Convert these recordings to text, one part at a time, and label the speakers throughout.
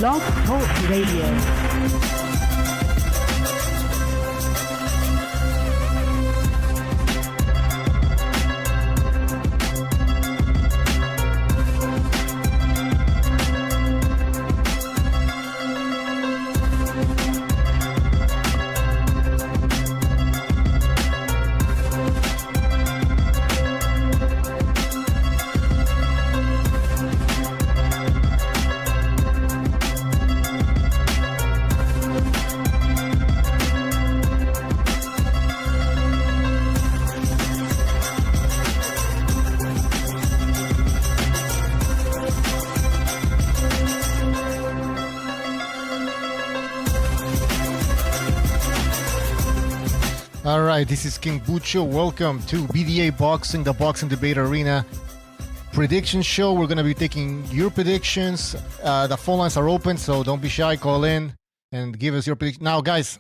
Speaker 1: Blog Talk Radio.
Speaker 2: All right, this is King Bucho. Welcome to BDA Boxing, the Boxing Debate Arena prediction show. We're going to be taking your predictions. The phone lines are open, so don't be shy. Call in and give us your prediction. Now, guys,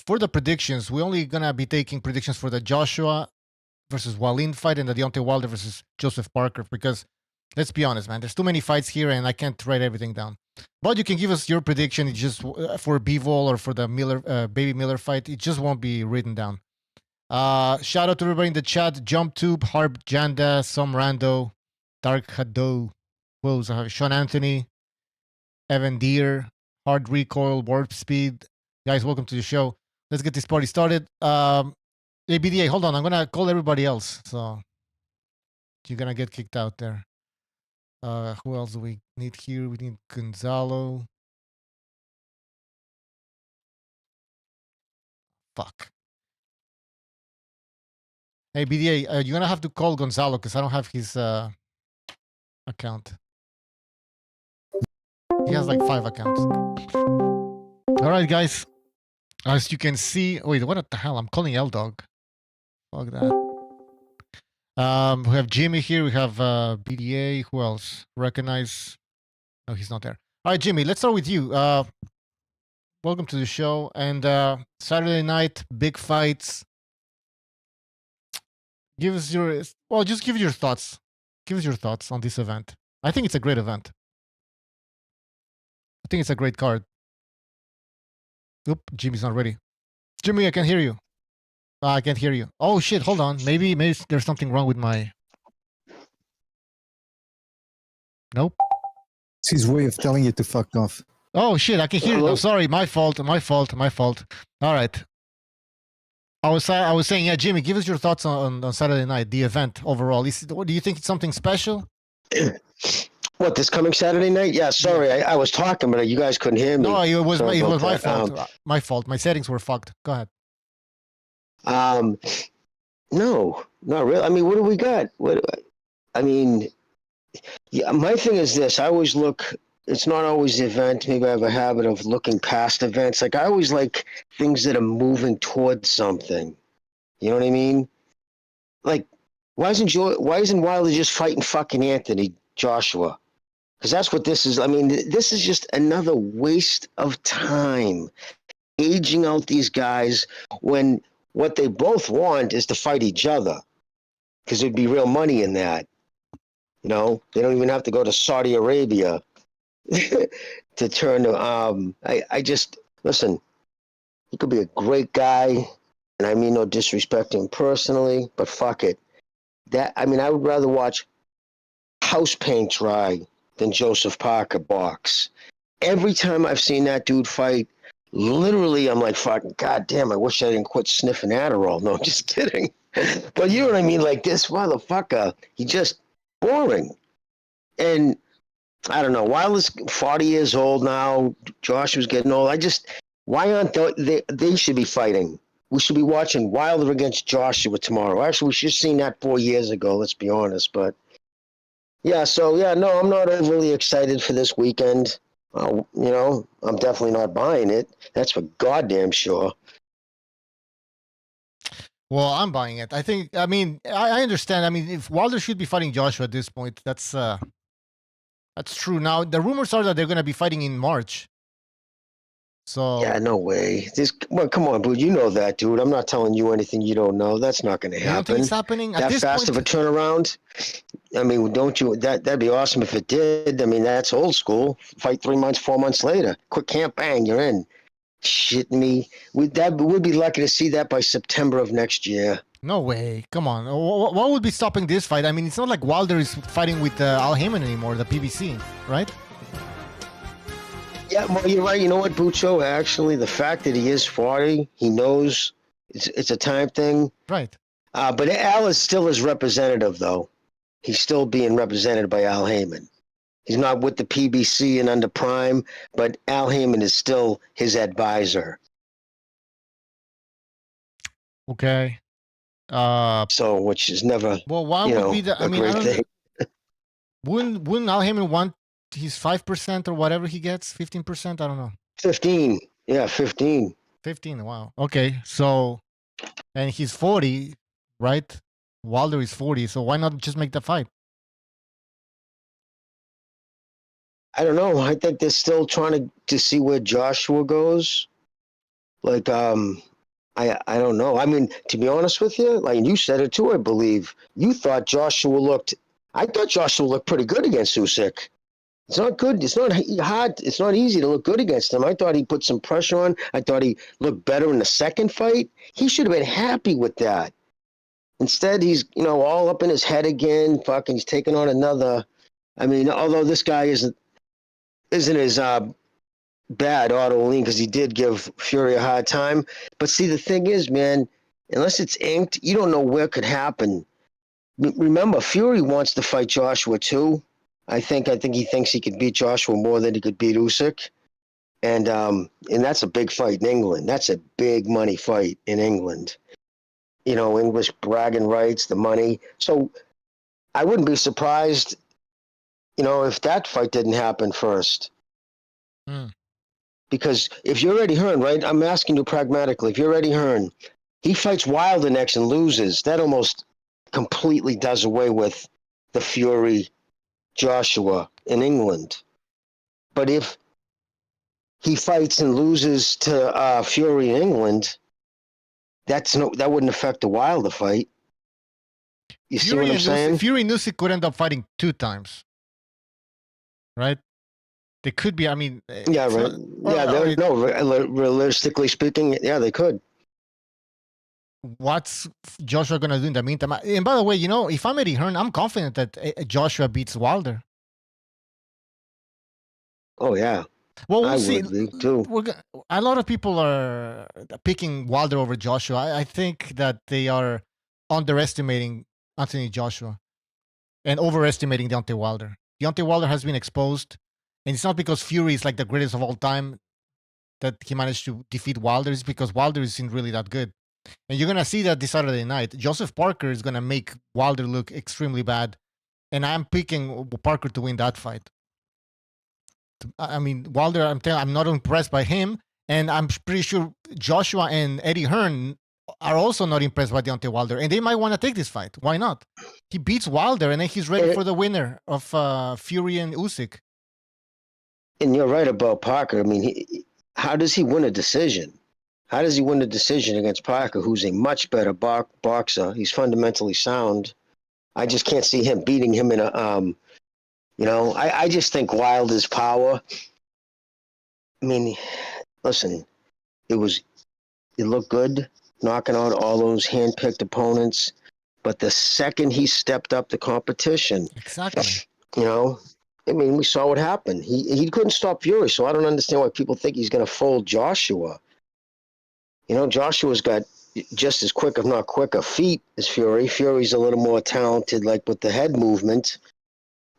Speaker 2: for the predictions, we're only going to be taking predictions for the Joshua versus Wallin fight and the Deontay Wilder versus Joseph Parker, because let's be honest, man, there's too many fights here and I can't write everything down. But you can give us your prediction just for Bivol or for the Baby Miller fight. It just won't be written down. Shout out to everybody in the chat. JumpTube, Harp, Janda, Some Rando, Dark Hado, Sean Anthony, Evan Deere, Hard Recoil, Warp Speed. Guys, welcome to the show. Let's get this party started. Hey, BDA, hold on. I'm going to call everybody else. So you're going to get kicked out there. Who else do we need here? We need Gonzalo. Fuck. Hey, BDA, you're going to have to call Gonzalo because I don't have his account. He has like 5 accounts. All right, guys. As you can see... Wait, what the hell? I'm calling L-Dog. Fuck that. We have Jimmy here. We have BDA. Who else? Recognize. No, he's not there. All right, Jimmy, let's start with you. Welcome to the show. And Saturday night, big fights. Give us your... Well, just give your thoughts. Give us your thoughts on this event. I think it's a great event. I think it's a great card. Oop, Jimmy's not ready. Jimmy, I can hear you. I can't hear you. Oh shit! Hold on. Maybe there's something wrong with my. Nope.
Speaker 3: It's his way of telling you to fuck off.
Speaker 2: Oh shit! I can hear you. No, sorry, my fault. My fault. All right. I was saying, yeah, Jimmy, give us your thoughts on Saturday night, the event overall. Do you think it's something special?
Speaker 4: What, this coming Saturday night? Yeah, sorry, I was talking, but you guys couldn't hear me.
Speaker 2: No, it was my fault. My fault. My settings were fucked. Go ahead.
Speaker 4: No, not really. I mean, what do we got? My thing is this. I always look, it's not always the event. Maybe I have a habit of looking past events. Like, I always like things that are moving towards something. You know what I mean? Like, why isn't Wilder just fighting fucking Anthony Joshua? Because that's what this is. I mean, this is just another waste of time. Aging out these guys when what they both want is to fight each other, because there'd be real money in that. You know, they don't even have to go to Saudi Arabia to turn to. I just listen. He could be a great guy, and I mean no disrespect to him personally, but fuck it. I would rather watch house paint dry than Joseph Parker box. Every time I've seen that dude fight. Literally, I'm like, fucking goddamn, I wish I didn't quit sniffing Adderall. No, I'm just kidding. But you know what I mean? Like, this motherfucker, he just boring. And I don't know, Wilder's 40 years old now. Joshua's getting old. Why aren't they should be fighting? We should be watching Wilder against Joshua tomorrow. Actually, we should have seen that 4 years ago, let's be honest. But, yeah, no, I'm not overly excited for this weekend. You know, I'm definitely not buying it. That's for goddamn sure.
Speaker 2: Well, I'm buying it. I understand. I mean, if Wilder should be fighting Joshua at this point, that's true. Now, the rumors are that they're going to be fighting in March. So
Speaker 4: Yeah, no way. Well, come on, dude. You know that, dude. I'm not telling you anything you don't know. That's not going to
Speaker 2: you don't think
Speaker 4: happen.
Speaker 2: it's happening at
Speaker 4: That
Speaker 2: this
Speaker 4: fast
Speaker 2: point?
Speaker 4: of a turnaround. I mean, don't you? That'd be awesome if it did. I mean, that's old school. Fight 3 months, 4 months later. Quick camp, bang, you're in. Shitting me. We'd be lucky to see that by September of next year.
Speaker 2: No way. Come on. What would be stopping this fight? I mean, it's not like Wilder is fighting with Al Heyman anymore, the PBC, right?
Speaker 4: Yeah, well, you're right. You know what, Bucho? Actually, the fact that he is 40, he knows it's a time thing.
Speaker 2: Right.
Speaker 4: But Al is still his representative, though. He's still being represented by Al Heyman. He's not with the PBC and under Prime, but Al Heyman is still his advisor.
Speaker 2: Okay.
Speaker 4: So, which is never,
Speaker 2: Well, why
Speaker 4: you
Speaker 2: would
Speaker 4: know,
Speaker 2: be the? I
Speaker 4: a
Speaker 2: mean, I
Speaker 4: great
Speaker 2: don't.
Speaker 4: thing.
Speaker 2: Wouldn't Al Heyman want his 5% or whatever he gets? 15%? I don't know.
Speaker 4: 15. Yeah, 15.
Speaker 2: 15. Wow. Okay. So, and he's 40, right? Wilder is 40. So why not just make the fight?
Speaker 4: I don't know. I think they're still trying to see where Joshua goes. Like, I don't know. I mean, to be honest with you, like you said it too, I believe. You thought Joshua looked. I thought Joshua looked pretty good against Usyk. It's not good. It's not hard. It's not easy to look good against him. I thought he put some pressure on. I thought he looked better in the second fight. He should have been happy with that. Instead, he's all up in his head again. Fucking, he's taking on another. I mean, although this guy isn't as bad, Otto Lean, because he did give Fury a hard time. But see, the thing is, man, unless it's inked, you don't know where it could happen. Remember, Fury wants to fight Joshua too. I think he thinks he could beat Joshua more than he could beat Usyk, and that's a big fight in England. That's a big money fight in England. English bragging rights, the money. So I wouldn't be surprised, if that fight didn't happen first. Because if you're Eddie Hearn, right? I'm asking you pragmatically. If you're Eddie Hearn, he fights Wilder next and loses. That almost completely does away with the Fury Joshua in England. But if he fights and loses to Fury in England, that wouldn't affect the Wilder fight. You see what I'm saying?
Speaker 2: Fury and Usyk could end up fighting 2 times, right? They could be. I mean,
Speaker 4: yeah, right. Realistically speaking, yeah, they could.
Speaker 2: What's Joshua gonna do in the meantime? And by the way, if I'm Eddie Hearn, I'm confident that Joshua beats Wilder.
Speaker 4: Oh yeah.
Speaker 2: Well, we'll
Speaker 4: I
Speaker 2: see.
Speaker 4: Would be too.
Speaker 2: A lot of people are picking Wilder over Joshua. I think that they are underestimating Anthony Joshua and overestimating Deontay Wilder. Deontay Wilder has been exposed, and it's not because Fury is like the greatest of all time that he managed to defeat Wilder. It's because Wilder isn't really that good. And you're going to see that this Saturday night. Joseph Parker is going to make Wilder look extremely bad. And I'm picking Parker to win that fight. I mean, Wilder, I'm not impressed by him. And I'm pretty sure Joshua and Eddie Hearn are also not impressed by Deontay Wilder. And they might want to take this fight. Why not? He beats Wilder, and then he's ready for the winner of Fury and Usyk.
Speaker 4: And you're right about Parker. I mean, how does he win a decision? How does he win a decision against Parker, who's a much better boxer? He's fundamentally sound. I just can't see him beating him in a, I just think Wilder's power. I mean, listen, it looked good knocking out all those hand-picked opponents, but the second he stepped up the competition,
Speaker 2: exactly,
Speaker 4: I mean, we saw what happened. He couldn't stop Fury, so I don't understand why people think he's going to fold Joshua. Joshua's got just as quick, if not quicker, feet as Fury. Fury's a little more talented, like with the head movement.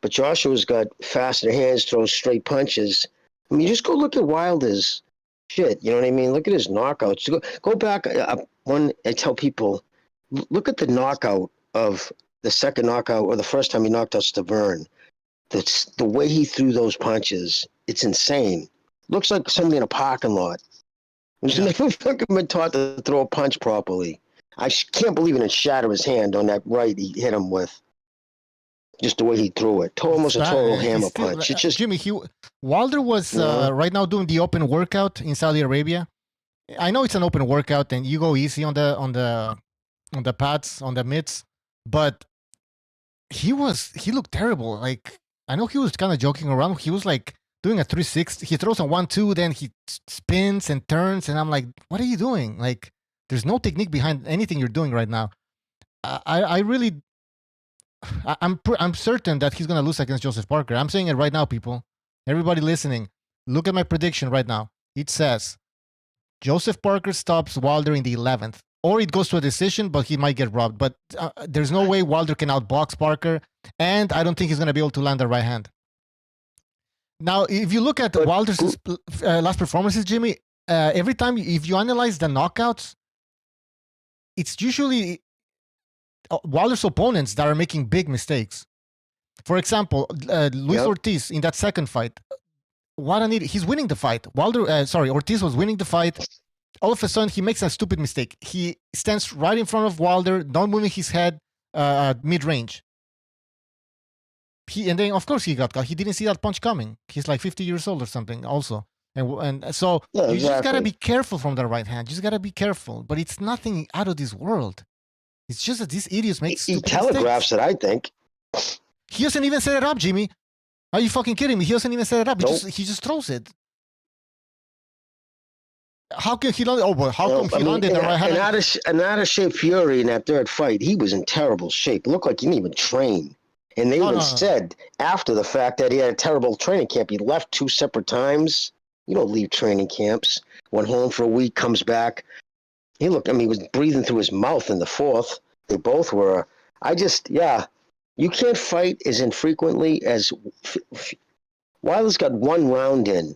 Speaker 4: But Joshua's got faster hands, throws straight punches. I mean, just go look at Wilder's shit. You know what I mean? Look at his knockouts. Go back. I tell people, look at the knockout of the second knockout or the first time he knocked out Stavern. The way he threw those punches, it's insane. Looks like somebody in a parking lot. He's never fucking been taught to throw a punch properly. I can't believe it didn't shatter his hand on that right he hit him with. Just the way he threw it. Almost a total hammer
Speaker 2: Still,
Speaker 4: punch. It's just
Speaker 2: Jimmy. Wilder was right now doing the open workout in Saudi Arabia. I know it's an open workout, and you go easy on the pads, on the mitts, but he looked terrible. Like, I know he was kind of joking around. He was like doing a 360. He throws a 1-2, then he spins and turns, and I'm like, what are you doing? Like, there's no technique behind anything you're doing right now. I'm certain that he's gonna lose against Joseph Parker. I'm saying it right now, people. Everybody listening, look at my prediction right now. It says Joseph Parker stops Wilder in the 11th, or it goes to a decision, but he might get robbed. But there's no way Wilder can outbox Parker, and I don't think he's gonna be able to land the right hand. Now, if you look at Wilder's last performances, Jimmy, every time if you analyze the knockouts, it's usually Wilder's opponents that are making big mistakes. For example, Luis Ortiz in that second fight, he's winning the fight. Ortiz was winning the fight. All of a sudden, he makes a stupid mistake. He stands right in front of Wilder, not moving his head mid-range. And then, of course, he got caught. He didn't see that punch coming. He's like 50 years old or something also. And so you just got to be careful from the right hand. You just got to be careful. But it's nothing out of this world. It's just that these idiots make stupid
Speaker 4: telegraphs
Speaker 2: mistakes.
Speaker 4: it, I think.
Speaker 2: He doesn't even set it up, Jimmy. Are you fucking kidding me? He doesn't even set it up.
Speaker 4: Nope.
Speaker 2: He just throws it. How can he land? Oh, but how come he landed the right hand?
Speaker 4: An out of shape Fury in that third fight, he was in terrible shape. It looked like he didn't even train. And they even said after the fact that he had a terrible training camp. He left 2 separate times. You don't leave training camps. Went home for a week, comes back. He was breathing through his mouth in the 4th. They both were. You can't fight as infrequently as Wilder's got 1 round in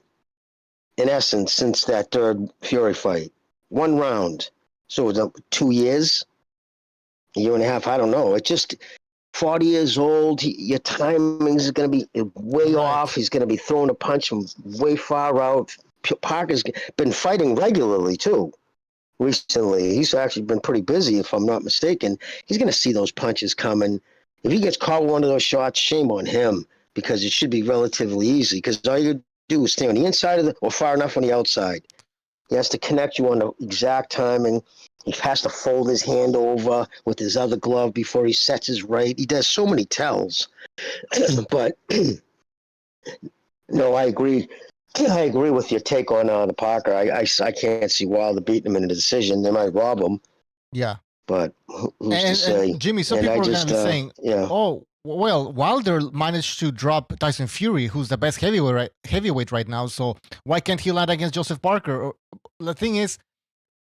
Speaker 4: essence, since that third Fury fight. 1 round. So it's 2 years, a year and a half, I don't know. It's just 40 years old. Your timing is going to be way off. He's going to be throwing a punch from way far out. Parker's been fighting regularly, too. Recently, he's actually been pretty busy, if I'm not mistaken. He's going to see those punches coming. If he gets caught with one of those shots, shame on him, because it should be relatively easy. Because all you do is stay on the inside or far enough on the outside. He has to connect you on the exact timing. He has to fold his hand over with his other glove before he sets his right. He does so many tells. But no, I agree. I agree with your take on the Parker. I can't see Wilder beating him in a decision. They might rob him.
Speaker 2: Yeah.
Speaker 4: But who's to say?
Speaker 2: And Jimmy, some people are going to be saying, oh, well, Wilder managed to drop Tyson Fury, who's the best heavyweight right now. So why can't he land against Joseph Parker? The thing is,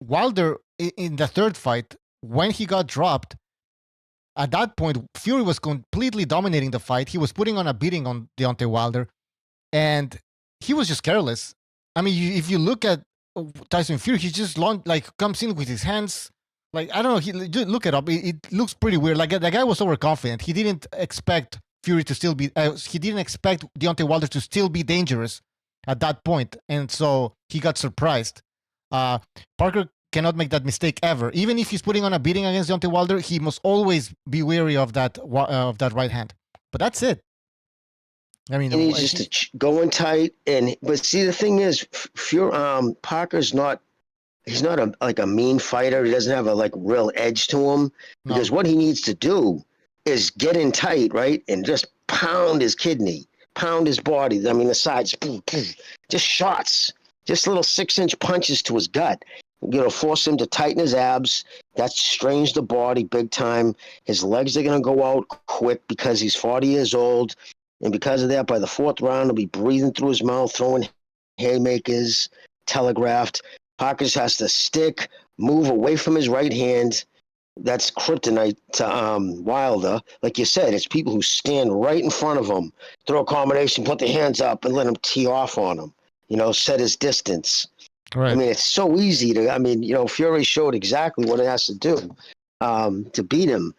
Speaker 2: Wilder, in the third fight, when he got dropped, at that point, Fury was completely dominating the fight. He was putting on a beating on Deontay Wilder. And he was just careless. I mean, if you look at Tyson Fury, he just comes in with his hands. Like, I don't know. Look it up. It looks pretty weird. Like, the guy was overconfident. He didn't expect Fury to still be. He didn't expect Deontay Wilder to still be dangerous at that point, and so he got surprised. Parker cannot make that mistake ever. Even if he's putting on a beating against Deontay Wilder, he must always be wary of that right hand. But that's it. I mean,
Speaker 4: he's just going tight. But see, the thing is, Parker's not. He's not a mean fighter. He doesn't have a real edge to him. Because what he needs to do is get in tight, right, and just pound his kidney, pound his body. I mean, the sides, boom, boom, just shots, just little 6-inch punches to his gut. Force him to tighten his abs. That strains the body big time. His legs are going to go out quick because he's 40 years old. And because of that, by the 4th round, he'll be breathing through his mouth, throwing haymakers, telegraphed. Parker has to move away from his right hand. That's kryptonite to Wilder. Like you said, it's people who stand right in front of him, throw a combination, put their hands up, and let him tee off on him. Set his distance. Right. I mean, it's so easy to. Fury showed exactly what it has to do to beat him.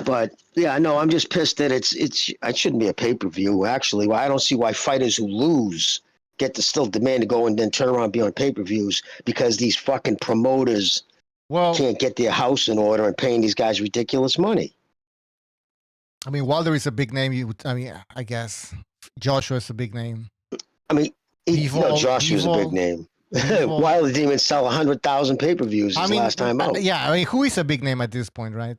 Speaker 4: But yeah, no, I'm just pissed that it shouldn't be a pay-per-view. Actually, I don't see why fighters who lose get to still demand to go and then turn around and be on pay-per-views, because these fucking promoters can't get their house in order and paying these guys ridiculous money.
Speaker 2: I mean, Wilder is a big name. I guess Joshua is a big name.
Speaker 4: I mean, Josh was a big name. Wilder didn't even sell 100,000 pay-per-views last time out.
Speaker 2: Yeah, I mean, who is a big name at this point, right?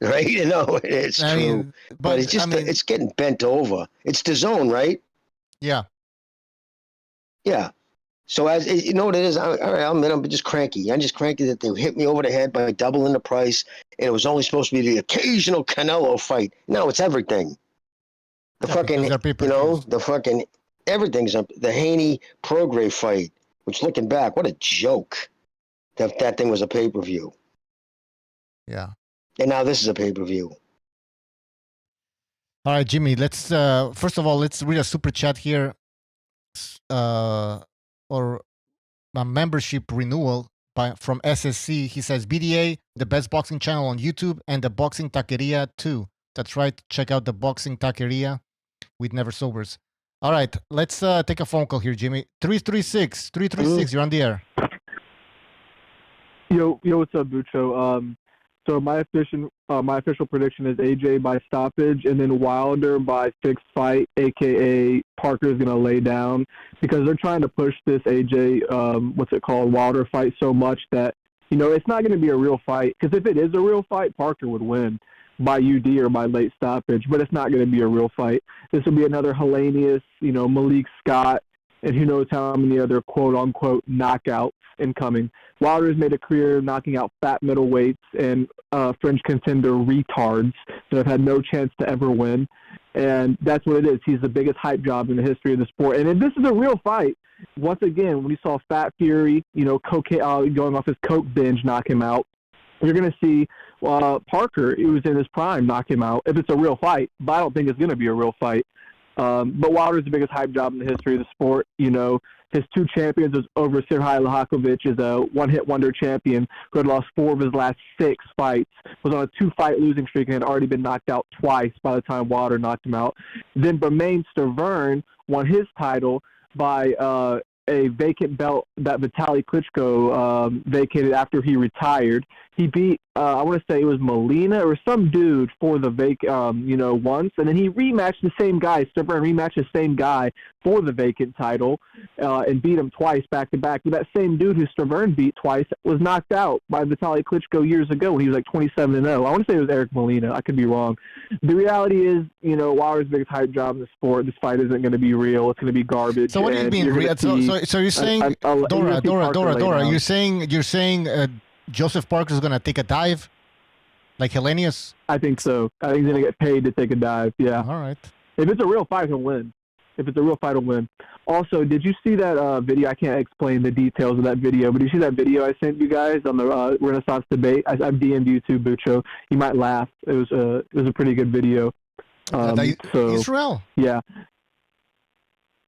Speaker 4: Right? It's true. Mean, but it's just, it's getting bent over. It's the zone, right?
Speaker 2: Yeah.
Speaker 4: Yeah. So as you know what it is, all right, I'll admit I'm just cranky. I'm just cranky that they hit me over the head by doubling the price, and it was only supposed to be the occasional Canelo fight. No, it's everything. The fucking, the fucking everything's up. The Haney Prograis fight, which looking back, what a joke. That thing was a pay-per-view.
Speaker 2: Yeah.
Speaker 4: And now this is a pay-per-view.
Speaker 2: All right, Jimmy. Let's first of all let's read a super chat here. Or a membership renewal from SSC. He says BDA, the best boxing channel on YouTube, and the Boxing Taqueria too. That's right. Check out the Boxing Taqueria with Never Sobers. All right, let's take a phone call here, Jimmy. 336, you're on the air.
Speaker 5: Yo, what's up, Bucho? So my official prediction is AJ by stoppage, and then Wilder by fixed fight, aka Parker's gonna lay down, because they're trying to push this AJ Wilder fight so much that it's not gonna be a real fight. Because if it is a real fight, Parker would win by UD or by late stoppage, but it's not gonna be a real fight. This will be another Hellenius, Malik Scott, and who knows how many other quote unquote knockouts incoming. Wilder has made a career knocking out fat middleweights and fringe contender retards that have had no chance to ever win. And that's what it is. He's the biggest hype job in the history of the sport. And if this is a real fight, once again, when you saw Fat Fury, cocaine, going off his coke binge, knock him out, you're going to see Parker, who was in his prime, knock him out if it's a real fight. But I don't think it's going to be a real fight. But Wilder's the biggest hype job in the history of the sport. His two champions was over Serhij Lahakovic, is a one-hit wonder champion who had lost 4 of his last 6 fights, was on a 2-fight losing streak and had already been knocked out twice by the time Wilder knocked him out. Then Bermain Stervern won his title by a vacant belt that Vitaly Klitschko vacated after he retired. He beat, I want to say it was Molina or some dude for the once, and then he rematched the same guy. Stervern rematched the same guy for the vacant title and beat him twice back to back. But that same dude who Stervern beat twice was knocked out by Vitaly Klitschko years ago when he was like 27-0. I want to say it was Eric Molina. I could be wrong. The reality is, Wilder's biggest hype job in the sport. This fight isn't going to be real. It's going to be garbage.
Speaker 2: So what do you mean? So you're saying, Dora, you're saying Joseph Parker's going to take a dive like Hellenius?
Speaker 5: I think so. I think he's going to get paid to take a dive, yeah.
Speaker 2: All right.
Speaker 5: If it's a real fight, he'll win. Also, did you see that video? I can't explain the details of that video, but did you see that video I sent you guys on the Renaissance debate? I've DM'd you too, Bucho. You might laugh. It was a pretty good video.
Speaker 2: Israel?
Speaker 5: Yeah.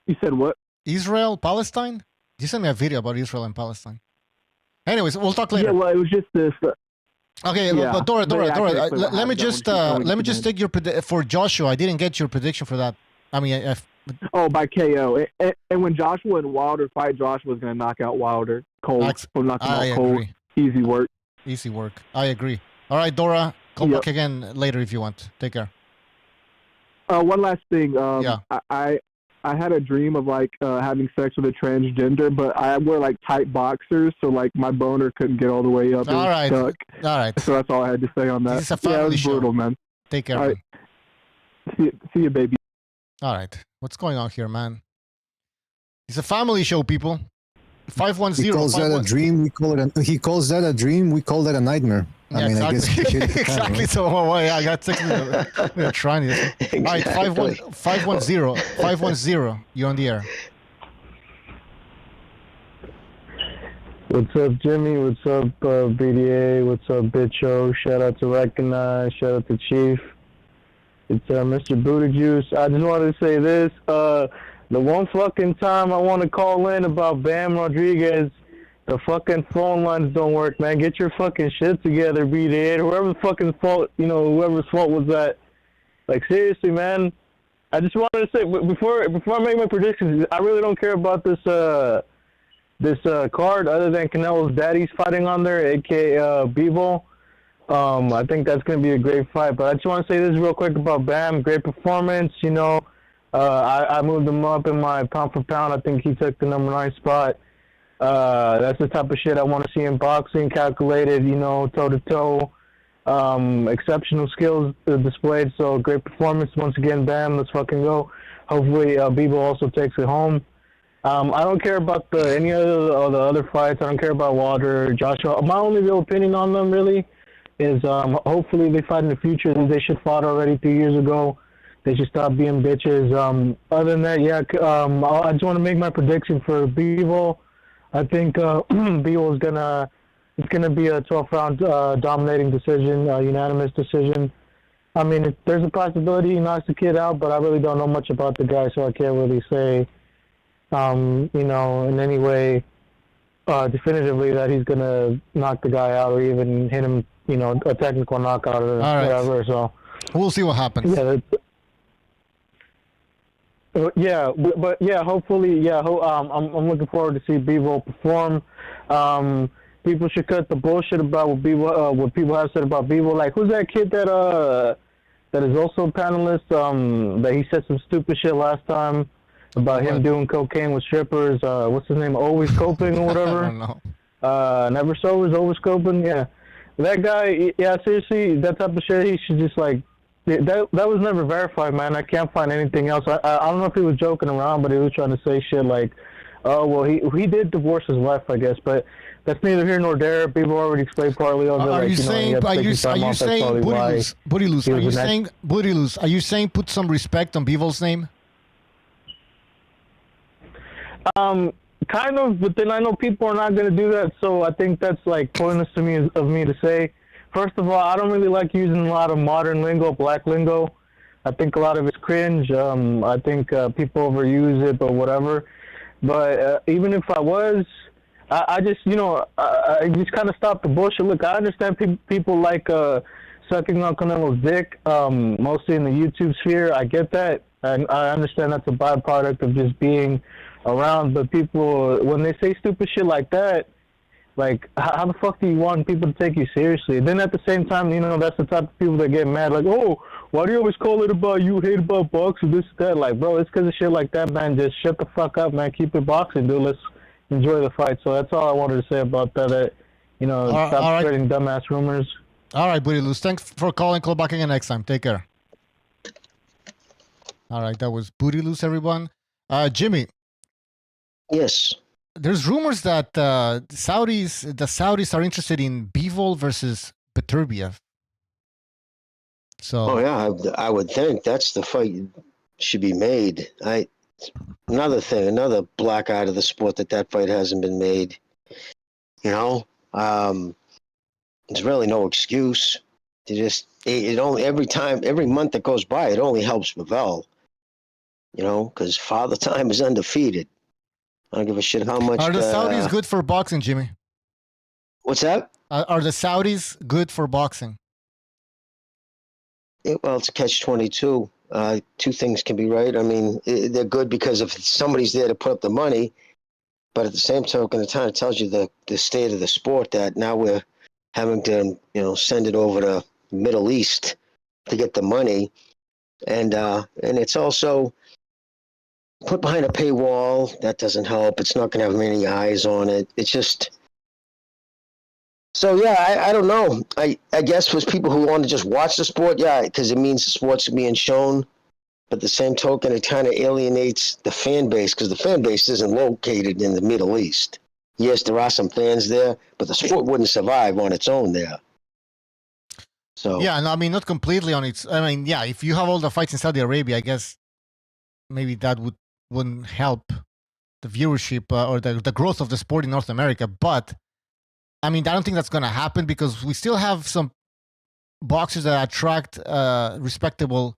Speaker 5: You said what?
Speaker 2: Israel, Palestine? You sent me a video about Israel and Palestine. Anyways, we'll talk later.
Speaker 5: Yeah, well, it was just this.
Speaker 2: Okay, yeah. But Dora, let me just take your for Joshua. I didn't get your prediction for that. I mean,
Speaker 5: by KO. And when Joshua and Wilder fight, Joshua's going to knock out Wilder cold. Knock him out cold. Easy work. I agree. All right, Dora, call back again later if you want. Take care. One last thing. I had a dream of having sex with a transgender, but I wear tight boxers, so my boner couldn't get all the way up.
Speaker 2: All right.
Speaker 5: Stuck.
Speaker 2: All right.
Speaker 5: So that's all I had to say on that.
Speaker 2: This is a family show.
Speaker 5: Brutal, man.
Speaker 2: Take care.
Speaker 5: All right. See you, baby.
Speaker 2: All right. What's going on here, man? It's a family show, people. 510.
Speaker 3: He calls that a dream. He calls that a dream. We call that a nightmare.
Speaker 2: Yeah, exactly. Exactly. So I got 6 minutes. We're trying this. Exactly. All right, 510. You're on the air.
Speaker 6: What's up, Jimmy? What's up, BDA? What's up, Bitcho? Shout out to Recognize. Shout out to Chief. It's Mr. Buddha Juice. I just wanted to say this. The one fucking time I want to call in about Bam Rodriguez, the fucking phone lines don't work, man. Get your fucking shit together, BDA. Whoever's fucking fault, whoever's fault was that. Seriously, man. I just wanted to say, before I make my predictions, I really don't care about this card other than Canelo's daddy's fighting on there, a.k.a. Bivol. I think that's going to be a great fight. But I just want to say this real quick about Bam. Great performance. You know, I moved him up in my pound for pound. I think he took the number 9 spot. That's the type of shit I want to see in boxing, calculated, you know, toe-to-toe. Exceptional skills displayed. So great performance once again, Bam. Let's fucking go. Hopefully, Bivol also takes it home. I don't care about any of the other fights. I don't care about Wilder, Joshua. My only real opinion on them really is hopefully they fight in the future. They should fought already 3 years ago. They should stop being bitches. Other than that, yeah, I just want to make my prediction for Bivol. I think Bivol is it's gonna be a 12-round dominating decision, unanimous decision. I mean, there's a possibility he knocks the kid out, but I really don't know much about the guy, so I can't really say, you know, in any way definitively that he's gonna knock the guy out or even hit him, you know, a technical knockout or whatever. Right. So
Speaker 2: we'll see what happens.
Speaker 6: Yeah, but yeah, hopefully, yeah. I'm looking forward to see Bivol perform. People should cut the bullshit about what people have said about Bivol. Like, who's that kid that is also a panelist? That he said some stupid shit last time about him doing cocaine with strippers. What's his name? Always coping or whatever.
Speaker 2: I don't know.
Speaker 6: Never sobers, always coping. Yeah, that guy. Yeah, seriously, that type of shit. He should just like. That was never verified, man. I can't find anything else. I don't know if he was joking around, but he was trying to say shit like, oh, well, he did divorce his wife, I guess, but that's neither here nor there. People already explained partly of it.
Speaker 2: Are you saying Booty Loose? Are you saying put some respect on Bivol's name?
Speaker 6: Kind of, but then I know people are not going to do that, so I think that's like pointless to me to say. First of all, I don't really like using a lot of modern lingo, black lingo. I think a lot of it's cringe. I think people overuse it, but whatever. But even if I was, I just, you know, I just kind of stop the bullshit. Look, I understand people like sucking on Canelo's dick, mostly in the YouTube sphere. I get that. And I understand that's a byproduct of just being around. But people, when they say stupid shit like that, like, how the fuck do you want people to take you seriously? Then at the same time, you know, that's the type of people that get mad. Like, oh, why do you always call it about you hate about boxing, this, that? Like, bro, it's because of shit like that, man. Just shut the fuck up, man. Keep it boxing, dude. Let's enjoy the fight. So that's all I wanted to say about that. You know, stop spreading dumbass rumors.
Speaker 2: All right, Booty Loose. Thanks for calling. Call back again next time. Take care. All right, that was Booty Loose, everyone. Jimmy.
Speaker 4: Yes.
Speaker 2: There's rumors that the Saudis are interested in Bivol versus Beterbiev. So.
Speaker 4: Oh yeah, I would think that's the fight should be made. Another black eye of the sport that fight hasn't been made. You know, there's really no excuse. It only every month that goes by, it only helps Bivol. You know, because Father Time is undefeated. I don't give a shit how much.
Speaker 2: Are the Saudis good for boxing, Jimmy?
Speaker 4: What's that?
Speaker 2: Are the Saudis good for boxing?
Speaker 4: Well, it's a catch-22. Two things can be right. I mean, they're good because if somebody's there to put up the money, but at the same token, it kind of tells you the state of the sport that now we're having to, you know, send it over to Middle East to get the money, and it's also put behind a paywall. That doesn't help. It's not going to have many eyes on it. It's just... So, yeah, I don't know. I guess for people who want to just watch the sport, yeah, because it means the sport's being shown. But the same token, it kind of alienates the fan base because the fan base isn't located in the Middle East. Yes, there are some fans there, but the sport wouldn't survive on its own there. So
Speaker 2: yeah, no, I mean, not completely on its... I mean, yeah, if you have all the fights in Saudi Arabia, I guess maybe that wouldn't help the viewership or the growth of the sport in North America. But I mean, I don't think that's going to happen because we still have some boxers that attract respectable,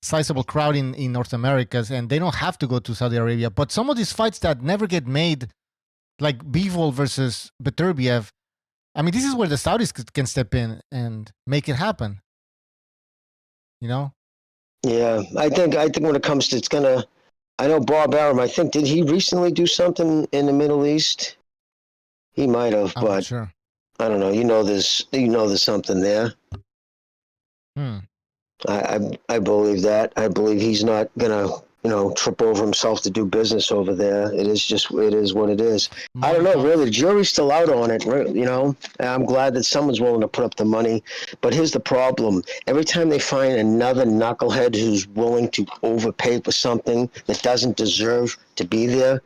Speaker 2: sizable crowd in North America, and they don't have to go to Saudi Arabia. But some of these fights that never get made, like Bivol versus Beterbiev, I mean, this is where the Saudis can step in and make it happen. You know? Yeah,
Speaker 4: I think when it comes to, it's gonna. I know Bob Arum. I think did he recently do something in the Middle East? He might have,
Speaker 2: I'm
Speaker 4: but
Speaker 2: not sure.
Speaker 4: I don't know. There's something there.
Speaker 2: Hmm.
Speaker 4: I believe that. I believe he's not gonna, trip over himself to do business over there. It is what it is. I don't know, really. The jury's still out on it, I'm glad that someone's willing to put up the money. But here's the problem. Every time they find another knucklehead who's willing to overpay for something that doesn't deserve to be there,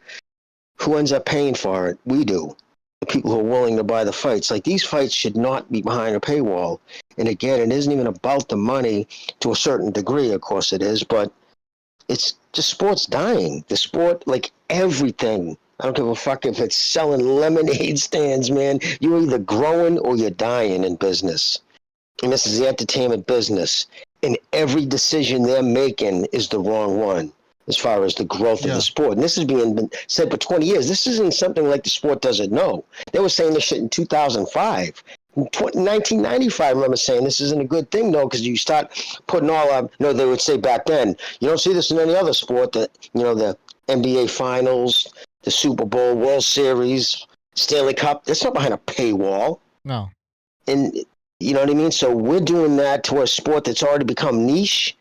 Speaker 4: who ends up paying for it? We do. The people who are willing to buy the fights. Like, these fights should not be behind a paywall. And again, it isn't even about the money to a certain degree. Of course it is, but it's just sport's dying. The sport, like everything. I don't give a fuck if it's selling lemonade stands, man. You're either growing or you're dying in business. And this is the entertainment business. And every decision they're making is the wrong one as far as the growth of the sport. And this has been said for 20 years. This isn't something like the sport doesn't know. They were saying this shit in 2005. In 1995, I remember saying this isn't a good thing, though, because you start putting all they would say back then, you don't see this in any other sport, that, the NBA Finals, the Super Bowl, World Series, Stanley Cup, that's not behind a paywall.
Speaker 2: No.
Speaker 4: And you know what I mean? So we're doing that to a sport that's already become niche.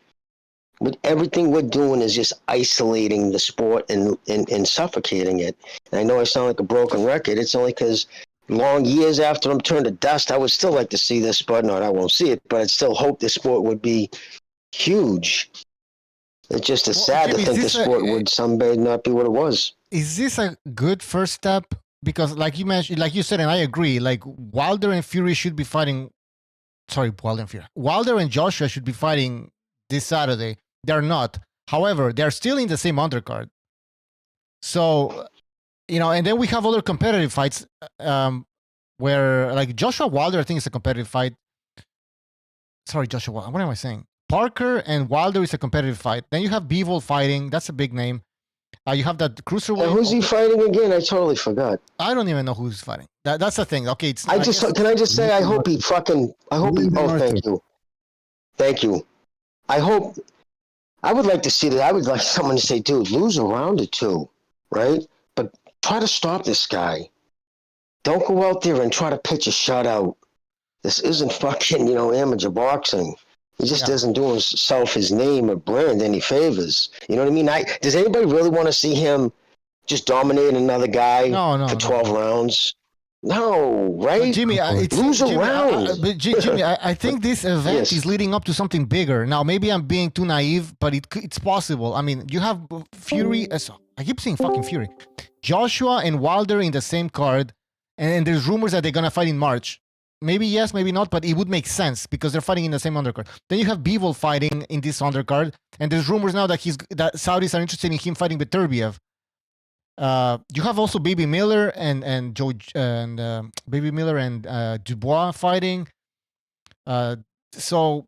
Speaker 4: But everything we're doing is just isolating the sport and suffocating it. And I know I sound like a broken record. It's only because long years after I'm turned to dust, I would still like to see this sport. No, I won't see it, but I'd still hope this sport would be huge. It just is sad
Speaker 2: Jimmy,
Speaker 4: to think the sport would someday not be what it was.
Speaker 2: Is this a good first step? Because like you mentioned, like you said, and I agree, like Wilder and Fury should be fighting. Sorry, Wilder and Fury. Wilder and Joshua should be fighting this Saturday. They're not. However, they're still in the same undercard. So, and then we have other competitive fights where, like, Joshua Wilder, I think is a competitive fight. Sorry, Joshua Wilder. What am I saying? Parker and Wilder is a competitive fight. Then you have Bivol fighting. That's a big name. You have that cruiserweight.
Speaker 4: Who's he fighting again? I totally forgot.
Speaker 2: I don't even know who's fighting. That's the thing. Okay,
Speaker 4: can I just say, I hope he. Oh, thank you. I would like to see that. I would like someone to say, dude, lose a round or two, right? But try to stop this guy. Don't go out there and try to pitch a shutout. This isn't fucking, amateur boxing. He just isn't doing himself, his name, or brand any favors. You know what I mean? Does anybody really want to see him just dominate another guy for 12 rounds? No, right?
Speaker 2: But Jimmy,
Speaker 4: lose a round.
Speaker 2: Jimmy, I think this event is leading up to something bigger. Now, maybe I'm being too naive, but it's possible. I mean, you have Fury. I keep saying fucking Fury. Joshua and Wilder in the same card, and there's rumors that they're gonna fight in March. Maybe yes, maybe not, but it would make sense because they're fighting in the same undercard. Then you have Bivol fighting in this undercard, and there's rumors now that Saudis are interested in him fighting with Turbiev. You have also Baby Miller and Baby Miller and Dubois fighting. So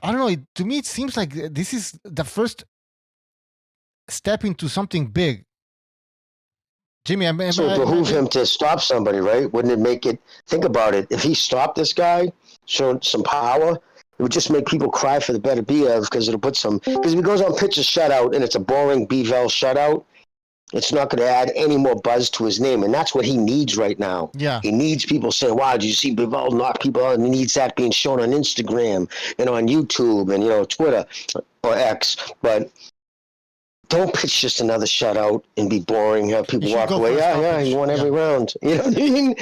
Speaker 2: I don't know. To me, it seems like this is the first step into something big. Jimmy,
Speaker 4: so it behoove him to stop somebody, right? Wouldn't it make it? Think about it. If he stopped this guy, showed some power, it would just make people cry for the better Biev because it'll put some. Because if he goes on pitch a shutout and it's a boring Bivol shutout, it's not going to add any more buzz to his name, and that's what he needs right now.
Speaker 2: Yeah,
Speaker 4: he needs people saying, "Wow, did you see Bivol knock people out?" And he needs that being shown on Instagram and on YouTube and Twitter or X. But don't pitch just another shutout and be boring. Have people walk away. Yeah, he won every round. You know what I mean?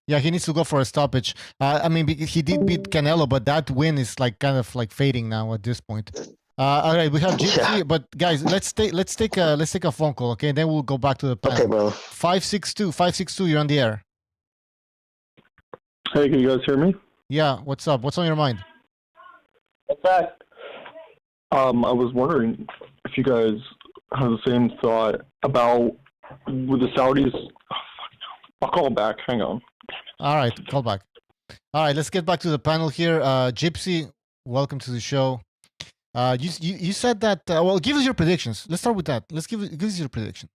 Speaker 2: Yeah, he needs to go for a stoppage. I mean, he did beat Canelo, but that win is like kind of like fading now at this point. All right, we have GC, but guys, let's take a phone call, okay? Then we'll go back to the panel.
Speaker 4: Okay, bro.
Speaker 2: 562, you're on the air.
Speaker 5: Hey, can you guys hear me?
Speaker 2: Yeah, what's up? What's on your mind?
Speaker 5: What's that? I was wondering if you guys have the same thought about with the Saudis. Oh, fuck no. I'll call back. Hang on.
Speaker 2: All right, call back. All right, let's get back to the panel here. Gypsy, welcome to the show. You said that. Well, give us your predictions. Let's start with that. Let's give us your prediction.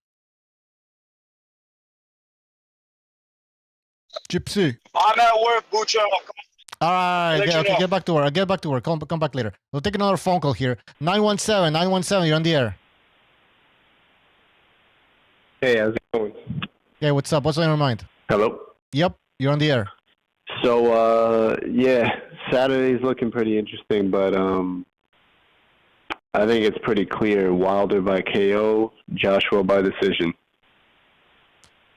Speaker 2: Gypsy.
Speaker 7: I'm at work, Bucho.
Speaker 2: All right. Okay, get back to work. Get back to work. Come back later. We'll take another phone call here. 917. You're on the air.
Speaker 8: Hey, how's it going?
Speaker 2: Okay, what's up? What's on your mind?
Speaker 8: Hello?
Speaker 2: Yep. You're on the air.
Speaker 7: So, yeah, Saturday's looking pretty interesting, but I think it's pretty clear. Wilder by KO, Joshua by decision.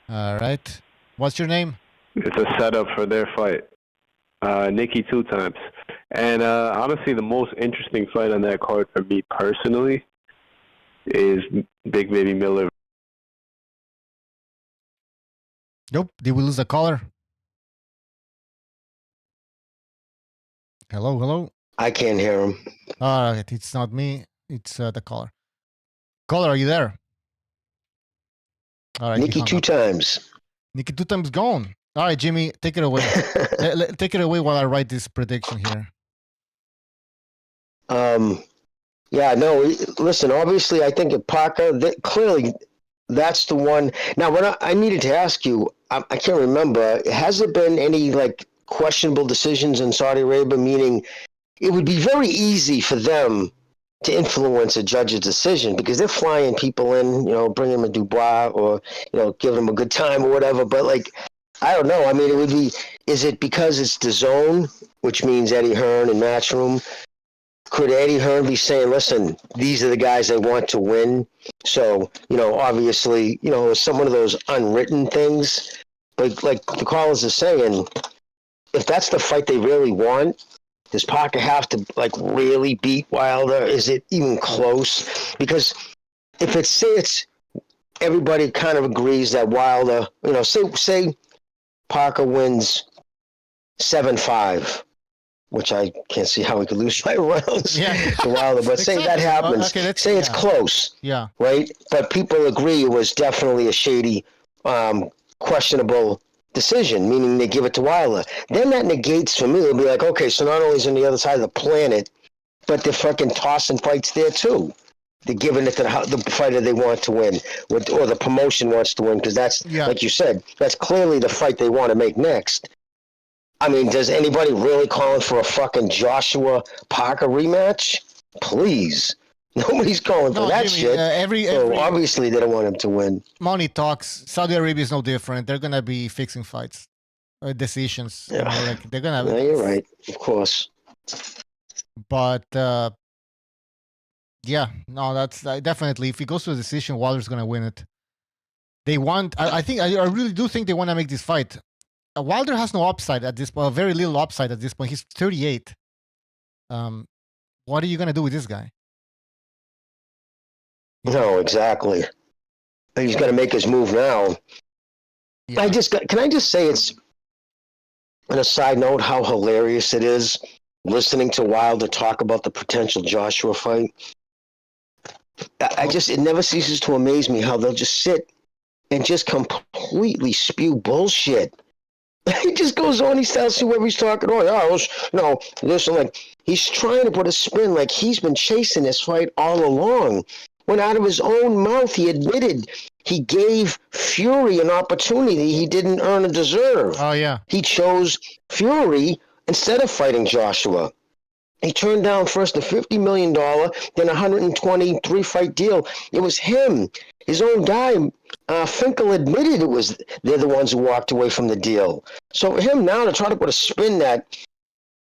Speaker 2: All right. What's your name?
Speaker 7: It's a setup for their fight. Nikki 2 times. And honestly, the most interesting fight on that card for me personally is Big Baby Miller.
Speaker 2: Nope. Did we lose the caller? Hello, hello.
Speaker 4: I can't hear him.
Speaker 2: All right. It's not me. It's the caller. Caller, are you there? All right.
Speaker 4: Nikki 2 times.
Speaker 2: Nikki 2 times gone. All right, Jimmy, take it away. Take it away while I write this prediction here.
Speaker 4: Yeah, no, listen, obviously, I think at Parker, clearly that's the one. Now, what I needed to ask you, I can't remember, has there been any, like, questionable decisions in Saudi Arabia, meaning it would be very easy for them to influence a judge's decision because they're flying people in, bringing them a Dubai or, giving them a good time or whatever. But, like, I don't know. I mean, it would be, is it because it's the zone, which means Eddie Hearn and Matchroom? Could Eddie Hearn be saying, listen, these are the guys I want to win? So, obviously, it's some one of those unwritten things. But like the callers are saying, if that's the fight they really want, does Parker have to, like, really beat Wilder? Is it even close? Because if it's everybody kind of agrees that Wilder, say Parker wins 7-5. Which I can't see how we could lose 5 rounds to Wilder. But say that happens. Okay, say it's close.
Speaker 2: Yeah.
Speaker 4: Right? But people agree it was definitely a shady, questionable decision, meaning they give it to Wilder. Then that negates for me. It'll be like, okay, so not only is on the other side of the planet, but they're fucking tossing fights there too. They're giving it to the fighter they want to win, or the promotion wants to win, because that's, like you said, that's clearly the fight they want to make next. I mean, does anybody really calling for a fucking Joshua Parker rematch? Please. Nobody's calling for that
Speaker 2: Jimmy,
Speaker 4: shit. So obviously they don't want him to win.
Speaker 2: Money talks. Saudi Arabia is no different. They're going to be fixing fights. Decisions.
Speaker 4: Yeah.
Speaker 2: They're gonna.
Speaker 4: Yeah, you're right. Of course.
Speaker 2: But, that's definitely, if he goes to a decision, Wilder's going to win it. They want, I really do think they want to make this fight. Wilder has no upside at this point, very little upside at this point. He's 38. What are you going to do with this guy?
Speaker 4: No, exactly. He's going to make his move now. Yeah. Can I just say it's, on a side note, how hilarious it is listening to Wilder talk about the potential Joshua fight. It never ceases to amaze me how they'll just sit and just completely spew bullshit. He just goes on, he tells whoever he's talking, listen, like, he's trying to put a spin like he's been chasing this fight all along. When out of his own mouth, he admitted he gave Fury an opportunity he didn't earn or deserve.
Speaker 2: Oh, yeah.
Speaker 4: He chose Fury instead of fighting Joshua. He turned down first a $50 million, then a 123-fight deal. It was him, his own guy. Finkel admitted they're the ones who walked away from the deal. So for him now to try to put a spin that,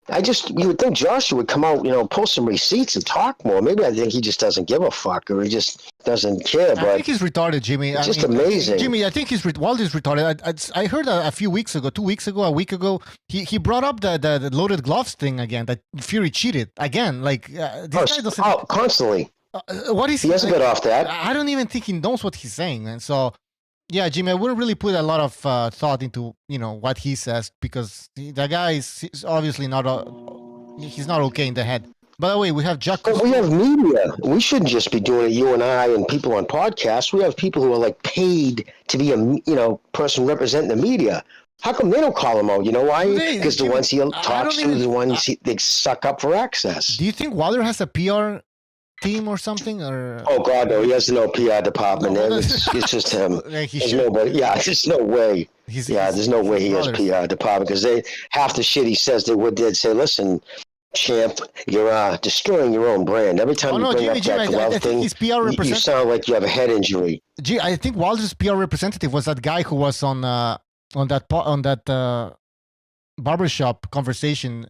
Speaker 4: you would think Joshua would come out, post some receipts and talk more. Maybe I think he just doesn't give a fuck, or he just doesn't care. But
Speaker 2: I think he's retarded, Jimmy.
Speaker 4: It's just amazing.
Speaker 2: Jimmy, I think Wilder's retarded. I heard a few weeks ago, 2 weeks ago, a week ago, he brought up the loaded gloves thing again, that Fury cheated again. Like, this guy doesn't...
Speaker 4: constantly.
Speaker 2: What is
Speaker 4: he hasn't got off that.
Speaker 2: I don't even think he knows what he's saying. And so, yeah, Jimmy, I wouldn't really put a lot of thought into, what he says, because the guy is obviously not... he's not okay in the head. By the way, we have Jack.
Speaker 4: But we have media. We shouldn't just be doing it, you and I and people on podcasts. We have people who are, like, paid to be a person representing the media. How come they don't call him out? You know why? Because the ones he talks to, the ones they suck up for access.
Speaker 2: Do you think Wilder has a PR team or something? Or
Speaker 4: oh God, no, he has no PR department. It's just him. There's nobody. Yeah, there's no way. There's no way he has PR department, because half the shit he says they'd say, listen, champ, you're destroying your own brand. Every time you bring up that glove thing, you sound like you have a head injury.
Speaker 2: I think Wilder's PR representative was that guy who was on on that barbershop conversation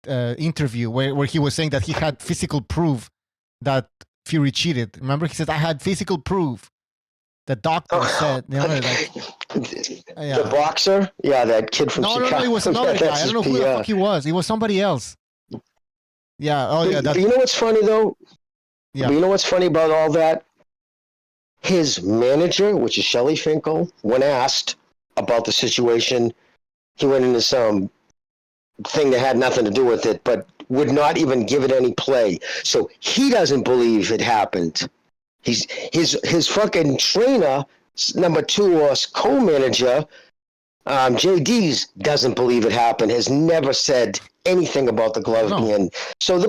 Speaker 2: interview where he was saying that he had physical proof that Fury cheated. Remember, he said, "I had physical proof." The doctor said, you know, like,
Speaker 4: The boxer? Yeah, that kid from Chicago.
Speaker 2: No, it was another
Speaker 4: Yeah,
Speaker 2: guy.
Speaker 4: that's
Speaker 2: I don't know
Speaker 4: his
Speaker 2: who the
Speaker 4: PR.
Speaker 2: fuck he was. It was somebody else. Yeah. Oh, yeah.
Speaker 4: But you know what's funny though?
Speaker 2: Yeah.
Speaker 4: But you know what's funny about all that? His manager, which is Shelley Finkel, when asked about the situation, he went into some thing that had nothing to do with it, but would not even give it any play. So he doesn't believe it happened. His fucking trainer, number 2 or co-manager, JD's doesn't believe it happened, has never said anything about the glove being. So the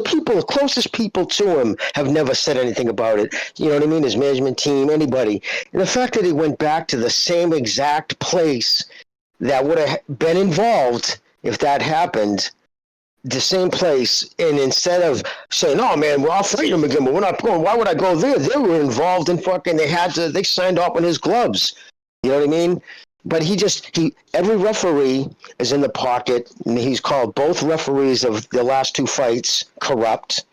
Speaker 4: closest people to him have never said anything about it. You know what I mean? His management team, anybody. And the fact that he went back to the same exact place that would have been involved if that happened, the same place, and instead of saying, "Oh man, well, I'll fight him again, but we're not going," why would I go there? They were involved in fucking, they signed off on his gloves. You know what I mean? But every referee is in the pocket, and he's called both referees of the last 2 fights corrupt.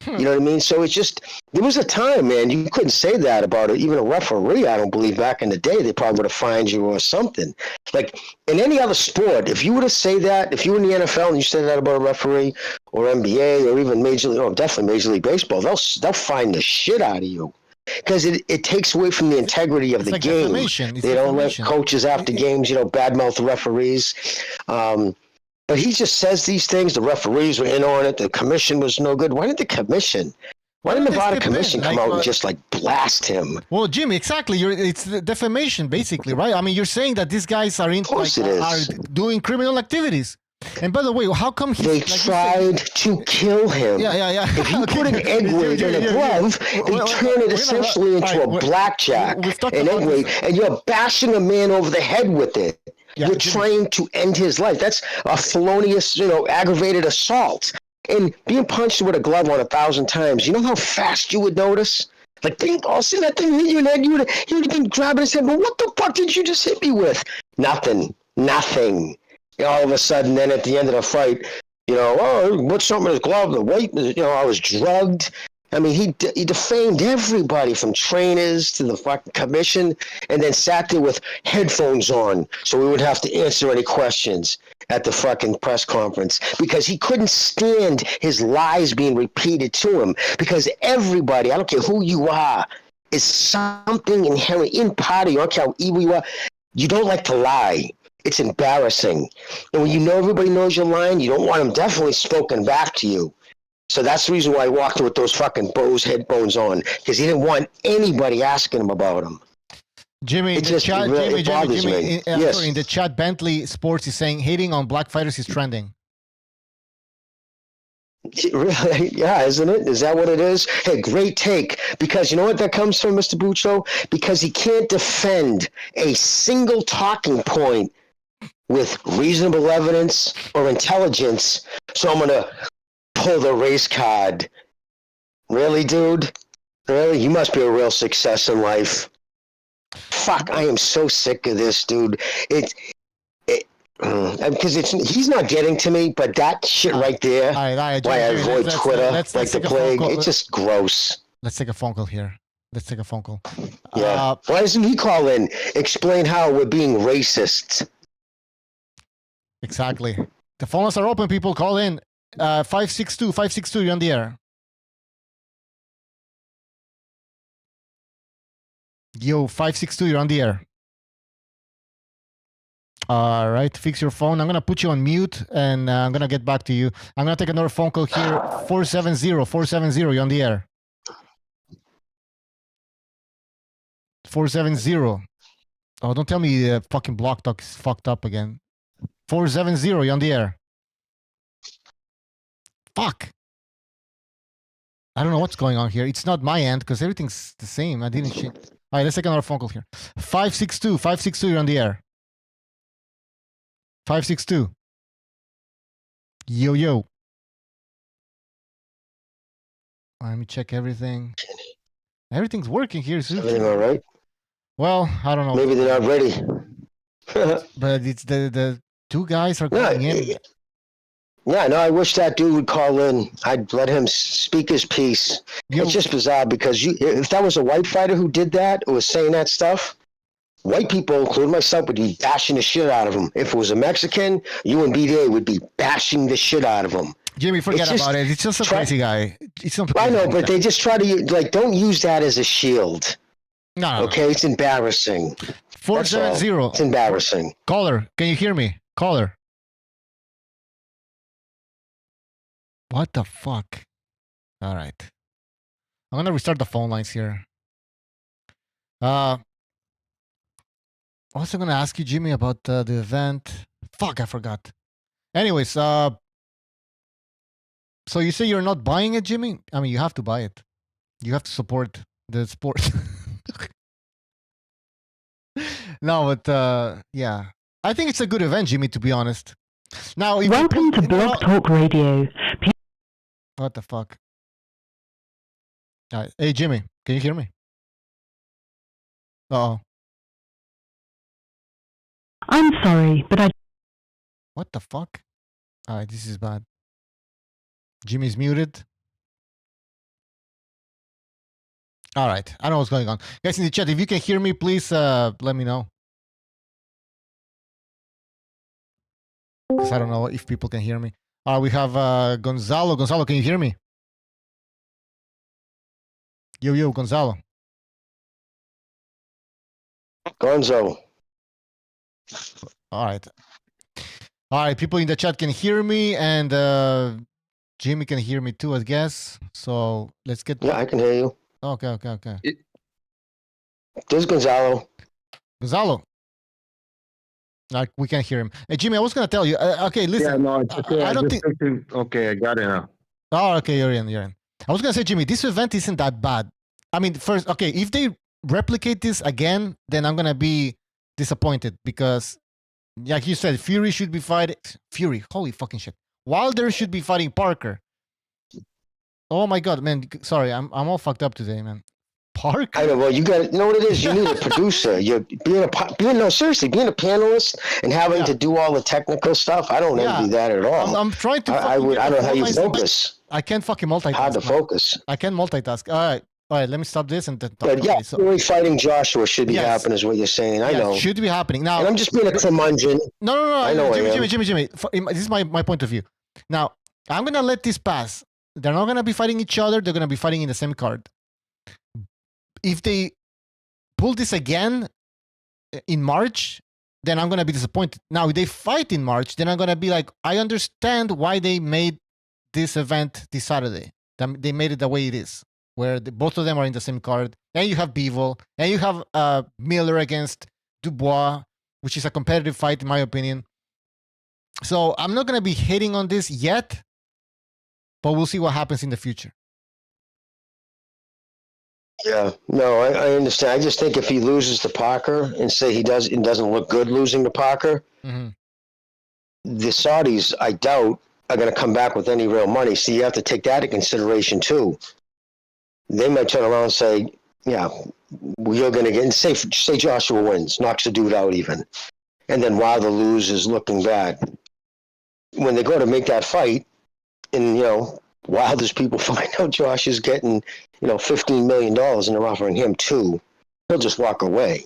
Speaker 4: You know what I mean? So it's just, there was a time, man, you couldn't say that about it. Even a referee, I don't believe back in the day, they probably would have fined you or something. Like in any other sport, if you were to say that, if you were in the NFL and you said that about a referee or NBA or even definitely Major League Baseball, they'll fine the shit out of you. Because it takes away from the integrity of the
Speaker 2: like
Speaker 4: game. They don't let coaches after games, badmouth referees. But he just says these things. The referees were in on it. The commission was no good. Why didn't the commission? Why didn't the Nevada Commission come out and just blast him?
Speaker 2: Well, Jim, exactly. It's defamation, basically, right? I mean, you're saying that these guys are are doing criminal activities. And by the way, how come
Speaker 4: they tried to kill him?
Speaker 2: Yeah.
Speaker 4: If you put an egg weight in a glove, they turn it essentially into a blackjack, an egg weight, and you're bashing a man over the head with it. You're trying to end his life. That's a felonious, aggravated assault. And being punched with a glove on 1,000 times, you know how fast you would notice? Like, bing, all of a sudden that thing hit you in the head, you would have been grabbing his head. But what the fuck did you just hit me with? Nothing. And all of a sudden, then at the end of the fight, what's something in his glove? The weight, I was drugged. I mean, he defamed everybody from trainers to the fucking commission, and then sat there with headphones on so we would have to answer any questions at the fucking press conference because he couldn't stand his lies being repeated to him because everybody, I don't care who you are, is something inherent in part of you. I don't care how evil you are. You don't like to lie. It's embarrassing. And when everybody knows you're lying, you don't want them definitely spoken back to you. So that's the reason why he walked with those fucking Bose headphones on, because he didn't want anybody asking him about him.
Speaker 2: Jimmy, in the chat, Jimmy, in the chat, Bentley Sports is saying hating on black fighters is trending.
Speaker 4: Really? Yeah, isn't it? Is that what it is? Hey, great take. Because you know what that comes from, Mr. Buccio? Because he can't defend a single talking point with reasonable evidence or intelligence. So I'm going to pull the race card. Really, dude? Really? You must be a real success in life. Fuck, I am so sick of this, dude. Because he's not getting to me, but that shit right there, why I avoid Twitter like the plague, it's just gross.
Speaker 2: Let's take a phone call here.
Speaker 4: Yeah. Why doesn't he call in? Explain how we're being racists.
Speaker 2: Exactly. The phones are open, people. Call in. 562, you're on the air. Yo, 562, you're on the air. All right, fix your phone. I'm going to put you on mute, and I'm going to get back to you. I'm going to take another phone call here. 470, you're on the air. 470. Oh, don't tell me fucking Block Talk is fucked up again. 470, you're on the air. Fuck. I don't know what's going on here. It's not my end, because everything's the same. I didn't shit. All right, let's take another phone call here. 562, you're on the air. 562. Yo. Let me check everything. Everything's working here.
Speaker 4: Everything all right?
Speaker 2: Well, I don't know.
Speaker 4: Maybe they're not ready.
Speaker 2: but it's the two guys are going in.
Speaker 4: Yeah, no, I wish that dude would call in. I'd let him speak his piece.
Speaker 2: Yo,
Speaker 4: It's just bizarre because if that was a white fighter who did that or was saying that stuff, white people, including myself, would be bashing the shit out of him. If it was a Mexican, you and BDA would be bashing the shit out of him.
Speaker 2: Jimmy, forget
Speaker 4: It's just
Speaker 2: about it. It's just a crazy guy. It's not
Speaker 4: I know, but they just try to, like, don't use that as a shield.
Speaker 2: no.
Speaker 4: Okay? It's embarrassing.
Speaker 2: 470.
Speaker 4: It's embarrassing.
Speaker 2: Caller, can you hear me? Caller. What the fuck? All right. I'm going to restart the phone lines here. What was I going to ask you, Jimmy, about the event? Fuck, I forgot. Anyways, so you say you're not buying it, Jimmy? I mean, you have to buy it. You have to support the sport. No, but yeah. I think it's a good event, Jimmy, to be honest. Now, if
Speaker 1: Welcome to Blog Talk Radio.
Speaker 2: What the fuck? Hey, Jimmy, can you hear me? Uh-oh.
Speaker 1: I'm sorry, but I...
Speaker 2: What the fuck? Alright, this is bad. Jimmy's muted. Alright, I don't know what's going on. Guys in the chat, if you can hear me, please let me know. Because I don't know if people can hear me. We have Gonzalo. Gonzalo, can you hear me? Yo, Gonzalo.
Speaker 4: Gonzo.
Speaker 2: All right, people in the chat can hear me, and Jimmy can hear me too, I guess. So let's get...
Speaker 4: Yeah, I can hear you.
Speaker 2: Okay.
Speaker 4: There's Gonzalo.
Speaker 2: Gonzalo. Like, we can't hear him. Hey, Jimmy, I was going to tell you. Okay, listen.
Speaker 8: Yeah, no, it's okay.
Speaker 2: I don't think...
Speaker 8: Okay, I got it now.
Speaker 2: Oh, okay, you're in. I was going to say, Jimmy, this event isn't that bad. I mean, first, okay, if they replicate this again, then I'm going to be disappointed because, like you said, Fury should be fighting... Fury, holy fucking shit. Wilder should be fighting Parker. Oh my God, man. Sorry, I'm all fucked up today, man. Parker?
Speaker 4: I know, well, you know what it is? You need a producer. You're being a panelist and having to do all the technical stuff. I don't envy that at all.
Speaker 2: I'm trying to...
Speaker 4: I don't know how you focus.
Speaker 2: I can't fucking multitask.
Speaker 4: Hard to focus.
Speaker 2: I can't multitask. All right, let me stop this and then talk.
Speaker 4: But yeah, Fury fighting Joshua should be happening is what you're saying. I know.
Speaker 2: Should be happening. Now,
Speaker 4: and I'm just being a curmudgeon.
Speaker 2: No.
Speaker 4: I know
Speaker 2: Jimmy. This is my point of view. Now, I'm going to let this pass. They're not going to be fighting each other. They're going to be fighting in the same card. If they pull this again in March, then I'm going to be disappointed. Now, if they fight in March, then I'm going to be like, I understand why they made this event this Saturday. They made it the way it is, where both of them are in the same card. And you have Bivol, and you have Miller against Dubois, which is a competitive fight, in my opinion. So I'm not going to be hating on this yet, but we'll see what happens in the future.
Speaker 4: Yeah, no, I understand. I just think if he loses to Parker and say it doesn't look good losing to Parker, the Saudis, I doubt, are going to come back with any real money. So you have to take that into consideration too. They might turn around and say, yeah, you're going to get, and say Joshua wins, knocks the dude out even. And then Wilder loses looking bad. When they go to make that fight, and, Wilder's people find out Josh is getting, $15 million and they're offering him $2, he'll just walk away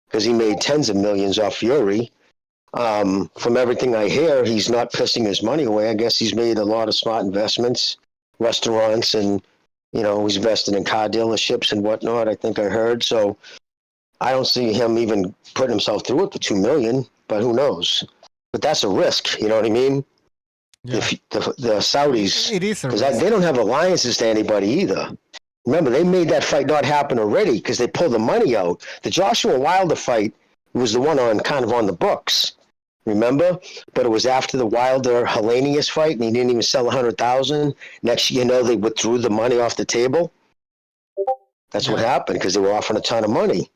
Speaker 4: because he made tens of millions off Fury. From everything I hear, he's not pissing his money away. I guess he's made a lot of smart investments, restaurants, and, he's invested in car dealerships and whatnot, I think I heard. So I don't see him even putting himself through it for $2 million, but who knows? But that's a risk, you know what I mean? Yeah. The Saudis,
Speaker 2: it is
Speaker 4: because they don't have alliances to anybody either. Remember, they made that fight not happen already because they pulled the money out. The Joshua Wilder fight was the one on the books, remember? But it was after the Wilder Hellenius fight, and he didn't even sell 100,000. Next, they withdrew the money off the table. That's what happened because they were offering a ton of money,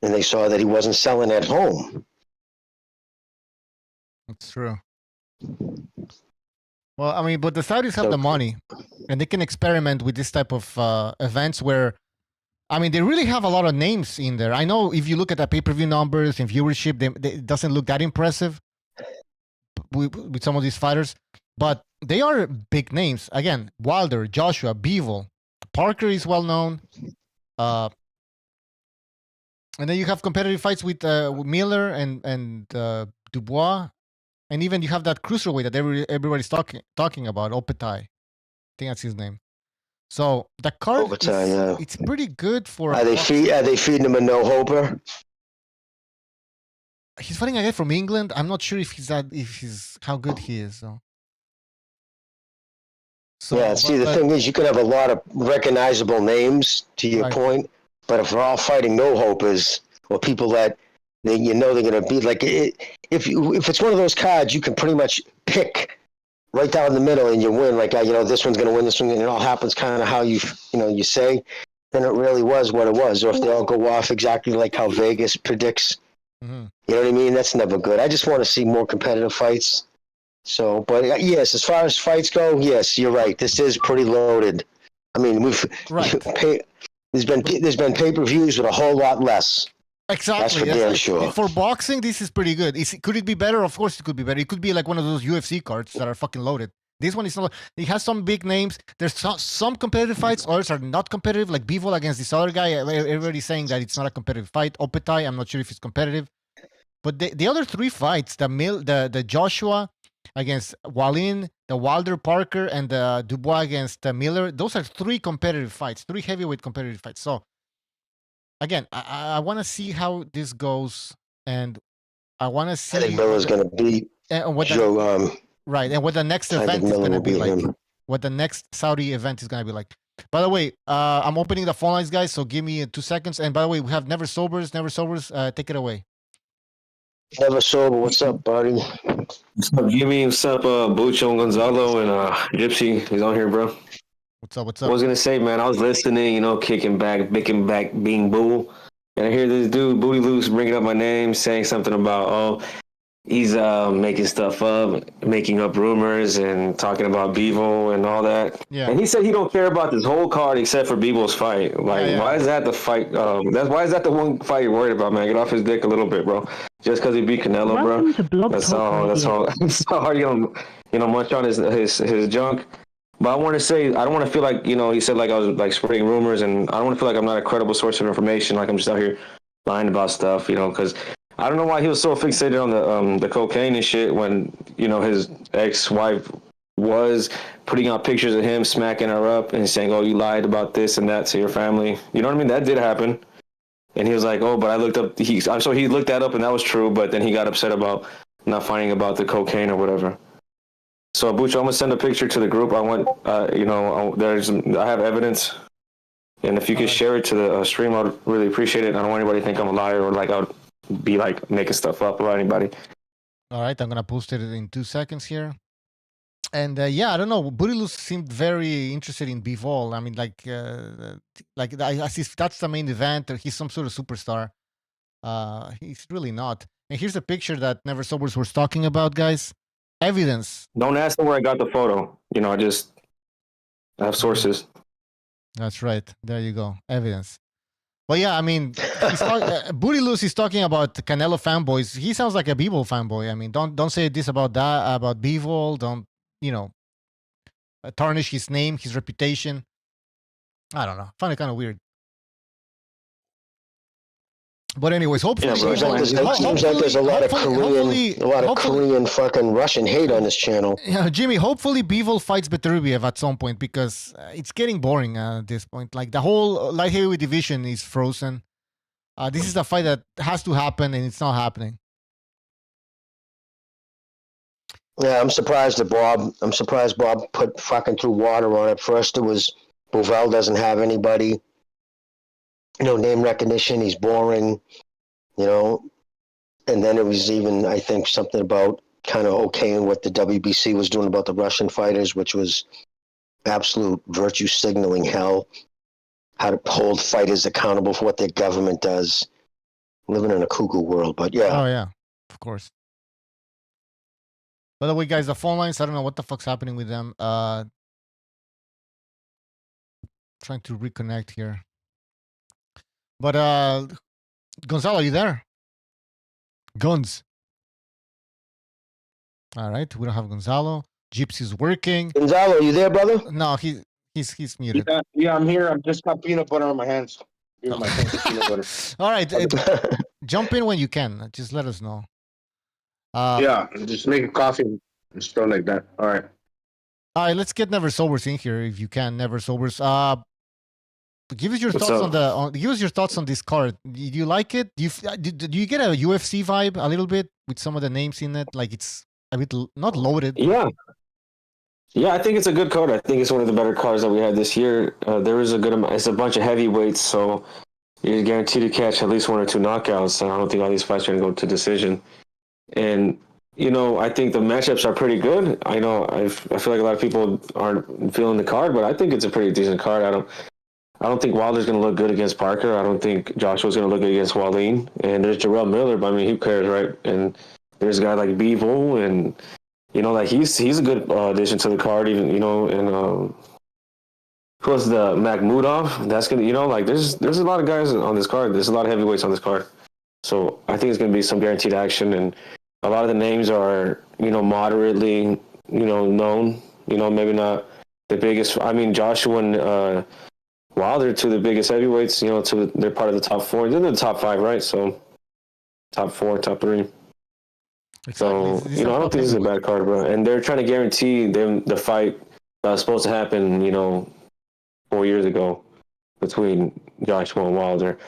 Speaker 4: and they saw that he wasn't selling at home.
Speaker 2: That's true. Well, I mean, but the Saudis have the money, and they can experiment with this type of events where I mean, they really have a lot of names in there. I know if you look at the pay-per-view numbers and viewership, it doesn't look that impressive with some of these fighters, but they are big names. Again, Wilder, Joshua, Bivol, Parker is well known. And then you have competitive fights with Miller and Dubois, and even you have that cruiserweight that everybody's talking about, Opetai. I think that's his name. So the card it's pretty good for.
Speaker 4: Are they feeding him a no hoper?
Speaker 2: He's fighting a guy from England. I'm not sure if he's how good he is. So
Speaker 4: yeah. See, the thing is, you could have a lot of recognizable names to your point, but if they're all fighting no hopers or people that they're going to be like, if it's one of those cards, you can pretty much pick right down the middle and you win. Like, this one's going to win, this one, and it all happens kind of how you say. Then it really was what it was. Or if they all go off exactly like how Vegas predicts, you know what I mean? That's never good. I just want to see more competitive fights. So, but yes, as far as fights go, yes, you're right. This is pretty loaded. I mean, there's been pay-per-views with a whole lot less.
Speaker 2: Exactly.
Speaker 4: That's for damn sure.
Speaker 2: For boxing, this is pretty good. Could it be better? Of course, it could be better. It could be like one of those UFC cards that are fucking loaded. This one is not. It has some big names. There's some competitive fights. Others are not competitive, like Bivol against this other guy. Everybody's saying that it's not a competitive fight. Opetai, I'm not sure if it's competitive. But the other three fights, the Joshua against Wallin, the Wilder Parker, and the Dubois against Miller, those are three competitive fights, three heavyweight competitive fights. So, again, I want to see how this goes, and I want to see.
Speaker 4: I think Miller's going to beat Joe.
Speaker 2: Right, and what the next event is going to be like. What the next Saudi event is going to be like. By the way, I'm opening the phone lines, guys, so give me 2 seconds. And by the way, we have Never Sobers. Take it away.
Speaker 4: Never Sober, what's up, buddy?
Speaker 9: What's up, Jimmy? What's up, Bucho, Gonzalo, and Gypsy? He's on here, bro.
Speaker 2: What's up?
Speaker 9: I was going to say, man, I was listening, kicking back, being bull. And I hear this dude, Booty Loose, bringing up my name, saying something about, he's making stuff up, making up rumors and talking about Bivol and all that.
Speaker 2: Yeah.
Speaker 9: And he said he don't care about this whole card except for Bivol's fight. Like, why is that the fight? Why is that the one fight you're worried about, man? Get off his dick a little bit, bro. Just because he beat Canelo, bro. That's all. That's hard you munch on his junk. But I want to say, I don't want to feel like, he said like I was like spreading rumors, and I don't want to feel like I'm not a credible source of information, like I'm just out here lying about stuff, because I don't know why he was so fixated on the cocaine and shit when, his ex-wife was putting out pictures of him smacking her up and saying, oh, you lied about this and that to your family. You know what I mean? That did happen. And he was like, oh, but I looked up, so he looked that up and that was true, but then he got upset about not finding about the cocaine or whatever. So, Bucho, I'm going to send a picture to the group. I want, I have evidence. And if you could share it to the stream, I'd really appreciate it. I don't want anybody to think I'm a liar or like I would be like making stuff up about anybody.
Speaker 2: All right, I'm going to post it in 2 seconds here. And I don't know. Burilus seemed very interested in Bivol. I mean, I see that's the main event. Or he's some sort of superstar. He's really not. And here's a picture that Never Sobers was talking about, guys. Evidence.
Speaker 9: Don't ask them where I got the photo. I have sources.
Speaker 2: That's right. There you go. Evidence. Well, yeah, I mean, Booty Loose is talking about Canelo fanboys. He sounds like a Bivol fanboy. I mean, don't say this about that, about Bivol. Don't, tarnish his name, his reputation. I don't know. I find it kind of weird. But anyways, hopefully,
Speaker 4: seems like there's a lot of Korean fucking Russian hate on this channel.
Speaker 2: Yeah, Jimmy. Hopefully, Bivol fights Beterbiev at some point because it's getting boring at this point. Like the whole light heavyweight division is frozen. This is a fight that has to happen, and it's not happening.
Speaker 4: Yeah, I'm surprised Bob put fucking threw water on it. First, it was Bivol doesn't have anybody. No name recognition. He's boring, and then it was even, I think, something about kind of okaying what the WBC was doing about the Russian fighters, which was absolute virtue signaling hell. How to hold fighters accountable for what their government does. Living in a cuckoo world, but yeah.
Speaker 2: Oh yeah, of course. By the way, guys, the phone lines, I don't know what the fuck's happening with them. Trying to reconnect here. But Gonzalo, are you there? Guns. All right, we don't have Gonzalo. Gypsy's working.
Speaker 4: Gonzalo, are you there, brother?
Speaker 2: No, he's muted.
Speaker 8: Yeah, I'm here. I'm just got peanut butter on my hands. Here, my hands with peanut butter.
Speaker 2: All right, jump in when you can. Just let us know.
Speaker 8: Yeah, just make a coffee and stuff like that. All right.
Speaker 2: All right, let's get Never Sobers in here if you can. Never Sobers. Give us your
Speaker 9: What's
Speaker 2: thoughts
Speaker 9: up?
Speaker 2: on give us your thoughts on this card. Do you like it? Do you get a UFC vibe a little bit with some of the names in it? Like it's a bit not loaded.
Speaker 9: Yeah. Yeah, I think it's a good card. I think it's one of the better cards that we had this year. There is a good amount. It's a bunch of heavyweights, so you're guaranteed to catch at least 1 or 2 knockouts. I don't think all these fights are going to go to decision. And I think the matchups are pretty good. I know I feel like a lot of people aren't feeling the card, but I think it's a pretty decent card. I don't think Wilder's going to look good against Parker. I don't think Joshua's going to look good against Wallin. And there's Jarrell Miller, but I mean, who cares, right? And there's a guy like Bivol, and like he's a good addition to the card, even and plus the Makhmudov. That's gonna like there's a lot of guys on this card. There's a lot of heavyweights on this card, so I think it's gonna be some guaranteed action, and a lot of the names are moderately known. Maybe not the biggest. I mean, Joshua and Wilder, two of the biggest heavyweights. They're part of the top 4. They're in the top 5, right? So top 4, top 3.
Speaker 2: Exactly.
Speaker 9: So, I don't think this is a bad card, bro. And they're trying to guarantee them the fight that was supposed to happen, 4 years ago between Joshua and Wilder.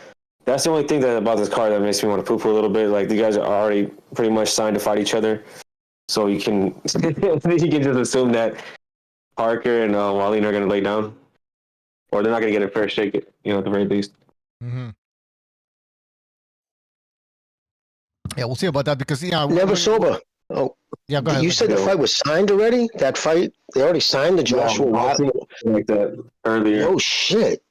Speaker 9: That's the only thing about this card that makes me want to poo-poo a little bit. Like, the guys are already pretty much signed to fight each other. So you can just assume that Parker and Wallin are going to lay down. Or they're not going to get a fair shake, at the very least.
Speaker 2: Mm-hmm. Yeah, we'll see about that because
Speaker 4: Never Sober. Oh,
Speaker 2: yeah. Go ahead.
Speaker 4: You said the fight was signed already. That fight, they already signed the Joshua Wilder.
Speaker 9: Like that earlier.
Speaker 4: Oh shit,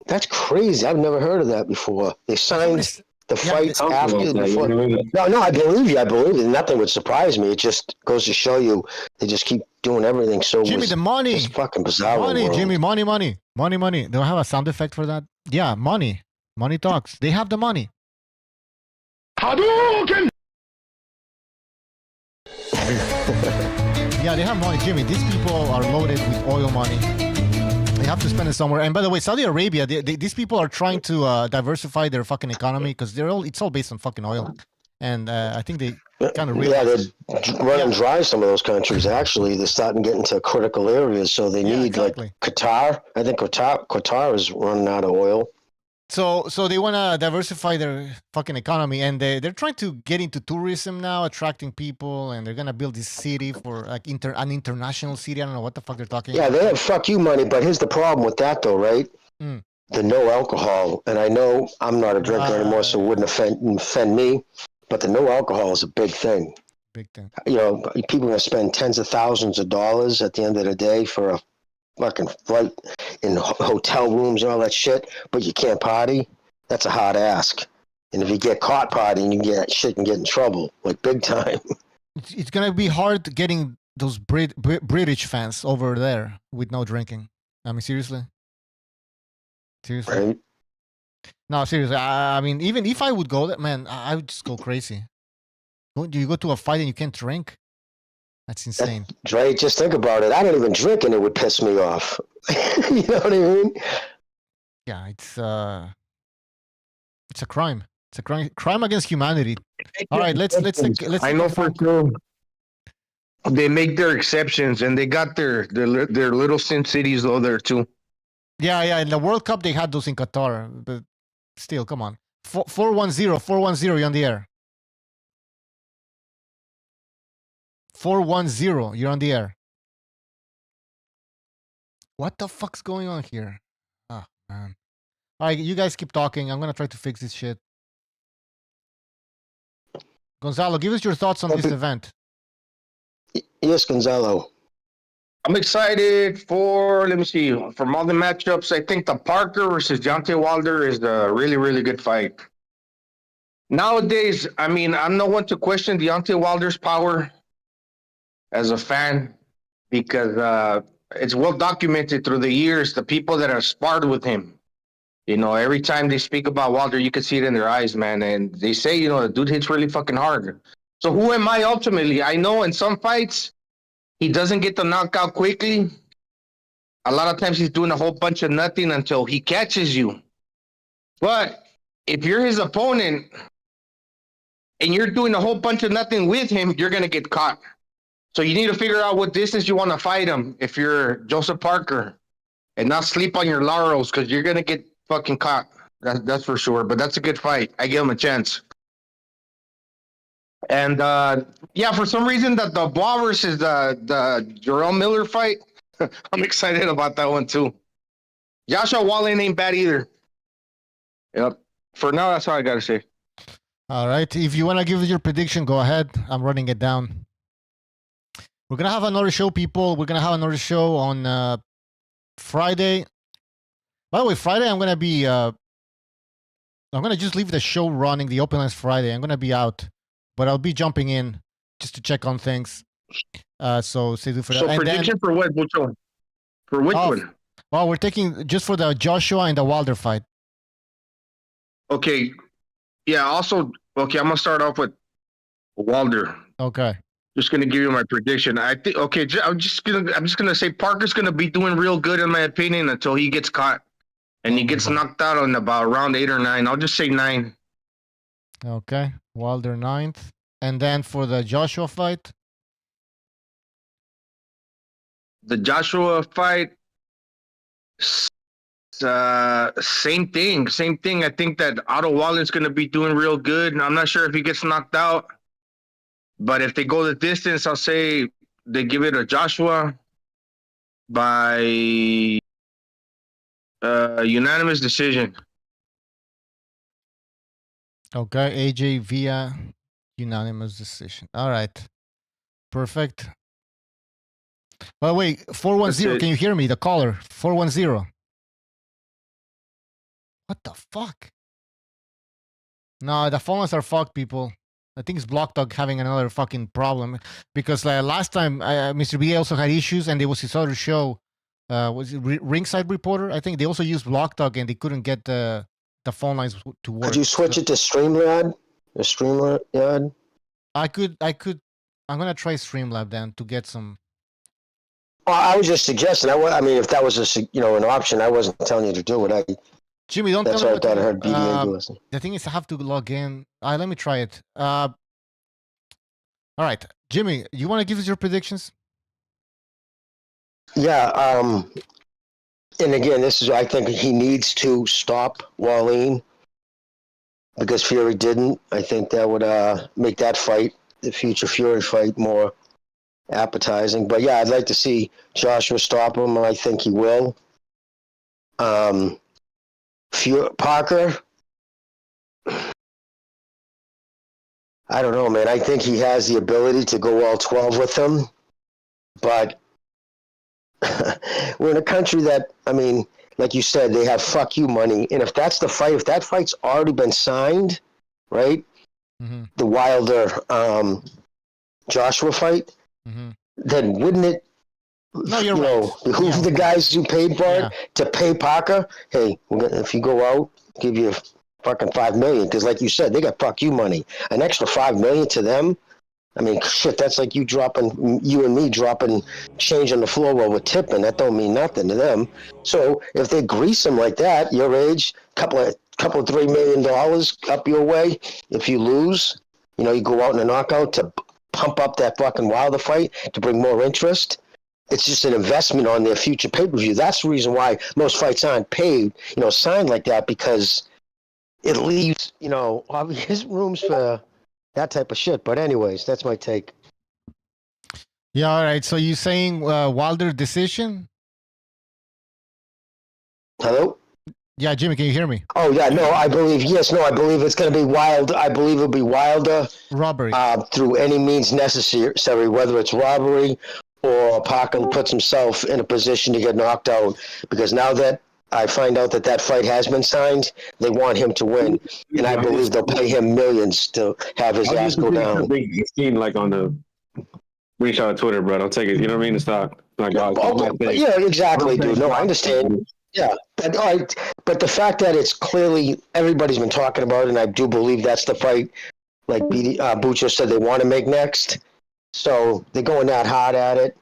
Speaker 4: that's crazy. I've never heard of that before. They signed the fight after before. No, I believe you. I believe it. Nothing would surprise me. It just goes to show you they just keep doing everything. So
Speaker 2: Jimmy, the money.
Speaker 4: It's fucking bizarre.
Speaker 2: Money, Jimmy, money. Do I have a sound effect for that? Yeah, money. Money talks. They have the money. Hadouken! Yeah, they have money, Jimmy. These people are loaded with oil money. They have to spend it somewhere. And by the way, Saudi Arabia, these people are trying to diversify their fucking economy because it's all based on fucking oil. And I think they kind of realize.
Speaker 4: Yeah, they're running dry some of those countries. Actually, they're starting to get into critical areas, so they need like Qatar. I think Qatar is running out of oil.
Speaker 2: So they want to diversify their fucking economy, and they're trying to get into tourism now, attracting people, and they're gonna build this city for like an international city. I don't know what the fuck they're talking about.
Speaker 4: Yeah, they have fuck you money, but here's the problem with that though, right? The no alcohol, and I know I'm not a drinker anymore, so it wouldn't offend me, but the no alcohol is a big thing.
Speaker 2: Big thing.
Speaker 4: People are gonna spend tens of thousands of dollars at the end of the day for a fucking flight in hotel rooms and all that shit, but you can't party. That's a hard ask. And if you get caught partying, you can get in trouble, like big time.
Speaker 2: It's gonna be hard getting those British fans over there with no drinking. I mean, seriously.
Speaker 4: Right?
Speaker 2: No, seriously. I mean, even if I would go there, man, I would just go crazy. Do you go to a fight and you can't drink? That's insane.
Speaker 4: Dre, just think about it. I don't even drink and it would piss me off. You know what I mean?
Speaker 2: Yeah, it's a crime. It's a crime against humanity. All right, let's.
Speaker 8: I know for sure. They make their exceptions, and they got their little sin cities though there too.
Speaker 2: Yeah. In the World Cup, they had those in Qatar, but still, come on. 410, you're on the air. 410, you're on the air. What the fuck's going on here? Oh, man. All right, you guys keep talking. I'm going to try to fix this shit. Gonzalo, give us your thoughts on this event.
Speaker 4: Yes, Gonzalo.
Speaker 8: I'm excited from all the matchups. I think the Parker versus Deontay Wilder is a really, really good fight. Nowadays, I mean, I'm no one to question Deontay Wilder's power as a fan, because it's well documented through the years, the people that have sparred with him, You know, every time they speak about Wilder, you can see it in their eyes, man. And they say, you know, the dude hits really fucking hard. So who am I ultimately? I know in some fights, he doesn't get the knockout quickly. A lot of times he's doing a whole bunch of nothing until he catches you. But if you're his opponent and you're doing a whole bunch of nothing with him, you're going to get caught. So you need to figure out what distance you want to fight him if you're Joseph Parker and not sleep on your laurels because you're going to get fucking caught. That's for sure. But that's a good fight. I give him a chance. And yeah, for some reason that the Bois versus the Jarrell Miller fight, I'm excited about that one too. Joshua Wallin ain't bad either. Yep. For now, that's all I gotta say.
Speaker 2: All right. If you want to give your prediction, go ahead. I'm running it down. We're gonna have another show, people. We're gonna have another show on Friday. By the way, Friday I'm gonna be. I'm gonna just leave the show running. The Open Lines Friday. I'm gonna be out, but I'll be jumping in just to check on things. So stay tuned for that.
Speaker 8: So
Speaker 2: And
Speaker 8: prediction
Speaker 2: then,
Speaker 8: for what? Which one? For which one?
Speaker 2: well, we're taking just for the Joshua and the Wilder fight.
Speaker 8: Okay. Yeah. Also, okay. I'm gonna start off with Wilder.
Speaker 2: Okay.
Speaker 8: Just gonna give you my prediction. I think. Okay. I'm just gonna say Parker's gonna be doing real good in my opinion until he gets caught, and he gets knocked out on about round 8 or 9. I'll just say 9.
Speaker 2: Okay. Wilder 9th, and then for the Joshua fight.
Speaker 8: The Joshua fight, same thing. I think that Otto Wallen's going to be doing real good. And I'm not sure if he gets knocked out. But if they go the distance, I'll say they give it a Joshua by unanimous decision.
Speaker 2: Okay. AJ via unanimous decision. All right. Perfect. By the way, 410, can you hear me? The caller, 410. What the fuck? No, the phone lines are fucked, people. I think it's Block Dog having another fucking problem. Because last time, Mr. B also had issues, and there was his other show. Was it Ringside Reporter? I think they also used Block Dog, and they couldn't get the phone lines to work.
Speaker 4: Could you switch it to StreamYard? Or StreamYard?
Speaker 2: I could. I'm going to try Streamlab then to get some...
Speaker 4: Well, I was just suggesting. I mean, if that was an option, I wasn't telling you to do it.
Speaker 2: Jimmy, don't
Speaker 4: That's
Speaker 2: tell me.
Speaker 4: what I thought I heard BDA do it.
Speaker 2: The thing is, I have to log in. Let me try it. All right, Jimmy, you want to give us your predictions?
Speaker 4: Yeah. And again, I think he needs to stop Wallin because Fury didn't. I think that would make that fight, the future Fury fight, more appetizing. But yeah, I'd like to see Joshua stop him, and I think he will. Parker, I don't know, man. I think he has the ability to go all 12 with him, but we're in a country that, I mean, like you said, they have fuck you money, and if that's the fight, if that fight's already been signed, right? Mm-hmm. The Wilder Joshua fight, mm-hmm. Then wouldn't it, behoove the guys who paid for it to pay Parker? Hey, if you go out, give you fucking $5 million, because like you said, they got fuck you money. An extra $5 million to them. I mean, shit, that's like you and me dropping change on the floor while we're tipping. That don't mean nothing to them. So if they grease him like that, your age, couple of $3 million up your way. If you lose, you go out in a knockout to pump up that fucking Wilder fight to bring more interest. It's just an investment on their future pay-per-view. That's the reason why most fights aren't paid, signed like that, because it leaves, obvious rooms for that type of shit. But anyways, that's my take.
Speaker 2: Yeah, all right. So you saying Wilder decision?
Speaker 4: Hello?
Speaker 2: Yeah, Jimmy, can you hear me?
Speaker 4: Oh, yeah, no, I believe it's going to be Wilder. I believe it'll be Wilder.
Speaker 2: Robbery.
Speaker 4: Through any means necessary, whether it's robbery or Parker puts himself in a position to get knocked out. Because now that I find out that fight has been signed, they want him to win. And I believe they'll pay him millions to have his ass go down.
Speaker 9: It's seen like on the reach out on Twitter, bro. I'll take it. You know what I mean? It's not God.
Speaker 4: Yeah, exactly, dude. No, I understand. Yeah. But all right, but the fact that it's clearly everybody's been talking about it, and I do believe that's the fight. Like Bucho said, they want to make next, so they're going that hard at it.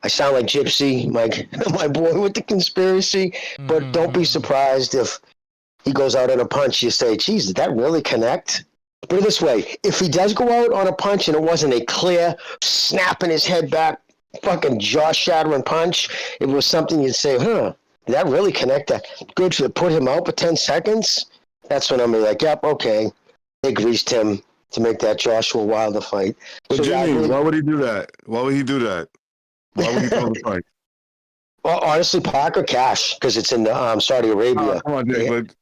Speaker 4: I sound like Gypsy, my boy with the conspiracy, but don't be surprised if he goes out on a punch. You say, "Geez, did that really connect?" Put it this way: if he does go out on a punch and it wasn't a clear snapping his head back, fucking jaw-shattering punch, it was something you'd say, "Huh, did that really connect? That good to put him out for 10 seconds?" That's when I'm like, "Yep, okay." They greased him to make that Joshua Wilder fight.
Speaker 10: But
Speaker 4: So
Speaker 10: Jimmy, why would he do that? Why would he do that? Why would he throw the fight?
Speaker 4: Well, honestly, Parker cash because it's in Saudi Arabia.
Speaker 10: Come on, Jay, but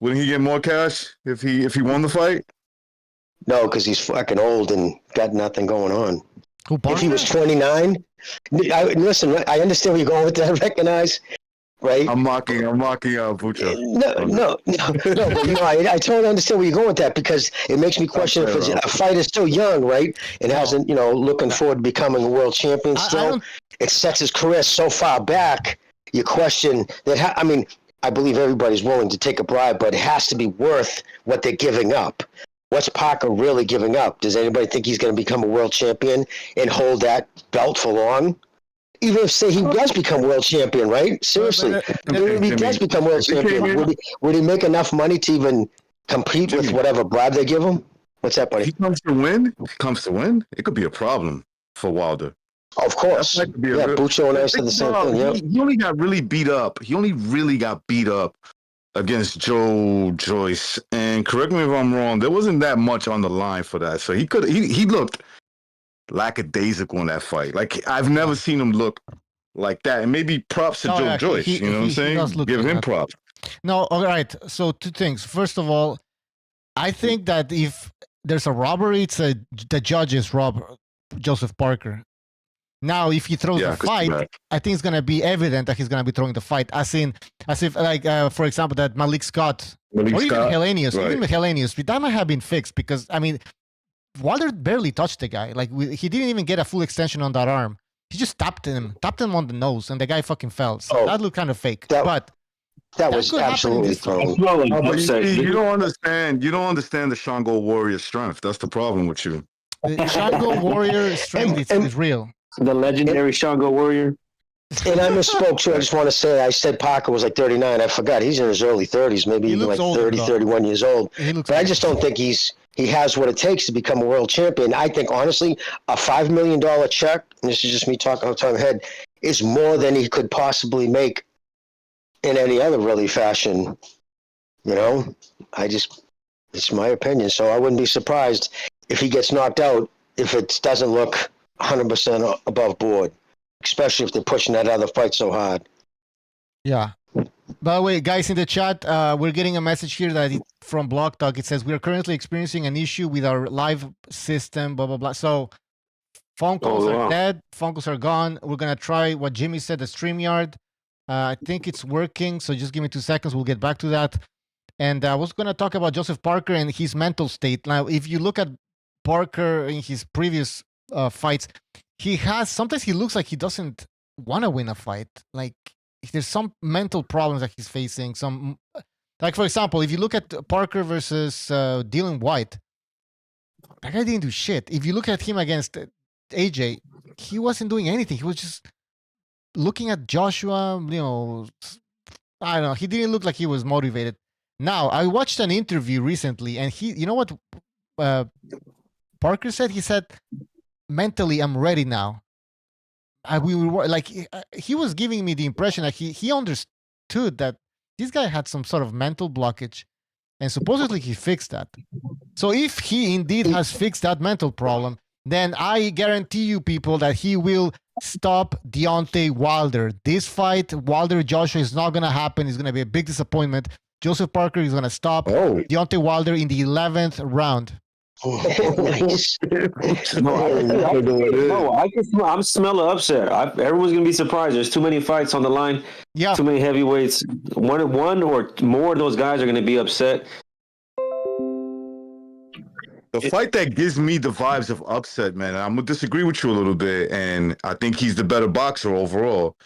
Speaker 10: wouldn't he get more cash if he won the fight?
Speaker 4: No, because he's fucking old and got nothing going on.
Speaker 2: Who,
Speaker 4: if he was 29, listen, I understand where you're going with that. I recognize, right?
Speaker 10: I'm mocking Bucho.
Speaker 4: No. I totally understand where you're going with that because it makes me question if a fighter's still young, right, and hasn't, looking forward to becoming a world champion still. It sets his career so far back. You question that. I believe everybody's willing to take a bribe, but it has to be worth what they're giving up. What's Parker really giving up? Does anybody think he's going to become a world champion and hold that belt for long? Even if, say, he does become world champion, right? Seriously, even if he does become world champion, would he make enough money to even compete with whatever bribe they give him? What's that, buddy?
Speaker 10: If he comes to win, it could be a problem for Wilder.
Speaker 4: Of course. Bucho and I said the same thing. Yeah.
Speaker 10: He only got really beat up. He only really got beat up against Joe Joyce. And correct me if I'm wrong, there wasn't that much on the line for that. So he looked lackadaisical in that fight. Like, I've never seen him look like that. And maybe props to Joe Joyce. You know what I'm saying? Give him props.
Speaker 2: No, all right. So two things. First of all, I think that if there's a robbery, it's the judge's Joseph Parker. Now, if he throws the fight, I think it's going to be evident that he's going to be throwing the fight. As if, like, for example, that Malik Scott, even Helenius, that might have been fixed because, Wilder barely touched the guy. Like, he didn't even get a full extension on that arm. He just tapped him on the nose, and the guy fucking fell. So that looked kind of fake. That
Speaker 4: was absolutely thrown.
Speaker 10: You don't understand the Shango Warrior strength. That's the problem with you.
Speaker 2: The Shango Warrior strength is real.
Speaker 9: The legendary Shango Warrior.
Speaker 4: And I misspoke too. I just want to say I said Parker was like 39. I forgot he's in his early 30s, maybe even like 30, 31 years old. But I just don't think he has what it takes to become a world champion. I think honestly, a $5 million check, and this is just me talking off the top of my head, is more than he could possibly make in any other really fashion. It's my opinion. So I wouldn't be surprised if he gets knocked out if it doesn't look 100% above board, especially if they're pushing that other fight so hard.
Speaker 2: Yeah. By the way, guys in the chat, we're getting a message here from Block Talk. It says we are currently experiencing an issue with our live system, blah, blah, blah. So phone calls are dead. Phone calls are gone. We're going to try what Jimmy said, the StreamYard. I think it's working. So just give me 2 seconds. We'll get back to that. And I was going to talk about Joseph Parker and his mental state. Now, if you look at Parker in his previous fights, sometimes he looks like he doesn't want to win a fight. Like, there's some mental problems that he's facing. Like, for example, if you look at Parker versus Dylan White, that guy didn't do shit. If you look at him against AJ, he wasn't doing anything. He was just looking at Joshua, I don't know. He didn't look like he was motivated. Now, I watched an interview recently, and you know what Parker said? He said, mentally, I'm ready now. He was giving me the impression that he understood that this guy had some sort of mental blockage, and supposedly he fixed that. So if he indeed has fixed that mental problem, then I guarantee you people that he will stop Deontay Wilder. This fight, Wilder-Joshua, is not going to happen. It's going to be a big disappointment. Joseph Parker is going to stop Deontay Wilder in the 11th round.
Speaker 4: Nice.
Speaker 9: I'm smelling upset. Everyone's gonna be surprised. There's too many fights on the line.
Speaker 2: Yeah,
Speaker 9: too many heavyweights. One or more of those guys are gonna be upset.
Speaker 10: The fight that gives me the vibes of upset, man, I'm gonna disagree with you a little bit, and I think he's the better boxer overall.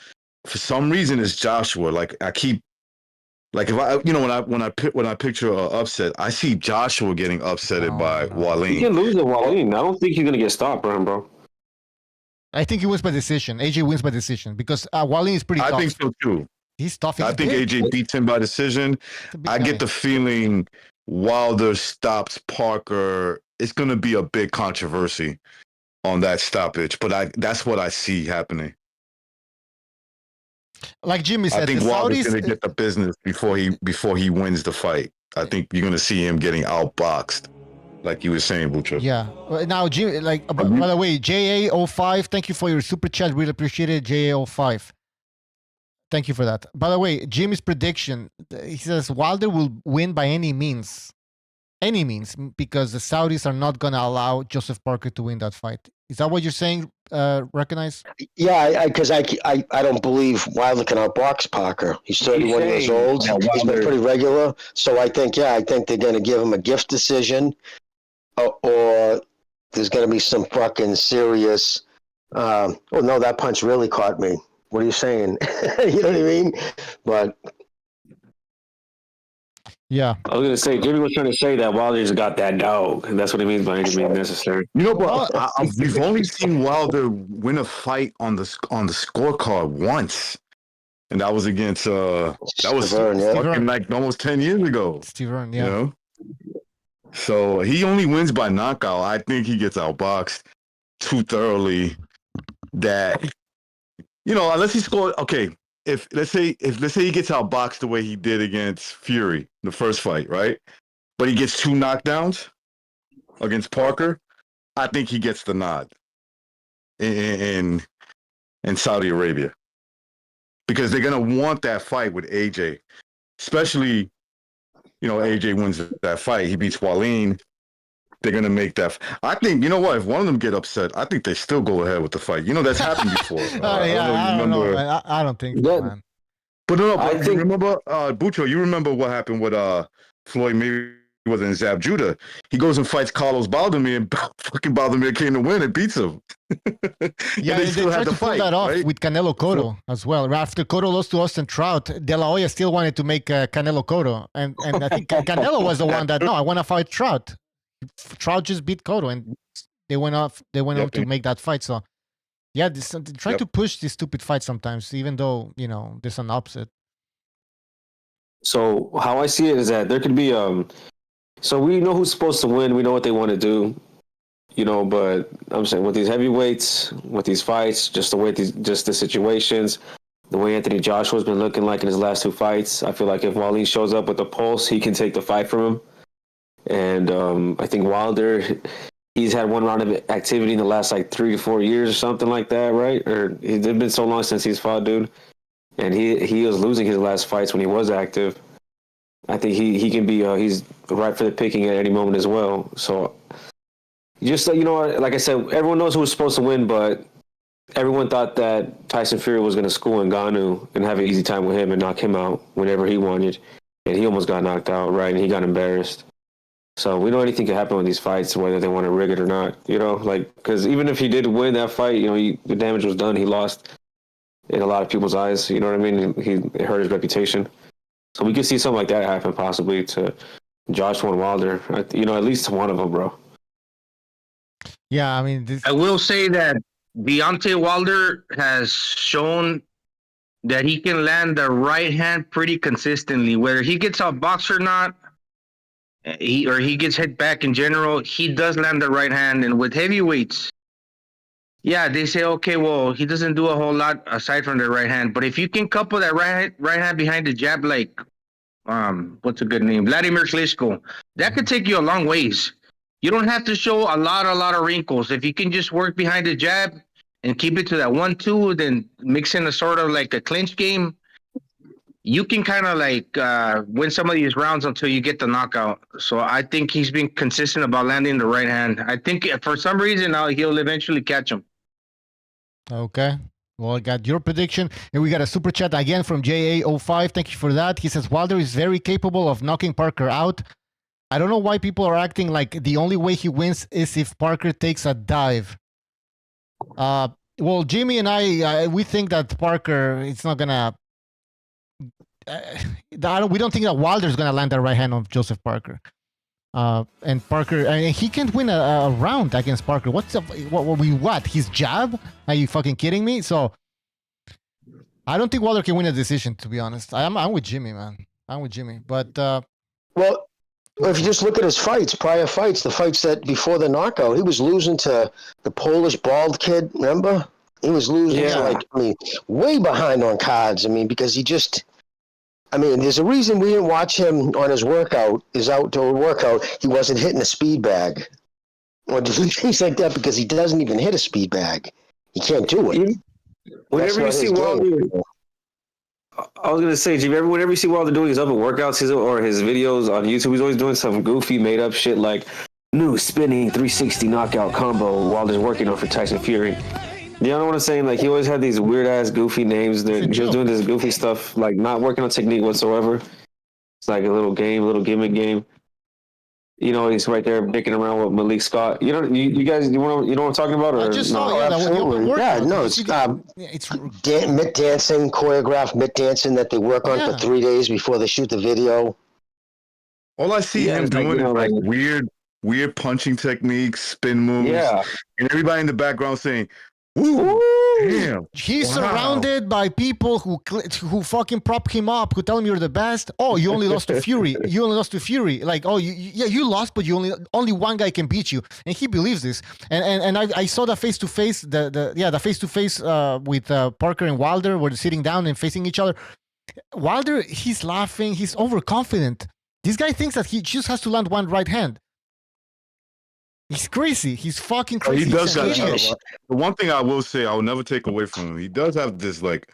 Speaker 10: For some reason, it's Joshua. Like, I keep Like if when I picture an upset, I see Joshua getting upsetted by
Speaker 9: He
Speaker 10: Wallin.
Speaker 9: can lose to Wallin. I don't think he's gonna get stopped, bro.
Speaker 2: I think he wins by decision. AJ wins by decision because Wallin is pretty tough.
Speaker 10: I think so too.
Speaker 2: He's tough. He's
Speaker 10: I think
Speaker 2: big.
Speaker 10: AJ beats him by decision. I get the feeling Wilder stops Parker. It's going to be a big controversy on that stoppage, but that's what I see happening.
Speaker 2: Like Jimmy said,
Speaker 10: I think
Speaker 2: the
Speaker 10: Wilder's
Speaker 2: Saudis
Speaker 10: going to get the business before he wins the fight. I think you're going to see him getting outboxed, like you were saying, Bucho.
Speaker 2: Yeah. Now, Jim, like by the way, JA05, thank you for your super chat. Really appreciate it, JA05. Thank you for that. By the way, Jimmy's prediction, he says Wilder will win by any means, because the Saudis are not going to allow Joseph Parker to win that fight. Is that what you're saying, Recognize?
Speaker 4: Yeah, because I don't believe Wilder can outbox Parker. He's 31 years old. He's been pretty regular. So I think they're going to give him a gift decision, or there's going to be some fucking serious. Oh no, that punch really caught me. What are you saying? You know what I mean? But
Speaker 2: yeah,
Speaker 9: I was gonna say Jimmy was trying to say that Wilder's got that dog, and that's what he means by it being necessary.
Speaker 10: You know, but we've only seen Wilder win a fight on the scorecard once, and that was against that was fucking like almost 10 years ago.
Speaker 2: Steve Earn, yeah.
Speaker 10: You know? So he only wins by knockout. I think he gets outboxed too thoroughly. That unless he scored. Okay, if let's say he gets outboxed the way he did against Fury the first fight, right? But he gets 2 knockdowns against Parker, I think he gets the nod in Saudi Arabia, because they're gonna want that fight with AJ, especially AJ wins that fight, he beats Wallin. They're gonna make that. I think if one of them get upset, I think they still go ahead with the fight. That's happened before.
Speaker 2: I don't know, man. I don't think so, man.
Speaker 10: But you remember, Bucho, you remember what happened with Floyd Mayweather and Zab Judah? He goes and fights Carlos Baldomir, and fucking Baldomir came to win and beats him.
Speaker 2: Yeah, they tried to pull that off with Canelo Cotto as well. After Cotto lost to Austin Trout, De La Hoya still wanted to make Canelo Cotto, and I think Canelo was the one that I want to fight Trout. Trout just beat Cotto, and they went on to make that fight. So yeah, they try to push this stupid fight sometimes, even though there's an upset.
Speaker 9: So how I see it is that there could be so we know who's supposed to win, we know what they want to do, but I'm saying with these heavyweights, with these fights, just the situations, the way Anthony Joshua's been looking like in his last 2 fights, I feel like if Wallin shows up with a pulse, he can take the fight from him. And I think Wilder, he's had one round of activity in the last 3 to 4 years or something like that, right? Or it's been so long since he's fought, dude. And he was losing his last fights when he was active. I think he can be he's right for the picking at any moment as well. So just like I said, everyone knows who was supposed to win, but everyone thought that Tyson Fury was going to school Ngannou and have an easy time with him and knock him out whenever he wanted, and he almost got knocked out, right? And he got embarrassed. So we know anything can happen with these fights, whether they want to rig it or not. Because even if he did win that fight, the damage was done. He lost in a lot of people's eyes. You know what I mean? It hurt his reputation. So we could see something like that happen possibly to Joshua and Wilder. At least one of them, bro.
Speaker 2: Yeah, I mean,
Speaker 8: I will say that Deontay Wilder has shown that he can land the right hand pretty consistently, whether he gets outboxed or not. He gets hit back in general, he does land the right hand. And with heavyweights, yeah, they say, okay, well, he doesn't do a whole lot aside from the right hand. But if you can couple that right hand behind the jab, like, what's a good name? Vladimir Klitschko, that could take you a long ways. You don't have to show a lot of wrinkles. If you can just work behind the jab and keep it to that 1-2, then mix in a sort of like a clinch game, you can kind of win some of these rounds until you get the knockout. So I think he's been consistent about landing the right hand. I think for some reason now he'll eventually catch him.
Speaker 2: Okay. Well, I got your prediction. And we got a super chat again from JA05. Thank you for that. He says, Wilder is very capable of knocking Parker out. I don't know why people are acting like the only way he wins is if Parker takes a dive. Well, Jimmy and I we think that Parker, it's not going to we don't think that Wilder's gonna land that right hand on Joseph Parker. And Parker, he can't win a round against Parker. What? His jab? Are you fucking kidding me? So I don't think Wilder can win a decision. To be honest, I'm with Jimmy, man. I'm with Jimmy. But
Speaker 4: well, if you just look at his prior fights, the fights that before the knockout, he was losing to the Polish bald kid. Remember? He was losing to way behind on cards. Because he just. There's a reason we didn't watch him on his outdoor workout. He wasn't hitting a speed bag or things like that because he doesn't even hit a speed bag. He can't do it.
Speaker 9: Whenever you see Wilder, I was gonna say, Jimmy, whenever you see Wilder doing his other workouts, or his videos on YouTube, he's always doing some goofy, made up shit like new spinning 360 knockout combo Wilder's working on for Tyson Fury. You know what I'm saying? Like, he always had these weird ass goofy names. He was doing this goofy stuff, like not working on technique whatsoever. It's like a little gimmick game. He's right there dicking around with Malik Scott. You guys, you know what I'm talking about? Or
Speaker 2: I just
Speaker 4: no? Absolutely. It's mitt dancing, choreographed mitt dancing that they work on for 3 days before they shoot the video.
Speaker 10: All I see him doing is like weird punching techniques, spin moves, and everybody in the background saying, "Ooh, damn!"
Speaker 2: He's surrounded by people who fucking prop him up, who tell him you're the best. Oh, you only lost to Fury. Like, oh, you lost, but only one guy can beat you, and he believes this. And I saw the face to face, the face to face with Parker and Wilder, where they're sitting down and facing each other. Wilder, he's laughing. He's overconfident. This guy thinks that he just has to land one right hand. He's crazy. He's fucking crazy.
Speaker 10: He does have the one thing I will say, I will never take away from him. He does have this like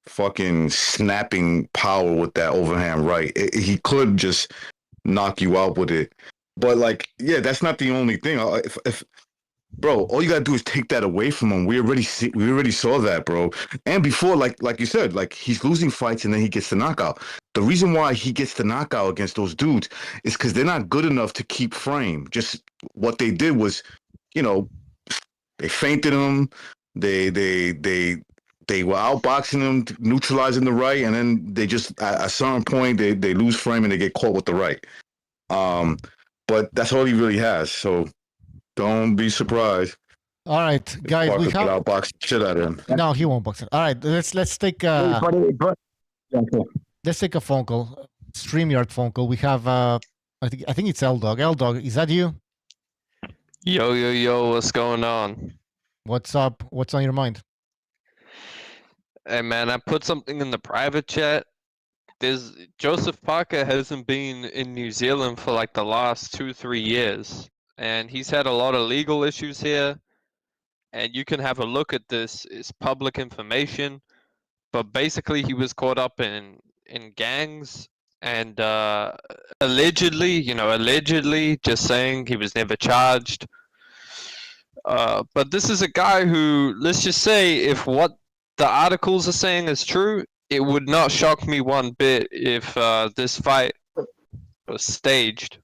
Speaker 10: fucking snapping power with that overhand right. He could just knock you out with it. But like, that's not the only thing. If bro, all you gotta do is take that away from him. We already saw that, bro. And before, like you said, like, he's losing fights and then he gets the knockout. The reason why he gets the knockout against those dudes is because they're not good enough to keep frame. Just what they did was, they feinted him. They were outboxing him, neutralizing the right, and then they just at a certain point they lose frame and they get caught with the right. But that's all he really has. So don't be surprised.
Speaker 2: All right, guys, we have
Speaker 10: outbox shit out of him.
Speaker 2: No, he won't box it. All right, let's take let's take a phone call, StreamYard phone call. We have I think it's L-Dog. L-Dog, is that you?
Speaker 11: Yo, what's going on?
Speaker 2: What's up? What's on your mind?
Speaker 11: Hey man, I put something in the private chat. Joseph Parker hasn't been in New Zealand for like the last 2-3 years, and he's had a lot of legal issues here. And you can have a look at this. It's public information, but basically he was caught up in gangs, and allegedly, just saying, he was never charged. But this is a guy who, let's just say, if what the articles are saying is true, it would not shock me one bit if this fight was staged.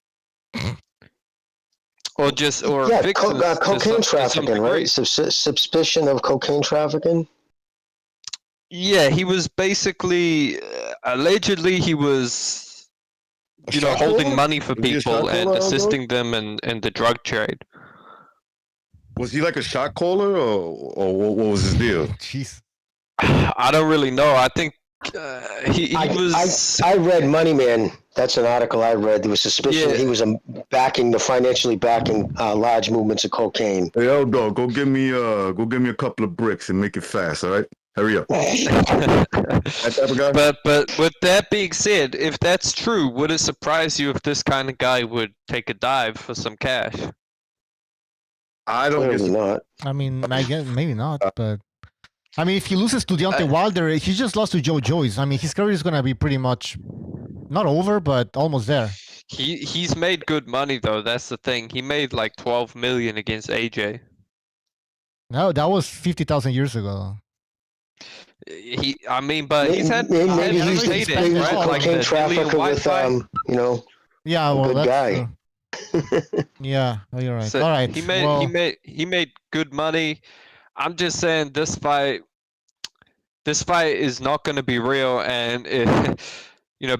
Speaker 11: Or
Speaker 4: cocaine trafficking, right? Suspicion of cocaine trafficking.
Speaker 11: Yeah, he was basically allegedly he was, holding money for people and assisting them in the drug trade.
Speaker 10: Was he like a shot caller, or what was his deal?
Speaker 2: Jeez,
Speaker 11: I don't really know. I think he was.
Speaker 4: I read Money Man. That's an article I read. There was suspicion that he was financially backing large movements of cocaine.
Speaker 10: Hey, L-Dog, go give me a couple of bricks and make it fast. All right, hurry up.
Speaker 11: But with that being said, if that's true, would it surprise you if this kind of guy would take a dive for some cash?
Speaker 10: I don't guess
Speaker 4: not.
Speaker 2: I mean, I guess maybe not, but I mean, if he loses to Deontay Wilder, he just lost to Joe Joyce. I mean, his career is gonna be pretty much not over, but almost there.
Speaker 11: He's made good money though. That's the thing. He made like 12 million against AJ.
Speaker 2: No, that was 50,000 years ago.
Speaker 11: He's had
Speaker 4: maybe he's the cocaine trafficker with
Speaker 2: Yeah, well,
Speaker 4: good guy.
Speaker 2: Yeah, you're right.
Speaker 11: So
Speaker 2: all right.
Speaker 11: He made good money. I'm just saying this fight, this fight is not going to be real, and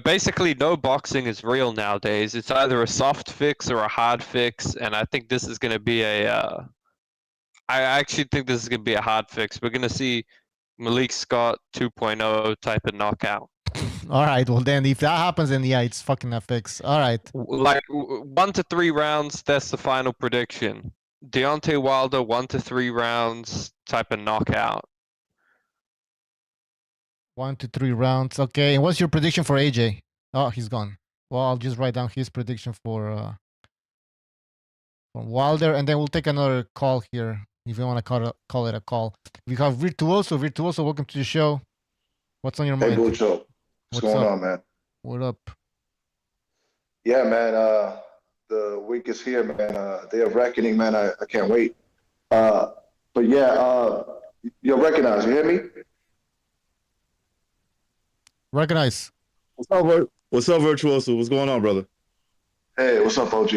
Speaker 11: basically no boxing is real nowadays. It's either a soft fix or a hard fix, and I think this is going to be I actually think this is going to be a hard fix. We're going to see Malik Scott 2.0 type of knockout.
Speaker 2: All right. Well, then if that happens, then yeah, it's fucking a fix. All right.
Speaker 11: Like 1 to 3 rounds. That's the final prediction. Deontay Wilder 1 to 3 rounds type of knockout.
Speaker 2: 1 to 3 rounds. Okay. And what's your prediction for AJ? Oh, he's gone. Well, I'll just write down his prediction for Wilder, and then we'll take another call here if you want to call it a call. We have Virtuoso. Virtuoso, welcome to the show. What's on your mind?
Speaker 12: Hey, Bucho. What's going on, man?
Speaker 2: What up?
Speaker 12: Yeah, man. The week is here, man. Day of reckoning, man. I can't wait. But yeah, you'll recognize. You hear me?
Speaker 2: Recognize.
Speaker 10: What's up, Virtuoso? What's going on, brother?
Speaker 12: Hey, what's up, OG?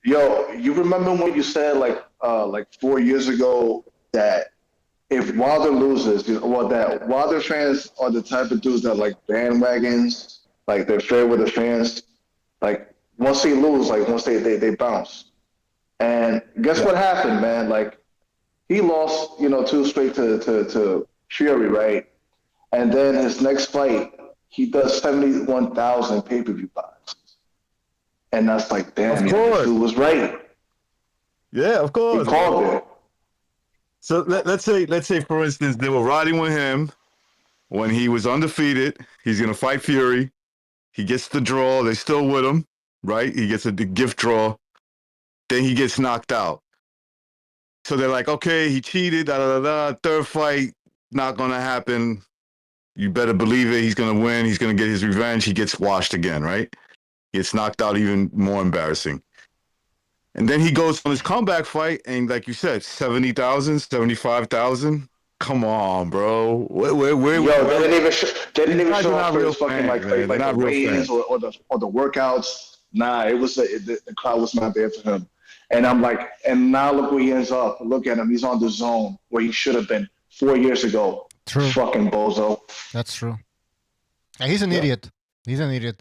Speaker 12: Yo, you remember when you said like 4 years ago that if Wilder loses, that Wilder fans are the type of dudes that like bandwagons, like they're fair with the fans. Like once they lose, like once they bounce. And guess what happened, man? Like he lost, 2 straight to Fury, right? And then his next fight, he does 71,000 pay-per-view buys. And that's like, damn, this dude was right.
Speaker 10: Yeah, of course.
Speaker 12: He called it.
Speaker 10: So let's say for instance they were riding with him when he was undefeated. He's gonna fight Fury. He gets the draw. They're still with him, right? He gets the gift draw. Then he gets knocked out. So they're like, okay, he cheated. Da da da da. Third fight not gonna happen. You better believe it. He's gonna win. He's gonna get his revenge. He gets washed again, right? He gets knocked out, even more embarrassing. And then he goes on his comeback fight, and like you said, 70,000, 75,000. Come on, bro. They
Speaker 12: didn't even show up for his fucking like the ratings or the workouts. Nah, it was the crowd was not there for him. And I'm like, and now look where he ends up. Look at him. He's on the zone where he should have been 4 years ago.
Speaker 2: True.
Speaker 12: Fucking bozo.
Speaker 2: That's true. Yeah, he's an idiot. He's an idiot.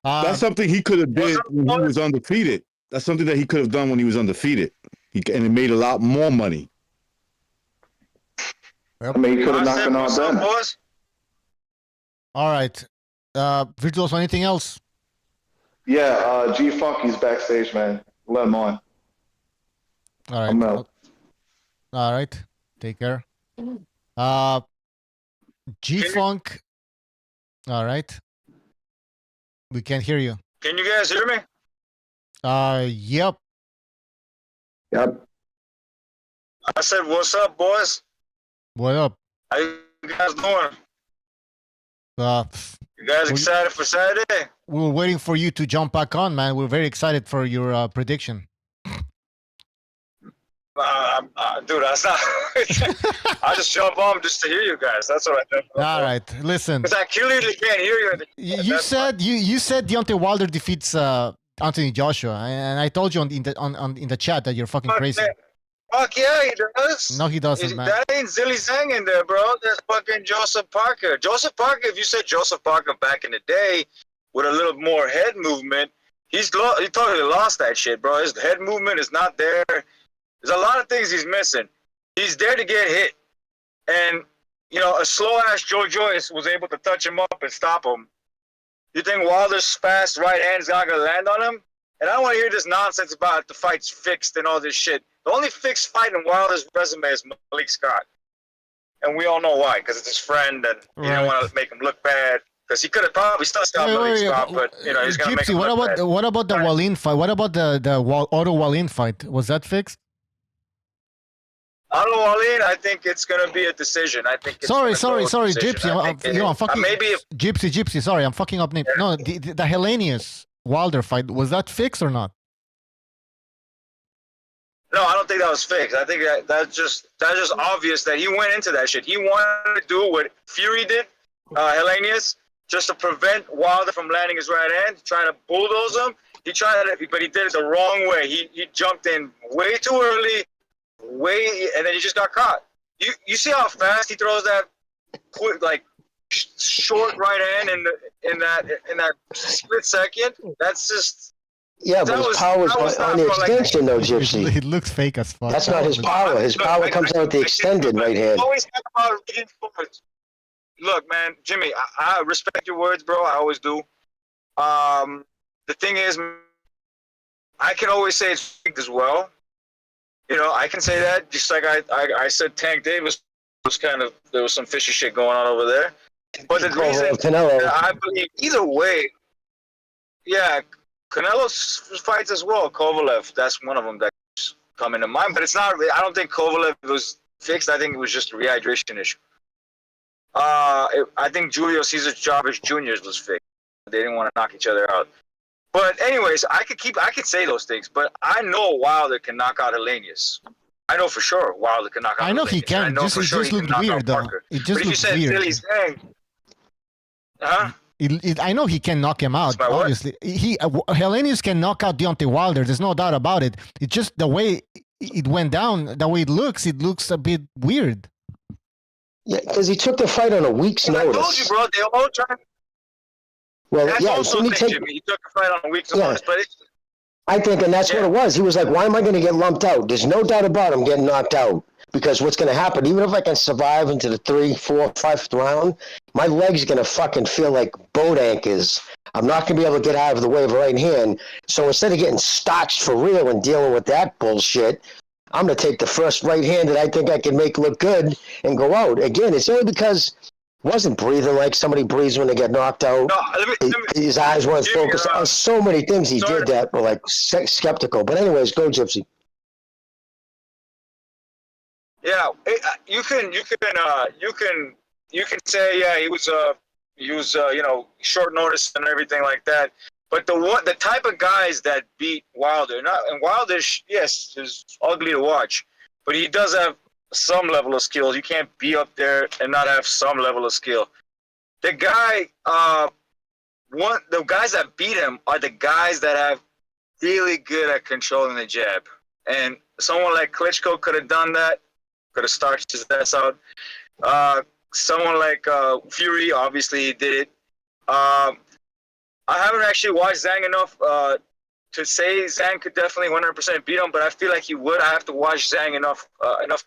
Speaker 10: That's something he could have did when he was undefeated. That's something that he could have done when he was undefeated. And it made a lot more money.
Speaker 12: I mean, he could have knocked him out then.
Speaker 2: All right. Virtuoso, anything else?
Speaker 12: Yeah, G-Funk, he's backstage, man. Let him on.
Speaker 2: All right.
Speaker 12: I'm out.
Speaker 2: All right. Take care. G-Funk. All right. We can't hear you.
Speaker 13: Can you guys hear me?
Speaker 2: Yep.
Speaker 12: Yep.
Speaker 13: I said, what's up, boys?
Speaker 2: What up?
Speaker 13: How you guys doing? You guys excited for Saturday?
Speaker 2: We were waiting for you to jump back on, man. We're very excited for your prediction.
Speaker 13: Dude, that's not. I just jump on just to hear you guys. That's what I do.
Speaker 2: All right, listen.
Speaker 13: Because I clearly can't hear you.
Speaker 2: You said Deontay Wilder defeats Anthony Joshua, and I told you in the chat that you're fucking crazy.
Speaker 13: Fuck yeah, he does.
Speaker 2: No, he doesn't, man.
Speaker 13: That ain't Zilly Zhang in there, bro. That's fucking Joseph Parker. Joseph Parker, if you said Joseph Parker back in the day with a little more head movement, he totally lost that shit, bro. His head movement is not there. There's a lot of things he's missing. He's there to get hit. And, a slow-ass Joe Joyce was able to touch him up and stop him. You think Wilder's fast right hand is not going to land on him? And I don't want to hear this nonsense about the fight's fixed and all this shit. The only fixed fight in Wilder's resume is Malik Scott. And we all know why, because it's his friend, and you don't want to make him look bad. Because he could have probably still got Malik Scott, but, he's going to make him look bad.
Speaker 2: What about the Wallin fight? What about the Otto Wallin fight? Was that fixed?
Speaker 13: Otto Wallin, I think it's going to be a decision. I think it's
Speaker 2: sorry,
Speaker 13: Gypsy.
Speaker 2: I'm fucking Gypsy. Sorry, I'm fucking up name. Yeah. No, the Hellenius Wilder fight, was that fixed or not?
Speaker 13: No, I don't think that was fixed. I think that's just obvious that he went into that shit. He wanted to do what Fury did, Hellenius, just to prevent Wilder from landing his right hand, trying to bulldoze him. But he did it the wrong way. He jumped in way too early. And then he just got caught. You see how fast he throws that quick, like short right hand in that split second. That's just
Speaker 4: Yeah, but his power is on the extension, though, Gypsy.
Speaker 2: It looks fake as fuck.
Speaker 4: That's not his power. His power comes out the extended right hand.
Speaker 13: Always talk about reading forwards. Look, man, Jimmy, I respect your words, bro. I always do. The thing is, I can always say it's fake as well. You know, I can say that, just like I said Tank Davis was kind of, there was some fishy shit going on over there. But the reason that I believe either way, yeah, Canelo's fights as well. Kovalev, that's one of them that's coming to mind. But it's not, I don't think Kovalev was fixed. I think it was just a rehydration issue. I think Julio Cesar Chavez Jr.'s was fixed. They didn't want to knock each other out. But anyways, I could say those things, but I know Wilder can knock out Helenius. I know for sure Wilder can knock out
Speaker 2: I know
Speaker 13: Helenius.
Speaker 2: he can.
Speaker 13: I know
Speaker 2: Just,
Speaker 13: for
Speaker 2: it
Speaker 13: sure
Speaker 2: just
Speaker 13: he can
Speaker 2: looked
Speaker 13: knock
Speaker 2: weird,
Speaker 13: out
Speaker 2: though.
Speaker 13: Parker.
Speaker 2: It just
Speaker 13: but if you
Speaker 2: looked
Speaker 13: said
Speaker 2: weird.
Speaker 13: Philly's thing, huh?
Speaker 2: I know he can knock him out, obviously. Helenius can knock out Deontay Wilder. There's no doubt about it. It's just the way it went down, the way it looks a bit weird.
Speaker 4: Yeah, because he took the fight on a week's notice.
Speaker 13: I told you, bro. They all trying.
Speaker 4: Well,
Speaker 13: That's
Speaker 4: yeah,
Speaker 13: also
Speaker 4: didn't he take?
Speaker 13: Jimmy. He took a fight on a week's notice, but it's,
Speaker 4: I think, and that's what it was. He was like, why am I going to get lumped out? There's no doubt about him getting knocked out. Because what's going to happen, even if I can survive into the 3, 4, 5th round, my leg's going to fucking feel like boat anchors. I'm not going to be able to get out of the way of a right hand. So instead of getting starched for real and dealing with that bullshit, I'm going to take the first right hand that I think I can make look good and go out. Again, it's only because he wasn't breathing like somebody breathes when they get knocked out.
Speaker 13: No,
Speaker 4: his eyes weren't focused on so many things he did that were like skeptical. But anyways, go Gypsy.
Speaker 13: yeah, you can say, yeah, he was you know, short notice and everything like that. But the type of guys that beat Wilder, and Wilder, yes, is ugly to watch, but he does have some level of skill. You can't be up there and not have some level of skill. The guy, the guys that beat him are the guys that have really good at controlling the jab. And someone like Klitschko could have done that, could have starched his ass out. Someone like Fury, obviously, he did it. I haven't actually watched Zhang enough to say Zhang could definitely 100% beat him, but I feel like he would. I have to watch Zhang enough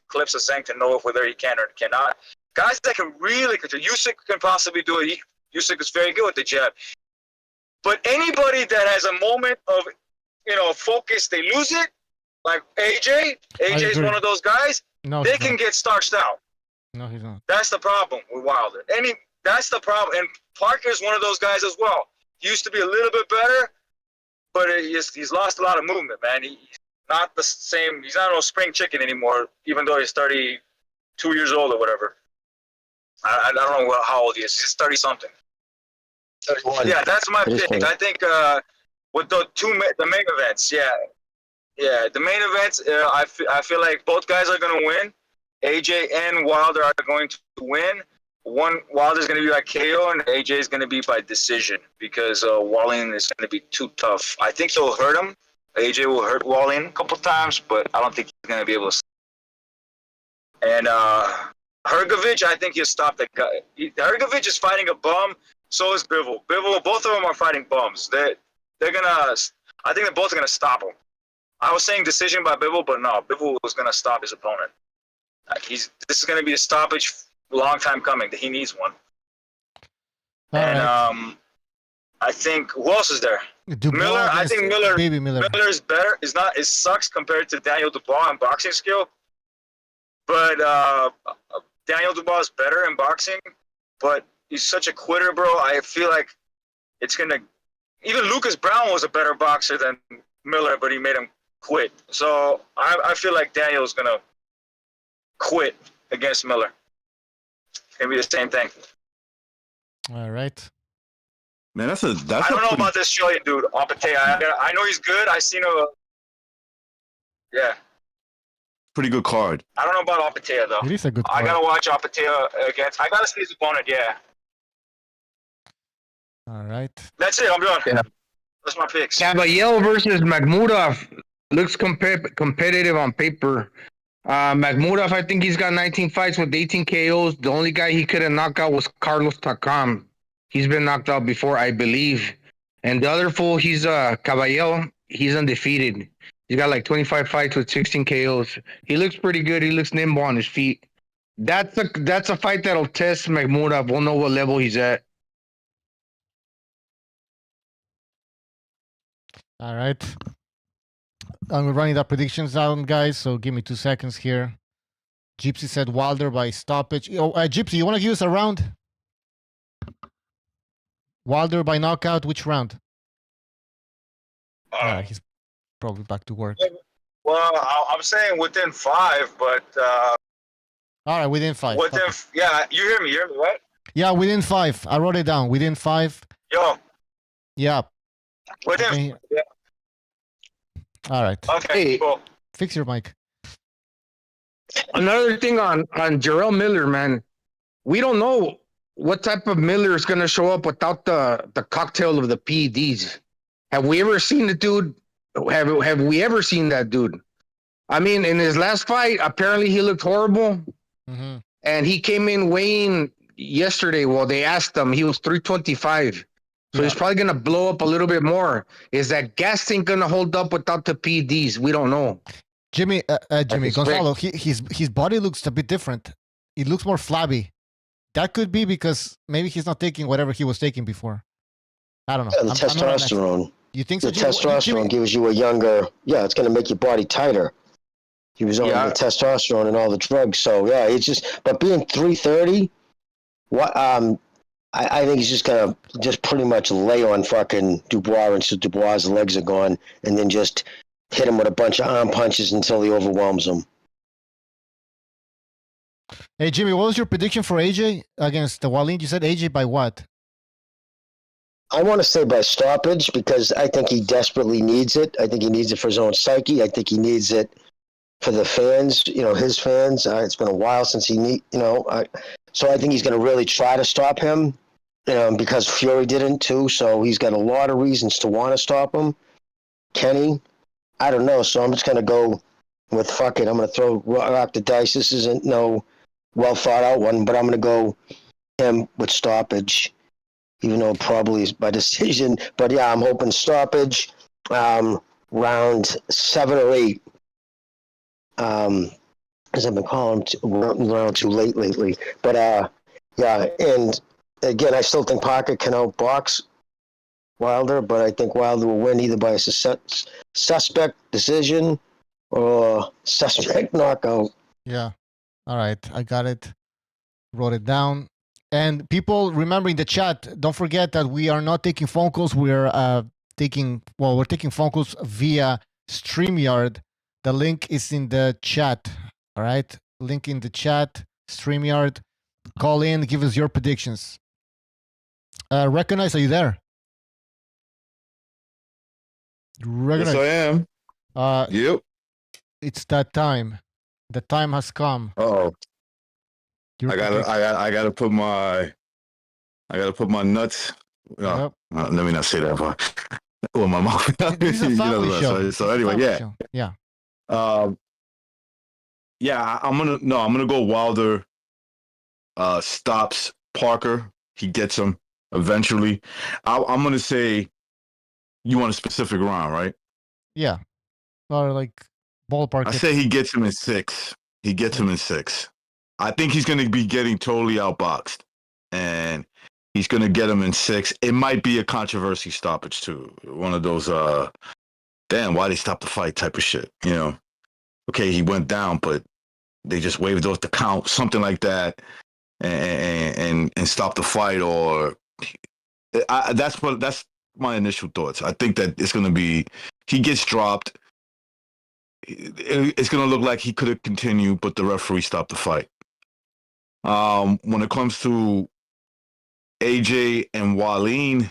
Speaker 13: clips of Zhang to know whether he can or cannot. Guys that can really control. Usyk can possibly do it. Usyk is very good with the jab. But anybody that has a moment of, you know, focus, they lose it. Like AJ. AJ is one of those guys.
Speaker 2: No,
Speaker 13: they can get starched out.
Speaker 2: No, he's not.
Speaker 13: That's the problem with Wilder. That's the problem. And Parker's one of those guys as well. He used to be a little bit better, but he's lost a lot of movement, man. He's not the same. He's not no spring chicken anymore, even though he's 32 years old or whatever. I don't know how old he is. He's 30-something.
Speaker 4: 31.
Speaker 13: Yeah, that's my pick. I think with the main events, yeah, the main events, I feel like both guys are going to win. AJ and Wilder are going to win. Wilder's going to be by KO, and AJ is going to be by decision because Wallin is going to be too tough. I think he'll hurt him. AJ will hurt Wallin a couple times, but I don't think he's going to be able to. And Hrgovic, I think he'll stop that guy. Hrgovic is fighting a bum. So is Bivol. Both of them are fighting bums. They're gonna. I think they're both gonna stop him. I was saying decision by Bivol, but no, Bivol was gonna stop his opponent. This is gonna be a stoppage. Long time coming. He needs one. I think who else is there? Miller. I think Miller.
Speaker 2: Baby Miller.
Speaker 13: Miller is better. It sucks compared to Daniel Dubois in boxing skill, but Daniel Dubois is better in boxing. But he's such a quitter, bro. I feel like it's gonna. Even Lucas Brown was a better boxer than Miller, but he made him quit. So I feel like Daniel's gonna quit against Miller. It's gonna be the same thing.
Speaker 2: All right.
Speaker 10: Man, that's
Speaker 13: I don't know about this Chilean dude, Opate. I know he's good. I seen him. Yeah.
Speaker 10: Pretty good card.
Speaker 13: I don't know about Opate though.
Speaker 2: It is a good card.
Speaker 13: I gotta watch Opate against. I gotta see his opponent. Yeah.
Speaker 2: All right.
Speaker 13: That's it. I'm done.
Speaker 8: Yeah.
Speaker 13: That's my picks.
Speaker 8: Caballero versus Makhmudov looks competitive on paper. Makhmudov, I think he's got 19 fights with 18 KOs. The only guy he couldn't knock out was Carlos Takam. He's been knocked out before, I believe. And the other fool, he's Caballero. He's undefeated. He's got like 25 fights with 16 KOs. He looks pretty good. He looks nimble on his feet. That's a fight that'll test Makhmudov. We'll know what level he's at.
Speaker 2: All right. I'm running the predictions down, guys, so give me 2 seconds here. Gypsy said Wilder by stoppage. Oh, Gypsy, you want to give us a round? Wilder by knockout, which round? He's probably back to work.
Speaker 13: Well, I'm saying within 5, but
Speaker 2: all right, within 5.
Speaker 13: Within, okay. Yeah, you hear me, right?
Speaker 2: Yeah, within 5. I wrote it down. Within 5.
Speaker 13: Yo.
Speaker 2: Yeah.
Speaker 13: Within.
Speaker 2: Okay.
Speaker 13: Yeah.
Speaker 2: All right.
Speaker 8: Okay,
Speaker 13: cool.
Speaker 2: Fix your mic.
Speaker 8: Another thing on Jarrell Miller, man. We don't know what type of Miller is going to show up without the cocktail of the PEDs. Have we ever seen the dude? Have we ever seen that dude? I mean, in his last fight, apparently he looked horrible.
Speaker 2: Mm-hmm.
Speaker 8: And he came in weighing yesterday. Well, they asked him. He was 325. So he's probably going to blow up a little bit more. Is that gas tank going to hold up without the PEDs? We don't know.
Speaker 2: Jimmy Gonzalo, his body looks a bit different. It looks more flabby. That could be because maybe he's not taking whatever he was taking before. I don't know.
Speaker 4: Yeah, the testosterone.
Speaker 2: You think so?
Speaker 4: The testosterone gives you a younger. Yeah, it's going to make your body tighter. He was on the testosterone and all the drugs. So yeah, it's just. But being 330, I think he's just gonna pretty much lay on fucking Dubois until Dubois' legs are gone, and then just hit him with a bunch of arm punches until he overwhelms him.
Speaker 2: Hey Jimmy, what was your prediction for AJ against the Wallin? You said AJ by what?
Speaker 4: I want to say by stoppage because I think he desperately needs it. I think he needs it for his own psyche. I think he needs it for the fans, his fans. It's been a while since so I think he's going to really try to stop him. Because Fury didn't too, so he's got a lot of reasons to want to stop him. Kenny, I don't know, so I'm just going to go with fuck it. I'm going to rock the dice. This isn't no well thought out one, but I'm going to go him with stoppage, even though probably is by decision. But yeah, I'm hoping stoppage, round 7 or 8. As I've been calling round too late lately. But yeah, and again, I still think Parker can outbox Wilder, but I think Wilder will win either by a suspect decision or suspect knockout.
Speaker 2: Yeah. All right. I got it. Wrote it down. And people, remember in the chat, don't forget that we are not taking phone calls. We're taking phone calls via StreamYard. The link is in the chat. All right. Link in the chat, StreamYard. Call in, give us your predictions. Recognize, are you there? Recognize.
Speaker 10: Yes, I am. Yep.
Speaker 2: It's that time. The time has come.
Speaker 10: Oh. I gotta put my nuts.
Speaker 2: Yep.
Speaker 10: Let me not say that part. With my mouth.
Speaker 2: This is a family show.
Speaker 10: So anyway, yeah.
Speaker 2: Yeah.
Speaker 10: I'm gonna go Wilder. Stops Parker. He gets him eventually. I'm gonna say you want a specific round, right?
Speaker 2: Yeah. Or like ballpark.
Speaker 10: I say he gets him in 6. He gets him in 6. I think he's gonna be getting totally outboxed, and he's gonna get him in 6. It might be a controversy stoppage too. One of those damn, why they stop the fight type of shit. Okay, he went down, but they just waved off the count, something like that, and stop the fight. Or that's my initial thoughts. I think that it's gonna be he gets dropped. It's gonna look like he could have continued, but the referee stopped the fight. When it comes to AJ and Wallin,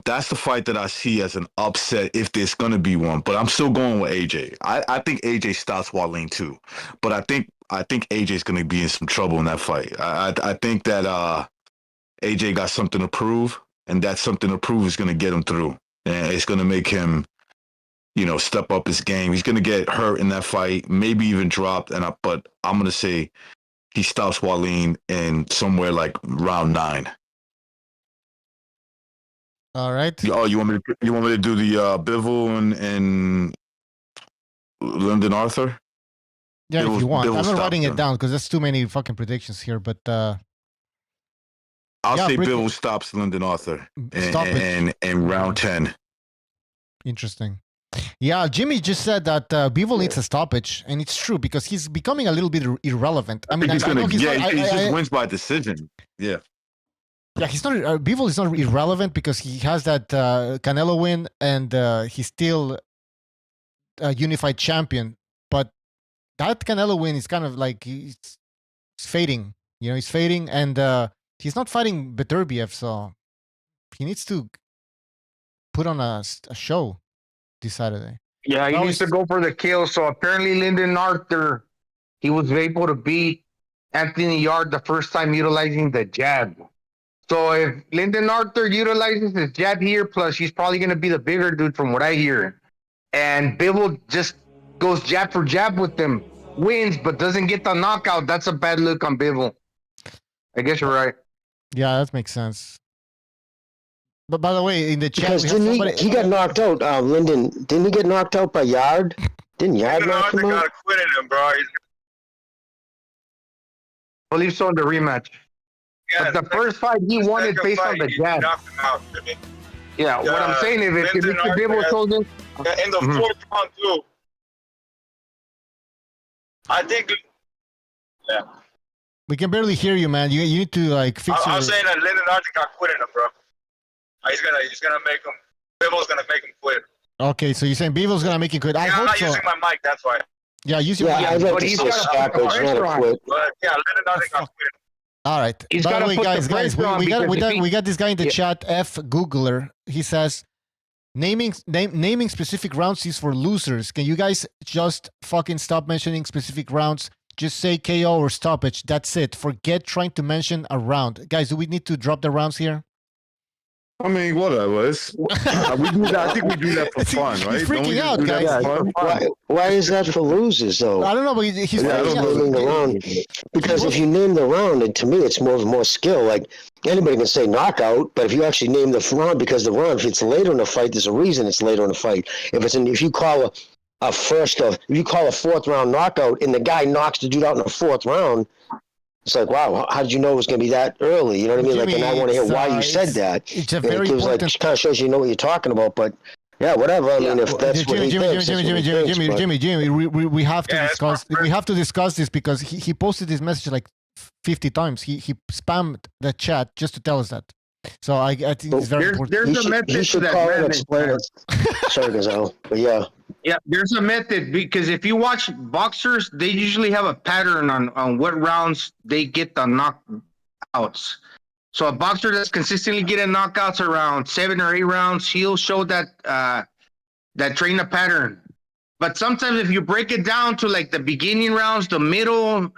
Speaker 10: that's the fight that I see as an upset if there's going to be one. But I'm still going with AJ. I think AJ stops Wallin too. But I think AJ's going to be in some trouble in that fight. I think that AJ got something to prove, and that something to prove is going to get him through. And it's going to make him step up his game. He's gonna get hurt in that fight, maybe even dropped. But I'm gonna say he stops Wallin in somewhere like round 9.
Speaker 2: All right.
Speaker 10: Oh, you want me to do the Bivol and Lyndon Arthur?
Speaker 2: Yeah, if you want.
Speaker 10: Bivol
Speaker 2: I'm not
Speaker 10: stops
Speaker 2: writing
Speaker 10: him.
Speaker 2: it down because there's too many fucking predictions here. But
Speaker 10: I'll say Bivol stops Lyndon Arthur in round 10.
Speaker 2: Interesting. Yeah, Jimmy just said that Bivol needs a stoppage, and it's true because he's becoming a little bit irrelevant. I mean,
Speaker 10: He just wins by decision. Yeah.
Speaker 2: Yeah, he's not. Bivol is not irrelevant because he has that Canelo win, and he's still a unified champion. But that Canelo win is kind of like it's fading. He's fading, and he's not fighting Beterbiev, so he needs to put on a show this Saturday.
Speaker 8: Yeah, he needs to go for the kill. So apparently, Lyndon Arthur, he was able to beat Anthony Yard the first time utilizing the jab. So if Lyndon Arthur utilizes his jab here, plus he's probably going to be the bigger dude from what I hear, and Bivol just goes jab for jab with them, wins, but doesn't get the knockout, that's a bad look on Bivol. I guess you're right.
Speaker 2: Yeah, that makes sense. But by the way, in the chat,
Speaker 4: because he got knocked out. Lyndon, didn't he get knocked out by Yard? Didn't Yard knock him out?
Speaker 13: Gotta quit him, bro.
Speaker 8: I believe so in the rematch.
Speaker 13: Yeah,
Speaker 8: but the first fight he won it based on the jab.
Speaker 13: Knocked him out.
Speaker 8: Yeah, what I'm saying is if Mr. Bivol told him
Speaker 13: in the fourth round too. I think. Yeah.
Speaker 2: We can barely hear you, man. You need to fix.
Speaker 13: I'm saying that Lyndon Arthur got quit him, bro. He's gonna make him. Bivol's gonna make him quit.
Speaker 2: Okay, so you're saying Bivol's gonna make him quit? I hope
Speaker 13: I'm not
Speaker 2: so.
Speaker 13: using my mic. That's why.
Speaker 2: Yeah, use your mic.
Speaker 4: I'd like to see a stoppage, not a quit.
Speaker 13: But yeah, Lyndon Arthur got quit.
Speaker 2: All right. By the way, guys, we got this guy in the chat, F Googler. He says, naming specific rounds is for losers. Can you guys just fucking stop mentioning specific rounds? Just say KO or stoppage. That's it. Forget trying to mention a round. Guys, do we need to drop the rounds here?
Speaker 10: I mean, whatever. We do that. I think we do that for fun, right?
Speaker 2: He's freaking out, guys.
Speaker 4: Why is that for losers, though?
Speaker 2: I don't know, but he's
Speaker 4: naming the round. Because if you name the round, and to me, it's more skill. Like anybody can say knockout, but if you actually name the round, because the round, if it's later in the fight, there's a reason it's later in the fight. If you call a fourth round knockout, and the guy knocks the dude out in the fourth round. It's like, wow, how did you know it was going to be that early? You know what I mean?
Speaker 2: Jimmy,
Speaker 4: and I want to hear why you said that.
Speaker 2: It's a very important...
Speaker 4: kind of shows you know what you're talking about, but yeah, whatever. I mean, if that's what he thinks,
Speaker 2: Jimmy, we have to discuss. We have to discuss this because he posted this message like 50 times. He spammed the chat just to tell us that. So I think it's very important.
Speaker 8: There's a method to that
Speaker 4: call and explain it. Sorry, Gazelle, but yeah.
Speaker 8: Yeah, there's a method because if you watch boxers, they usually have a pattern on what rounds they get the knockouts. So a boxer that's consistently getting knockouts around 7 or 8 rounds, he'll show that train a pattern. But sometimes if you break it down to like the beginning rounds, the middle,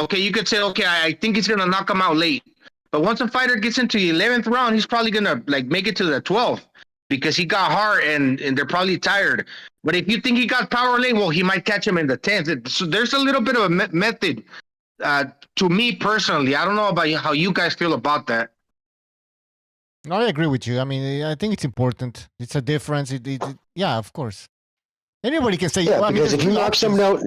Speaker 8: okay, you could say, okay, I think he's gonna knock him out late. But once a fighter gets into the 11th round, he's probably gonna like make it to the 12th because he got hard and they're probably tired. But if you think he got power lane, well, he might catch him in the 10th. So there's a little bit of a method to me personally. I don't know about how you guys feel about that.
Speaker 2: No, I agree with you. I mean, I think it's important. It's a difference. Yeah, of course. Anybody can say.
Speaker 4: Yeah, because if you knock someone out.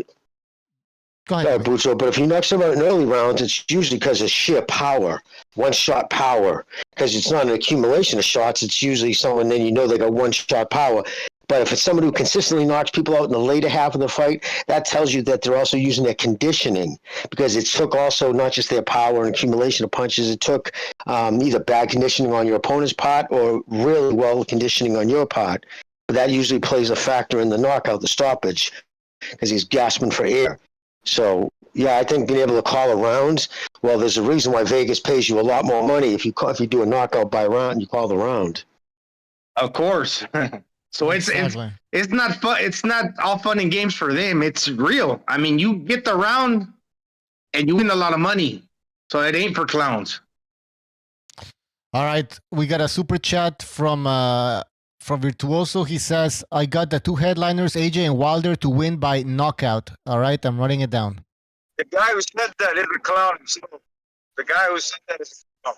Speaker 4: Go ahead, Bucho, but if you knock someone out in early rounds, it's usually because of sheer power, one-shot power. Because it's not an accumulation of shots. It's usually someone, then you know they got one-shot power. But if it's someone who consistently knocks people out in the later half of the fight, that tells you that they're also using their conditioning, because it took also not just their power and accumulation of punches, it took either bad conditioning on your opponent's part or really well conditioning on your part. But that usually plays a factor in the knockout, the stoppage, because he's gasping for air. So, yeah, I think being able to call a rounds, well, there's a reason why Vegas pays you a lot more money if you do a knockout by round and you call the round.
Speaker 8: Of course. So it's not fun. It's not all fun and games for them. It's real. I mean, you get the round and you win a lot of money. So it ain't for clowns.
Speaker 2: All right, we got a super chat from from Virtuoso, he says, I got the two headliners, AJ and Wilder, to win by knockout. All right, I'm writing it down.
Speaker 13: The guy who said that is a clown himself. The guy who said that is a clown.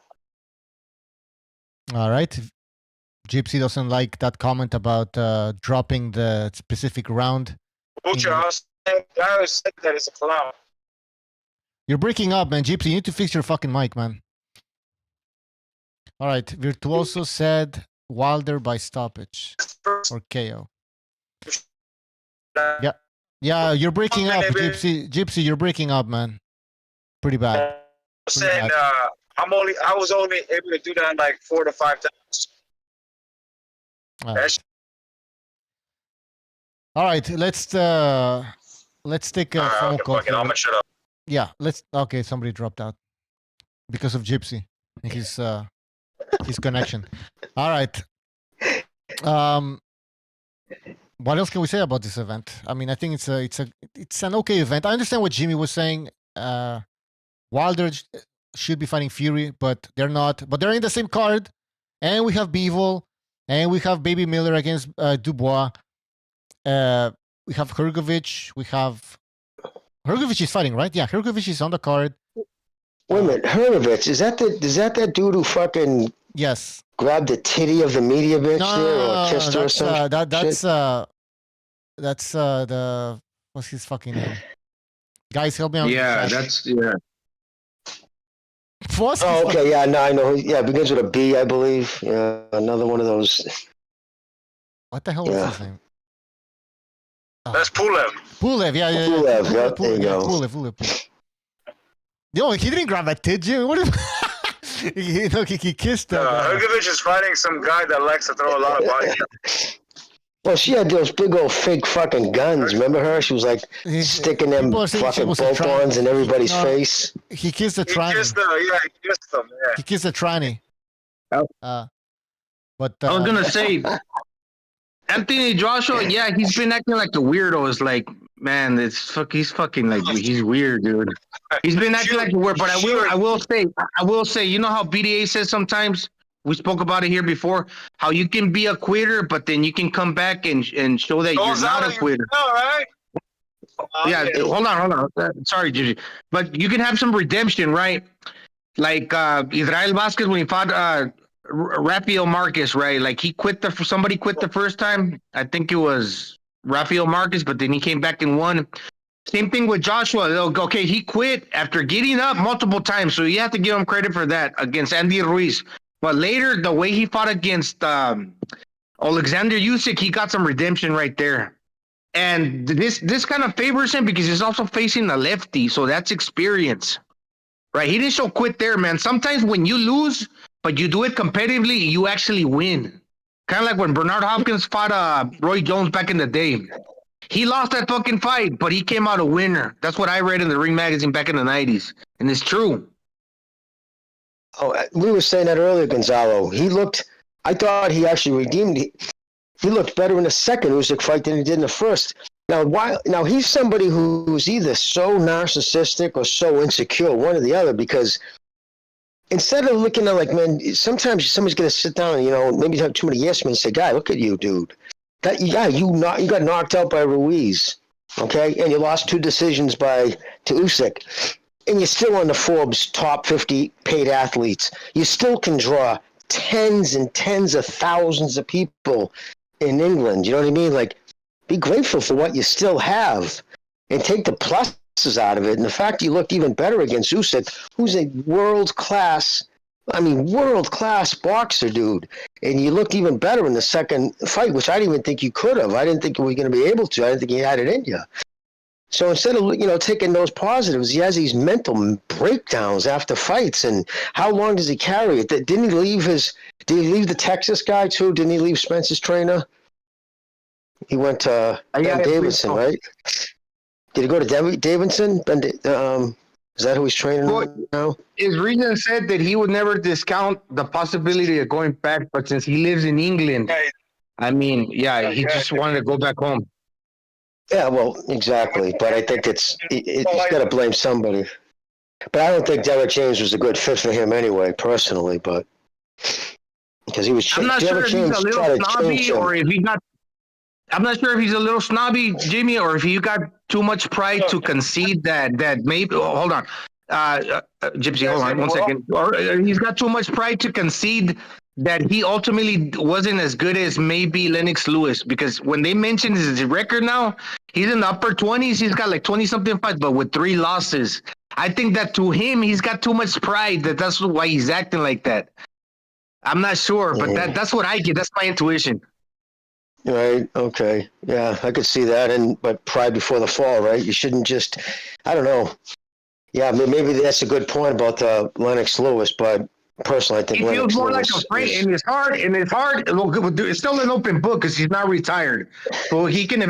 Speaker 2: All right. Gypsy doesn't like that comment about dropping the specific round.
Speaker 13: Butcher, I was saying the guy who said that is a clown.
Speaker 2: You're breaking up, man. Gypsy, you need to fix your fucking mic, man. All right. Virtuoso said Wilder by stoppage or KO. Yeah. Yeah, you're breaking up, Gypsy. Gypsy, you're breaking up, man. Pretty bad.
Speaker 13: Saying I was only able to do that like 4 to 5 times.
Speaker 2: All right, let's take a phone call.
Speaker 13: I'm gonna shut up.
Speaker 2: Yeah, okay, somebody dropped out because of Gypsy and his connection. All right. What else can we say about this event? I mean, I think it's an okay event. I understand what Jimmy was saying. Wilder should be fighting Fury, but they're not. But they're in the same card, and we have Bivol, and we have Baby Miller against Dubois. We have Hrgovic. Hrgovic is fighting, right? Yeah, Hrgovic is on the card.
Speaker 4: Wait a minute, Hrgovic, is that that dude who fucking grabbed the titty of the media bitch or kissed her or something?
Speaker 2: That's the what's his fucking name? Guys, help me out.
Speaker 4: Oh, okay, yeah, no, I know. Yeah, it begins with a B, I believe. Yeah, another one of those.
Speaker 2: What the hell is his name?
Speaker 13: That's Pulev.
Speaker 2: Pulev, yeah.
Speaker 4: Pulev, yeah, there you go.
Speaker 2: Pulev. Yo, he didn't grab a tit, Jimmy. What if he kissed her?
Speaker 13: Hrgovic is fighting some guy that likes to throw a lot of body.
Speaker 4: Well, she had those big old fake fucking guns. Remember her? She was like sticking them fucking bolt-ons in everybody's face.
Speaker 2: He kissed the tranny.
Speaker 13: He kissed them. Yeah.
Speaker 2: He kissed the tranny.
Speaker 8: But
Speaker 2: I
Speaker 8: was gonna say, Anthony Joshua. Yeah, he's been acting like a weirdo. It's like, man, he's fucking like, he's weird, dude. He's been acting like a weird. But I will say, you know how BDA says sometimes. We spoke about it here before, how you can be a quitter, but then you can come back and show that you're not a quitter.
Speaker 13: All right.
Speaker 8: Yeah, hold on. Sorry, Gigi. But you can have some redemption, right? Like Israel Vasquez when he fought Rafael Marquez, right? Like somebody quit the first time. I think it was Rafael Marquez, but then he came back and won. Same thing with Joshua. Okay, he quit after getting up multiple times, so you have to give him credit for that against Andy Ruiz. But later, the way he fought against Alexander Usyk, he got some redemption right there. And this kind of favors him because he's also facing a lefty, so that's experience. Right? He didn't show quit there, man. Sometimes when you lose, but you do it competitively, you actually win. Kind of like when Bernard Hopkins fought Roy Jones back in the day. He lost that fucking fight, but he came out a winner. That's what I read in the Ring magazine back in the 90s. And it's true.
Speaker 4: Oh, we were saying that earlier, Gonzalo. I thought he actually redeemed. He looked better in the second Usyk fight than he did in the first. Now he's somebody who's either so narcissistic or so insecure, one or the other, because instead of looking at like, man, sometimes somebody's going to sit down and, maybe have too many yes men and say, guy, look at you, dude. You got knocked out by Ruiz, okay? And you lost 2 decisions to Usyk. And you're still on the Forbes top 50 paid athletes. You still can draw tens and tens of thousands of people in England. You know what I mean? Like, be grateful for what you still have and take the pluses out of it. And the fact you looked even better against Usyk, who's a world-class boxer, dude. And you looked even better in the second fight, which I didn't even think you could have. I didn't think you were going to be able to. I didn't think you had it in you. So instead of, taking those positives, he has these mental breakdowns after fights. And how long does he carry it? Did he leave the Texas guy too? Didn't he leave Spence's trainer? He went to Ben Davidson, right? Did he go to Davidson? Is that who he's training now?
Speaker 8: His reason said that he would never discount the possibility of going back, but since he lives in England, he just wanted to go back home.
Speaker 4: Yeah, well, exactly. But I think he's got to blame somebody. But I don't think Derek James was a good fit for him anyway, personally. But Because he was.
Speaker 8: I'm not sure if he's a little snobby or if he got. I'm not sure if he's a little snobby, Jimmy, or if he got too much pride to concede that maybe. Oh, hold on, Gypsy, hold on 1 second. Or he's got too much pride to concede that he ultimately wasn't as good as maybe Lennox Lewis, because when they mentioned his record now, he's in the upper 20s. He's got like 20-something fights, but with 3 losses. I think that to him, he's got too much pride that's why he's acting like that. I'm not sure, but that's what I get. That's my intuition.
Speaker 4: Right. Okay. Yeah, I could see that. But pride before the fall, right? You shouldn't just. I don't know. Yeah, maybe that's a good point about Lennox Lewis, but personally, I think
Speaker 8: he
Speaker 4: Lennox
Speaker 8: feels more
Speaker 4: Lewis
Speaker 8: like a friend, and it's hard. It's still an open book because he's not retired. So he can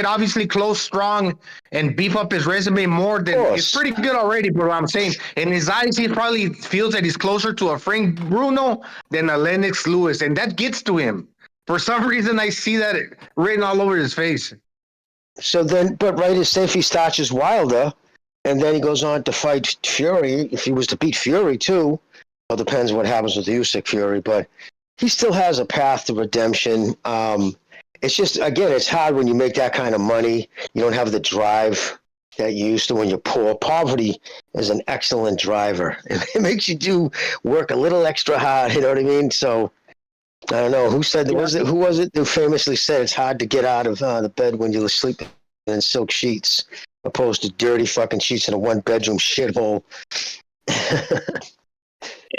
Speaker 8: obviously close strong and beef up his resume more than it's pretty good already. But what I'm saying, in his eyes, he probably feels that he's closer to a Frank Bruno than a Lennox Lewis, and that gets to him. For some reason, I see that written all over his face.
Speaker 4: So then, but right, say if he starts Wilder, and then he goes on to fight Fury. If he was to beat Fury too, well, depends what happens with Usyk Fury, but he still has a path to redemption. It's just, again, it's hard when you make that kind of money. You don't have the drive that you used to when you're poor. Poverty is an excellent driver. It makes you work a little extra hard. You know what I mean? So. I don't know who said who was it who famously said it's hard to get out of the bed when you're sleeping in silk sheets, opposed to dirty fucking sheets in a 1-bedroom shithole.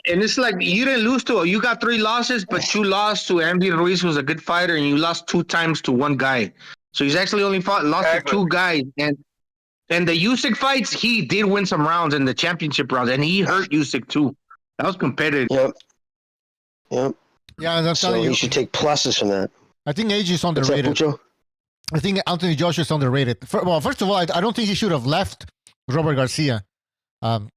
Speaker 8: And it's like you didn't lose you got 3 losses, but you lost to Andy Ruiz, who's a good fighter, and you lost 2 times to one guy. So he's actually only lost to 2 guys. And the Usyk fights, he did win some rounds in the championship rounds, and he hurt Usyk too. That was competitive.
Speaker 4: Yep.
Speaker 2: Yeah, and I'm telling you,
Speaker 4: he should take pluses from that.
Speaker 2: I think AJ is underrated. I think Anthony Joshua is underrated. First of all, I don't think he should have left Robert Garcia. Now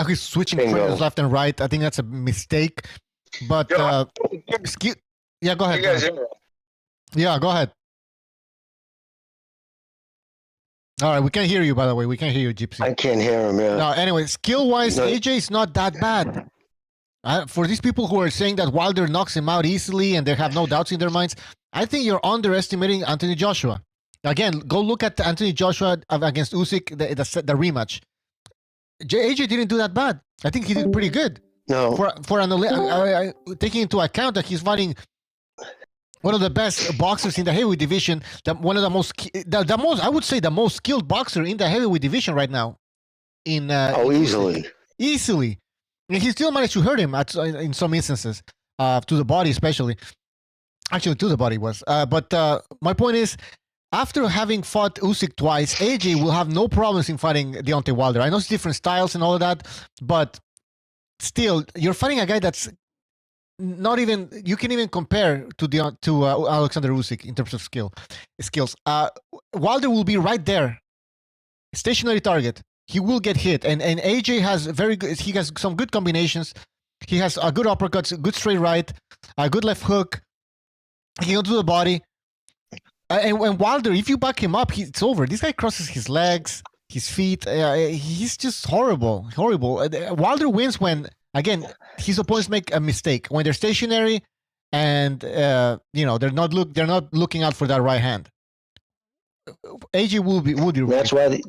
Speaker 2: he's switching fighters left and right. I think that's a mistake. But yeah, go ahead. Yeah, go ahead. All right, we can't hear you, by the way. We can't hear you, Gypsy.
Speaker 4: I can't hear him, yeah.
Speaker 2: No, anyway, skill-wise, AJ is not that bad. For these people who are saying that Wilder knocks him out easily and they have no doubts in their minds, I think you're underestimating Anthony Joshua. Again, go look at Anthony Joshua against Usyk, the rematch. AJ didn't do that bad. I think he did pretty good.
Speaker 4: No.
Speaker 2: Taking into account that he's fighting one of the best boxers in the heavyweight division, one of the most, I would say, the most skilled boxer in the heavyweight division right now. Easily. And he still managed to hurt him in some instances, to the body especially. Actually, to the body was. But my point is, after having fought Usyk twice, AJ will have no problems in fighting Deontay Wilder. I know it's different styles and all of that, but still, you're fighting a guy that's not even, you can even compare to Alexander Usyk in terms of skills. Wilder will be right there, stationary target. He will get hit, and AJ has he has some good combinations. He has a good uppercuts, a good straight right, a good left hook. He can go to the body. And Wilder, if you back him up, it's over. This guy crosses his legs, his feet. He's just horrible. Wilder wins when, again, his opponents make a mistake, when they're stationary and they're not looking out for that right hand. AJ would be.
Speaker 4: That's why.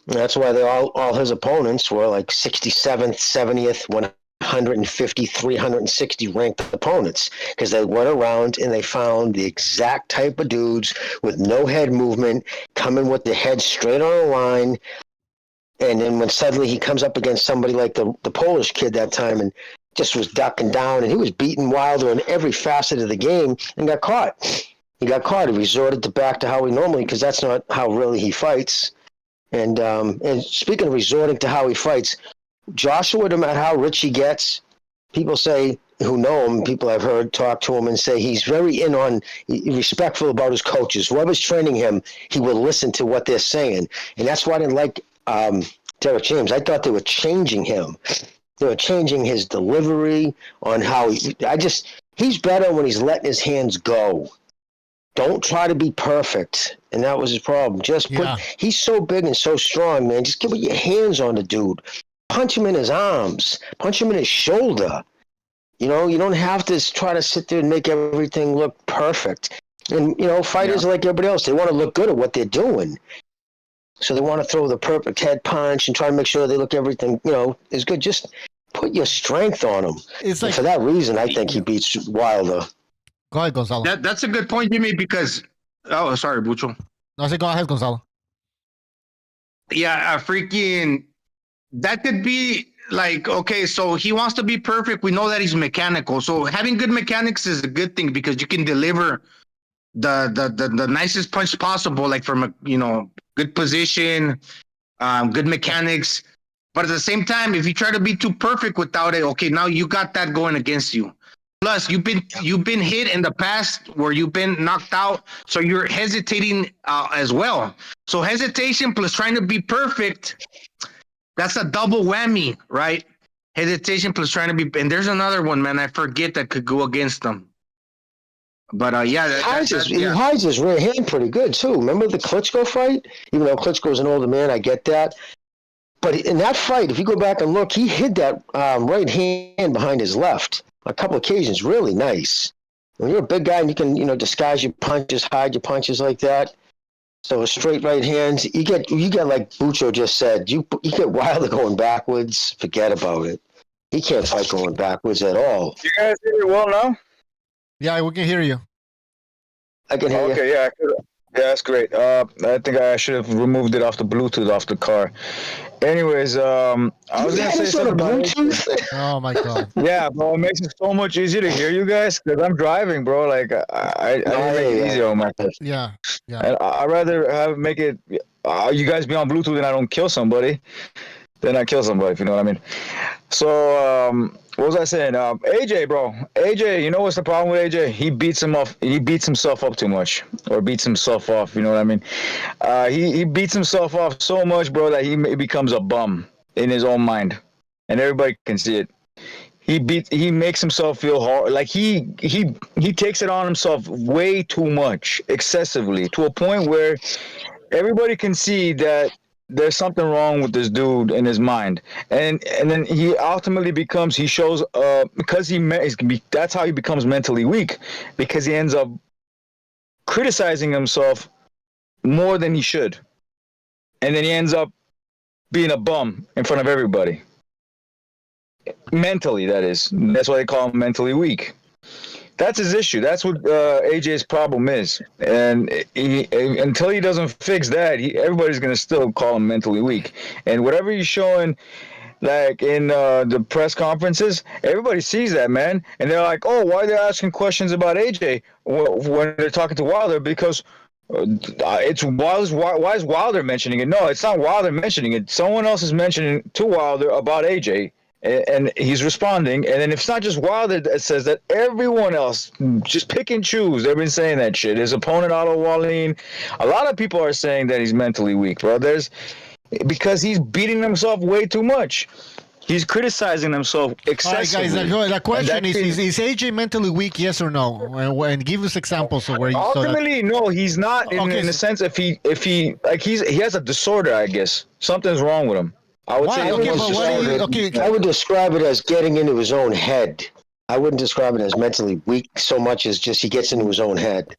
Speaker 4: That's why all his opponents were like 67th, 70th, 150, 360 ranked opponents, because they went around and they found the exact type of dudes with no head movement, coming with the head straight on a line. And then when suddenly he comes up against somebody like the Polish kid that time and just was ducking down, and he was beating Wilder in every facet of the game and got caught. He resorted back to how he normally, because that's not how really he fights. And speaking of resorting to how he fights, Joshua, no matter how rich he gets, people say, who know him, people I've heard talk to him and say he's very respectful about his coaches. Whoever's training him, he will listen to what they're saying. And that's why I didn't like Derek James. I thought they were changing him. They were changing his delivery on how he's better when he's letting his hands go. Don't try to be perfect. And that was his problem. He's so big and so strong, man. Just get with your hands on the dude. Punch him in his arms. Punch him in his shoulder. You know, you don't have to try to sit there and make everything look perfect. And, you know, fighters are like everybody else. They want to look good at what they're doing. So they want to throw the perfect head punch and try to make sure they look everything, you know, is good. Just put your strength on him.
Speaker 2: It's like,
Speaker 4: and for that reason, I think he beats Wilder.
Speaker 2: Go ahead, Gonzalo.
Speaker 8: That's a good point, Jimmy, because... Oh, sorry, Bucho.
Speaker 2: No, I said go ahead, Gonzalo.
Speaker 8: Yeah, freaking... That could be... Like, okay, so he wants to be perfect. We know that he's mechanical. So having good mechanics is a good thing because you can deliver the nicest punch possible, like from a, you know, good position, good mechanics. But at the same time, if you try to be too perfect without it, okay, now you got that going against you. Plus, you've been hit in the past where you've been knocked out, so you're hesitating as well. So hesitation plus trying to be perfect. That's a double whammy, right? Hesitation plus trying to be, and there's another one, man. I forget that could go against them. But
Speaker 4: he hides his rear hand pretty good too. Remember the Klitschko fight? Even though Klitschko's an older man, I get that. But in that fight, if you go back and look, he hid that right hand behind his left a couple occasions. Really nice. When you're a big guy and you can, you know, disguise your punches, hide your punches like that. So a straight right hand, you get like Bucho just said, you get Wilder going backwards, forget about it. He can't fight going backwards at all.
Speaker 13: You guys hear me well now?
Speaker 2: Yeah, we can hear you.
Speaker 4: I can hear you.
Speaker 13: Okay, yeah, that's great. I think I should have removed it off the Bluetooth off the car. Anyways, I was gonna say something about
Speaker 4: Bluetooth.
Speaker 2: Oh my god.
Speaker 13: Yeah, bro, it makes it so much easier to hear you guys because I'm driving, bro. Like I didn't make it easier on my phone.
Speaker 2: Yeah, yeah.
Speaker 13: And I'd rather make it you guys be on Bluetooth and I don't kill somebody than I kill somebody, if you know what I mean. So what was I saying? AJ, bro. AJ, you know what's the problem with AJ? He beats himself up too much, or beats himself off. You know what I mean? He beats himself off so much, bro, that he becomes a bum in his own mind, and everybody can see it. He makes himself feel hard, like he takes it on himself way too much, excessively, to a point where everybody can see that there's something wrong with this dude in his mind, and then he ultimately shows because that's how he becomes mentally weak, because he ends up criticizing himself more than he should, and then he ends up being a bum in front of everybody. Mentally, that is. That's why they call him mentally weak. That's his issue. That's what AJ's problem is. And until he doesn't fix that, everybody's going to still call him mentally weak. And whatever he's showing, like in the press conferences, everybody sees that, man. And they're like, oh, why are they asking questions about AJ when they're talking to Wilder? Because it's Wilder's. Why is Wilder mentioning it? No, it's not Wilder mentioning it. Someone else is mentioning to Wilder about AJ. And he's responding, and then if it's not just Wilder that says that, everyone else just pick and choose. They've been saying that shit. His opponent, Otto Wallin, a lot of people are saying that he's mentally weak, bro. Because he's beating himself way too much. He's criticizing himself excessively.
Speaker 2: All right, guys, the question is AJ mentally weak, yes or no? And give us examples of where you
Speaker 13: ultimately, no, he's not in the sense if he has a disorder, I guess. Something's wrong with him. I would say
Speaker 4: I would describe it as getting into his own head. I wouldn't describe it as mentally weak so much as just he gets into his own head.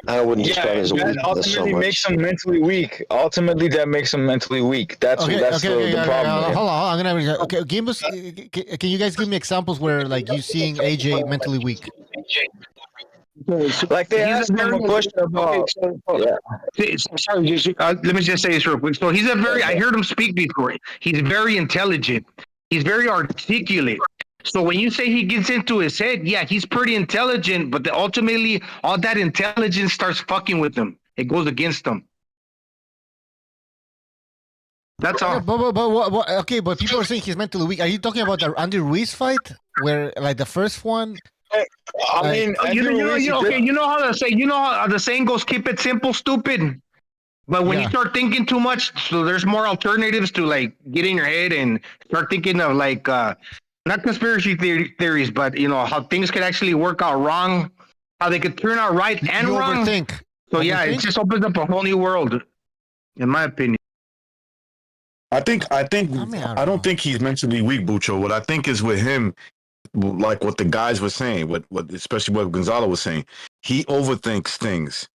Speaker 4: I wouldn't describe it as weakness so much.
Speaker 13: Makes him mentally weak. Ultimately, that makes him mentally weak. That's the problem.
Speaker 2: Hold on. Give us. Can you guys give me examples where like you seeing AJ mentally weak?
Speaker 13: Like they asked him a question about.
Speaker 8: Sorry, let me just say this real quick. So I heard him speak before. He's very intelligent. He's very articulate. So when you say he gets into his head, yeah, he's pretty intelligent, but ultimately all that intelligence starts fucking with him. It goes against him. That's all.
Speaker 2: But people are saying he's mentally weak. Are you talking about the Andy Ruiz fight, where like the first one?
Speaker 8: I mean, you know how the saying goes, keep it simple, stupid. But when you start thinking too much, so there's more alternatives to like get in your head and start thinking of like not conspiracy theories, but you know how things could actually work out wrong, how they could turn out right and wrong.
Speaker 2: Overthink.
Speaker 8: So yeah, it just opens up a whole new world, in my opinion.
Speaker 10: I don't think he's mentally weak, Bucho. What I think is with him, like what the guys were saying, what especially what Gonzalo was saying. He overthinks things,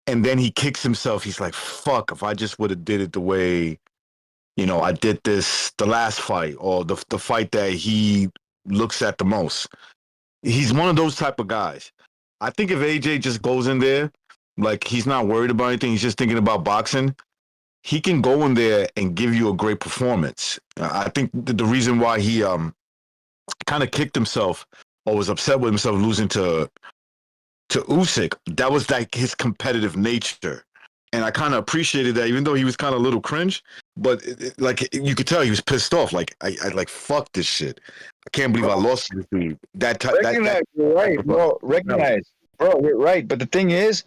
Speaker 10: and then he kicks himself. He's like, "Fuck! If I just would have did it the way, I did this the last fight, or the fight that he looks at the most." He's one of those type of guys. I think if AJ just goes in there, like he's not worried about anything, he's just thinking about boxing. He can go in there and give you a great performance. I think the reason why he kind of kicked himself or was upset with himself losing to Usyk, that was like his competitive nature. And I kind of appreciated that, even though he was kind of a little cringe, but like you could tell he was pissed off. Like I like fuck this shit. I can't believe I lost to this dude.
Speaker 14: Recognize, you're right, bro. Recognize, bro. You're right. But the thing is,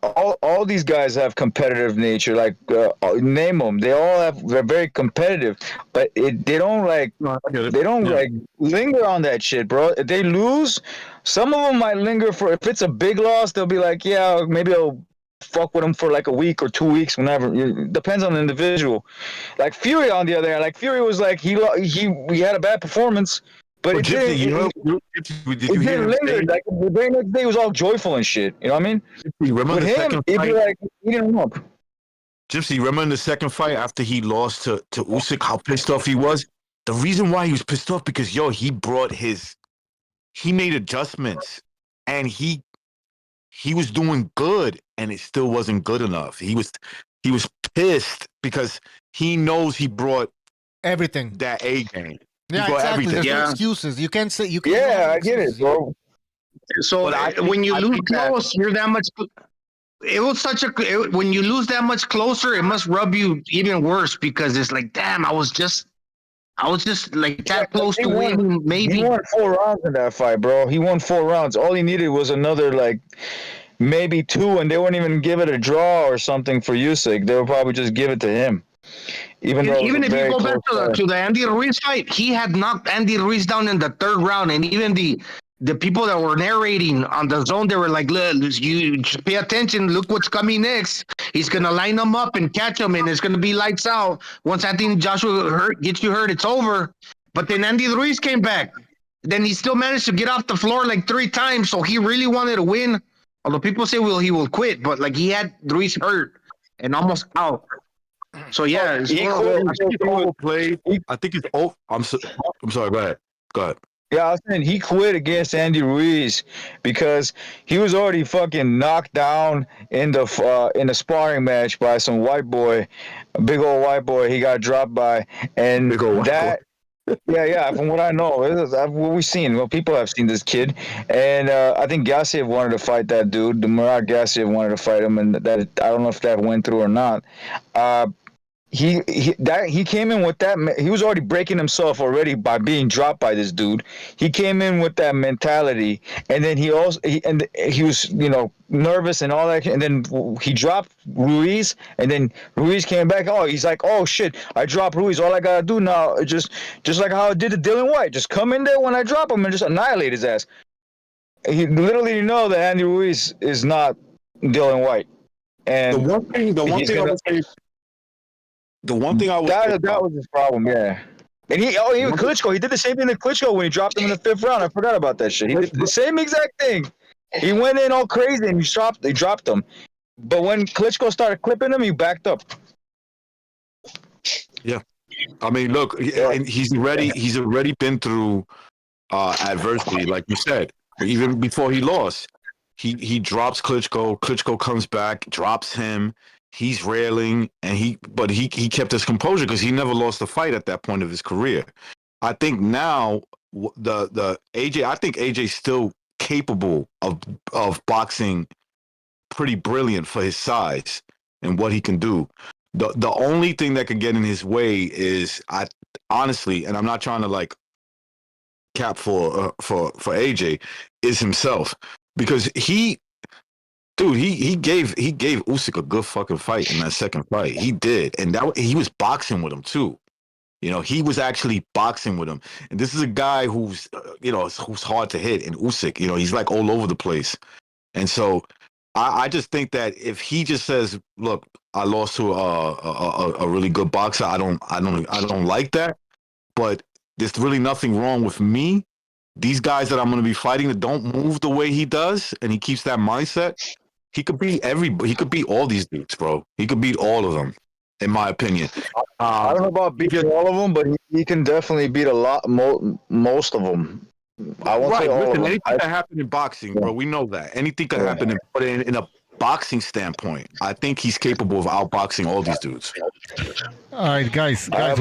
Speaker 14: all these guys have competitive nature. Like name them, they're very competitive. But they don't like linger on that shit, bro. If they lose, some of them might linger for. If it's a big loss, they'll be like, yeah, maybe I'll fuck with him for like a week or 2 weeks, whenever. It depends on the individual. Like Fury, on the other hand, Fury was like he had a bad performance, but it didn't. It didn't linger. Like the very next day, he was all joyful and shit. You know what I mean?
Speaker 10: Remember
Speaker 14: with
Speaker 10: the
Speaker 14: him,
Speaker 10: second
Speaker 14: it'd be
Speaker 10: fight?
Speaker 14: like he didn't lump.
Speaker 10: Gypsy, remember in the second fight after he lost to Usyk, how pissed off he was? The reason why he was pissed off because he made adjustments, and he was doing good, and it still wasn't good enough. He was pissed because he knows he brought
Speaker 2: everything,
Speaker 10: that A game.
Speaker 2: Yeah, exactly. There's no excuses. You can't say you. Can
Speaker 14: I get it, bro.
Speaker 8: So when you lose close, you're that much. It was when you lose that much closer, it must rub you even worse because it's like, damn, I was just like that close to winning. Maybe
Speaker 14: he won 4 rounds in that fight, bro. He won 4 rounds. All he needed was another maybe 2, and they wouldn't even give it a draw or something for Usyk. They would probably just give it to him. Even if you go back
Speaker 8: to the Andy Ruiz fight, he had knocked Andy Ruiz down in the 3rd round, and even the people that were narrating on the zone, they were like, "Look, you just pay attention. Look what's coming next. He's gonna line them up and catch them, and it's gonna be lights out. Once I think Joshua gets you hurt, it's over." But then Andy Ruiz came back. Then he still managed to get off the floor 3 times. So he really wanted to win. Although people say, he will quit, but he had Ruiz hurt and almost out. So yeah,
Speaker 10: I think it's over. I'm sorry. Go ahead.
Speaker 14: Yeah, I was saying he quit against Andy Ruiz because he was already fucking knocked down in the sparring match by some white boy, a big old white boy. He got dropped by, and that. Yeah. From what I know, what we've seen. Well, people have seen this kid, and I think Gassiev wanted to fight that dude. The Murat Gassiev wanted to fight him, and that I don't know if that went through or not. He came in with that. He was already breaking himself already by being dropped by this dude. He came in with that mentality, and then he was nervous and all that. And then he dropped Ruiz, and then Ruiz came back. Oh, he's like, oh shit, I dropped Ruiz. All I gotta do now is just like how I did to Dylan White, just come in there when I drop him and just annihilate his ass. He literally know that Andy Ruiz is not Dylan White. And
Speaker 10: the one thing I would say. The one thing I was
Speaker 14: that was his problem, yeah. And even Klitschko, he did the same thing to Klitschko when he dropped him in the 5th round. I forgot about that shit. He did the same exact thing. He went in all crazy and he dropped him. But when Klitschko started clipping him, he backed up.
Speaker 10: Yeah, I mean, look, and he's already been through adversity, like you said. Even before he lost, he drops Klitschko. Klitschko comes back, drops him. He's railing, and he kept his composure because he never lost a fight at that point of his career. I think now the AJ, I think AJ's still capable of boxing pretty brilliant for his size and what he can do. The only thing that could get in his way is, I honestly, and I'm not trying to cap for AJ, is himself, because he gave Usyk a good fucking fight in that second fight. He did, and he was boxing with him too. He was actually boxing with him, and this is a guy who's who's hard to hit. And Usyk, he's all over the place, and so I just think that if he just says, "Look, I lost to a really good boxer. I don't like that, but there's really nothing wrong with me these guys that I'm going to be fighting that don't move the way he does, and he keeps that mindset, he could beat he could beat all these dudes, bro. He could beat all of them, in my opinion.
Speaker 14: I don't know about beating all of them, but he can definitely beat most of them. I won't say all of them.
Speaker 10: Anything can happen in boxing, bro. We know that. Anything can happen, but in a boxing standpoint, I think he's capable of outboxing all these dudes.
Speaker 2: All right, guys, we have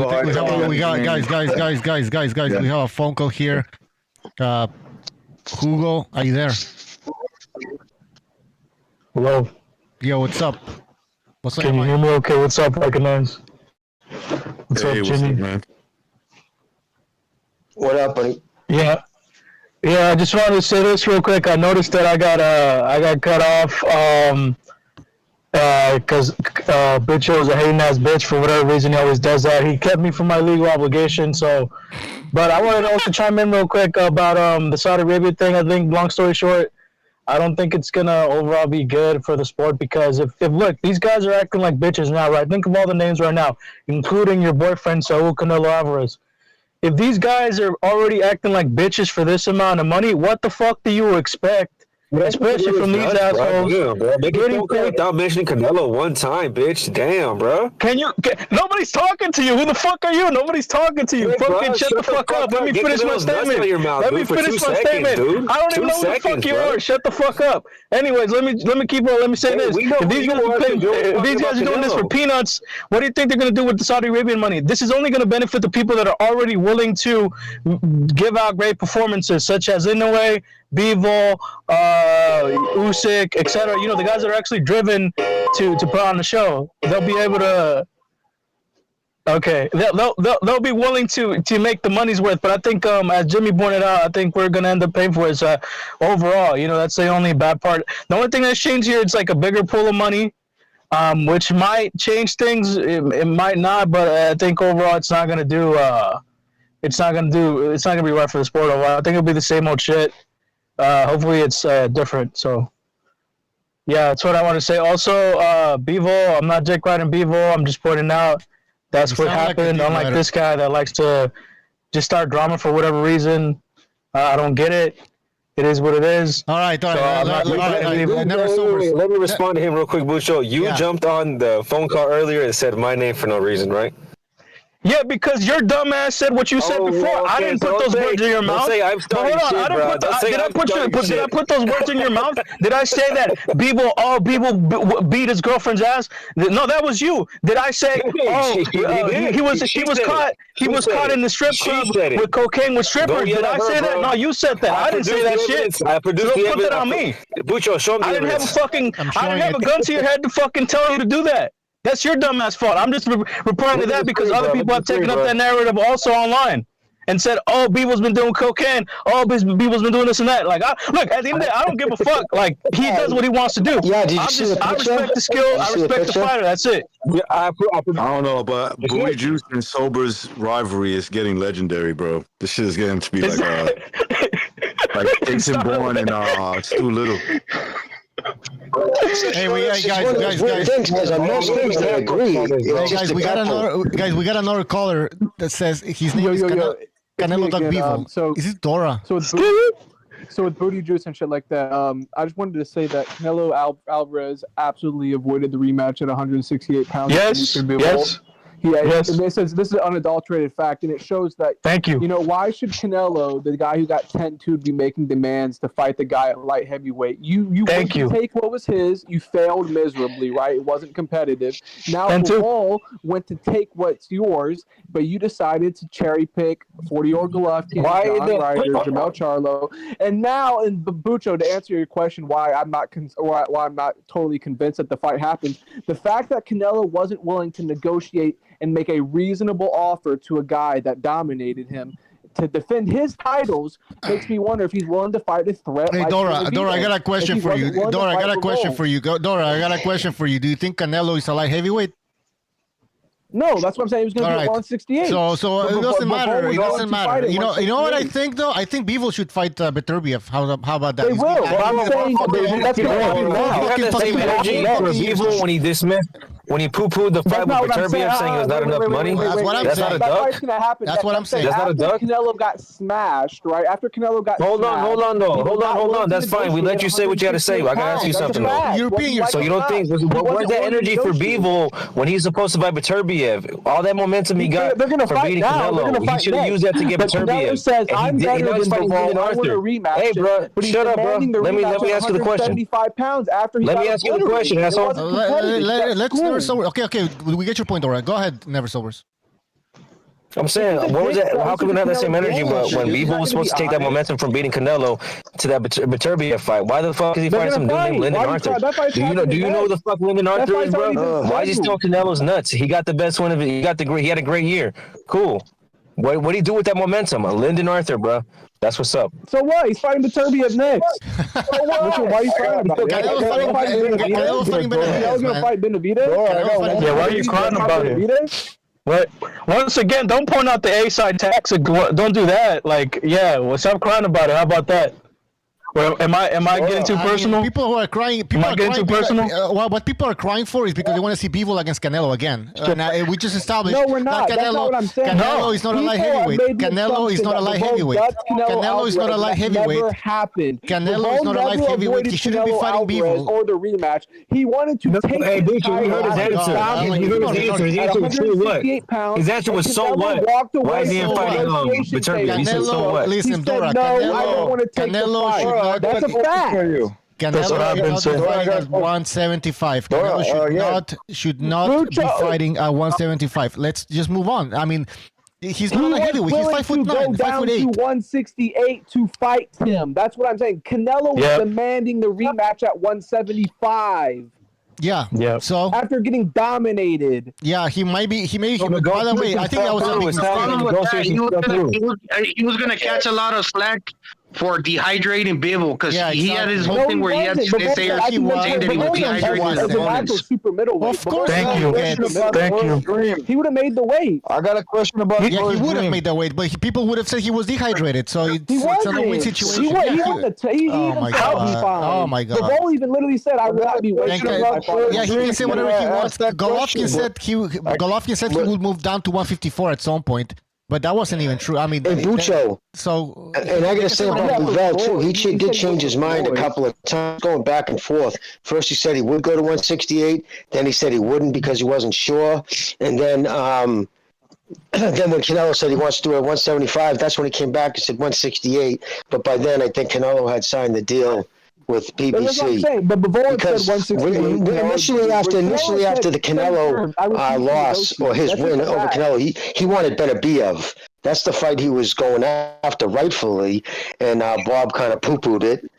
Speaker 2: a phone call here. Hugo, are you there?
Speaker 15: Hello.
Speaker 2: Yo, what's up? What's up?
Speaker 15: Can you hear me okay? What's up, Recognize? What's up, Jimmy?
Speaker 10: What's up, man?
Speaker 4: What up, buddy?
Speaker 15: Yeah, I just wanted to say this real quick. I noticed that I got cut off because Bitcho is a hating ass bitch for whatever reason. He always does that. He kept me from my legal obligation. So, but I wanted to also chime in real quick about the Saudi Arabia thing. I think, long story short, I don't think it's gonna overall be good for the sport because if look, these guys are acting like bitches now, right? Think of all the names right now, including your boyfriend Saul Canelo Alvarez. If these guys are already acting like bitches for this amount of money, what the fuck do you expect? Especially from these assholes.
Speaker 16: Yeah, bro. Make it without mentioning Canelo one time, bitch. Damn, bro.
Speaker 15: Nobody's talking to you. Who the fuck are you? Nobody's talking to you.
Speaker 16: Hey,
Speaker 15: fucking
Speaker 16: bro,
Speaker 15: shut the fuck up. Let me finish my statement. Let me finish my statement. I don't even know who the fuck you are. Shut the fuck up. Anyways, let me keep on. Let me say this. If these guys are doing this for peanuts, what do you think they're gonna do with the Saudi Arabian money? This is only gonna benefit the people that are already willing to give out great performances, such as Inoue, Bivol, Usyk, etc. You know, the guys that are actually driven to put on the show. They'll be able to. Okay, they'll be willing to make the money's worth. But I think, as Jimmy pointed out, I think we're gonna end up paying for it. Overall, you know, that's the only bad part. The only thing that's changed here, it's like a bigger pool of money, which might change things. It might not, but I think overall, it's not gonna do. It's not gonna be right for the sport overall. I think it'll be the same old shit. Hopefully it's different. So, yeah, that's what I want to say. Also, Bivol, I'm not dick riding Bivol. I'm just pointing out that's what happened. Unlike this guy that likes to just start drama for whatever reason. I don't get it. It is what it is.
Speaker 2: All right.
Speaker 16: Let me respond to him real quick, Bucho. You jumped on the phone call earlier and said my name for no reason, right?
Speaker 15: Yeah, because your dumb ass said what you said before.
Speaker 16: Okay,
Speaker 15: I didn't put those words in your mouth. Did I put those words in your mouth? Did I say that Bivol beat his girlfriend's ass? No, that was you. Did I say he was caught in the strip club with cocaine with strippers? Did I say that? No, you said that. I didn't say that shit.
Speaker 16: I produced the evidence.
Speaker 15: Put that on me.
Speaker 16: Bucho, show me the evidence.
Speaker 15: I didn't have a gun to your head to fucking tell you to do that. That's your dumbass fault. I'm just replying to that because other people have taken up that narrative also online and said, "Oh, Beevil's been doing cocaine. Oh, Beevil's been doing this and that." Like, look, at the end of the day, I don't give a fuck. Like, he does what he wants to do.
Speaker 4: Yeah, did you see the picture?
Speaker 15: I respect the skill. I respect the fighter. That's it.
Speaker 10: Yeah, I don't know, but Booty Juice and Sober's rivalry is getting legendary, bro. This shit is getting to be like Jason Bourne and Stu Little.
Speaker 2: Hey, guys.
Speaker 4: Most things that I agree.
Speaker 2: Guys, we got another caller that says his name is Canelo Bivol. Is it Dora?
Speaker 5: So with Booty Juice and shit like that, I just wanted to say that Canelo Alvarez absolutely avoided the rematch at 168 pounds.
Speaker 15: Yes.
Speaker 5: Yes. And this is an unadulterated fact, and it shows that.
Speaker 15: Thank you.
Speaker 5: You know, why should Canelo, the guy who got 10-2, be making demands to fight the guy at light heavyweight? You went to take what was his. You failed miserably, right? It wasn't competitive. Now Bivol went to take what's yours, but you decided to cherry pick 40-year-old Golovkin, John Ryder, Jamel Charlo, and now in Bucho, to answer your question, why I'm not totally convinced that the fight happens. The fact that Canelo wasn't willing to negotiate and make a reasonable offer to a guy that dominated him to defend his titles makes me wonder if he's willing to fight a threat.
Speaker 2: Hey, Dora, I got a question for you. Dora, I got a question for you. Do you think Canelo is a light heavyweight?
Speaker 17: No, that's what I'm saying. He was going to be at 168.
Speaker 2: So it doesn't matter. It doesn't matter. You know what I think though? I think Bivol should fight Beterbiev. How about that?
Speaker 17: They will. I'm saying that's going to happen now.
Speaker 16: You had the same energy for Bivol when he dismissed, when he poo-pooed the fight with Beterbiev, saying there's not enough money.
Speaker 2: That's what I'm saying.
Speaker 16: That's not a duck.
Speaker 2: That's what I'm saying.
Speaker 16: That's not a duck.
Speaker 17: Canelo got smashed, right? After Canelo got
Speaker 16: Hold on. That's fine. We let you say what you had to say. I gotta ask you something though. So you don't think where's that energy for Bivol when he's supposed to fight Beterbiev? All that momentum he got from beating Canelo, he should have used that to get Beterbiev.
Speaker 17: Says, I'm better than Bivol. I want a rematch.
Speaker 16: Hey, bro, shut up, bro. Let me ask you the question.
Speaker 17: Let
Speaker 16: me ask you the question, asshole.
Speaker 2: Let's Never Sober. Okay, we get your point, Dora. Go ahead, Never Sobers.
Speaker 16: I'm saying, what was that? How come we don't have that same energy? But when Bivol was supposed to take that momentum from beating Canelo to that Beterbiev fight, why the fuck is he fighting some dude named Lyndon Arthur? Do you know who the fuck Lyndon Arthur is, bro? Why is he still Canelo's nuts? He got the best one of it. He had a great year. Cool. What do you do with that momentum? Lyndon Arthur, bro. That's what's up.
Speaker 17: So what? He's fighting Beterbiev next. So what? Why are you crying about it? Canelo's going to fight Benavidez?
Speaker 15: Yeah, why are you crying about it? What? Once again, don't point out the A-side tax. Don't do that. Like, yeah, stop crying about it. How about that? Well, am I getting too personal?
Speaker 2: People who are crying.
Speaker 15: Am I getting too personal?
Speaker 2: What people are crying for is because they want to see Bivol against Canelo again. We just established.
Speaker 17: No, we're not.
Speaker 2: That
Speaker 17: That's not what I'm saying.
Speaker 2: Canelo is not a light heavyweight. Canelo is not a light heavyweight. Canelo is not a light heavyweight.
Speaker 17: Never happened.
Speaker 2: Canelo is not a light heavyweight. He shouldn't be fighting Bivol.
Speaker 17: Or the rematch. He wanted to take.
Speaker 16: Hey, bitch, you heard his answer. You heard his answer. His answer was so what? His answer was so what? Why is he fighting Beterbiev? He said so what?
Speaker 2: Listen, Dora. Canelo should not.
Speaker 17: That's a fact.
Speaker 2: Canelo should not be fighting at 175. Canelo should not be fighting at 175. Let's just move on. I mean, he's not a heavyweight. He's 5'9", 5'8".
Speaker 17: To 168 to fight him. That's what I'm saying. Canelo was demanding the rematch at 175.
Speaker 2: Yeah. So
Speaker 17: after getting dominated.
Speaker 2: Yeah, he may be. By the way, I think that was a big mistake.
Speaker 8: He was going to catch a lot of slack for dehydrating Bivol because he had his whole thing where he had to say that he was dehydrating his opponents.
Speaker 17: Super middleweight.
Speaker 2: Of course.
Speaker 15: Thank you.
Speaker 17: He would have made the weight.
Speaker 14: I got a question about.
Speaker 2: He would have made the weight, but people would have said he was dehydrated. So it's a no-win situation. Oh my god.
Speaker 17: Bivol even literally said, "I will not be waiting."
Speaker 2: Yeah, he can say whatever he wants. Golovkin said he would move down to 154 at some point. But that wasn't even true. I mean,
Speaker 4: Bucho.
Speaker 2: So,
Speaker 4: and I got to say about Bivol too. He did change his mind a couple of times, going back and forth. First, he said he would go to 168. Then he said he wouldn't because he wasn't sure. And then when Canelo said he wants to do it at 175, that's when he came back and said 168. But by then, I think Canelo had signed the deal with PBC.
Speaker 17: That's what I'm saying. But Bivol said 168.
Speaker 4: Initially after the Canelo loss or his win over Canelo, he wanted Beterbiev. That's the fight he was going after rightfully, and Bob kind of poo-pooed it.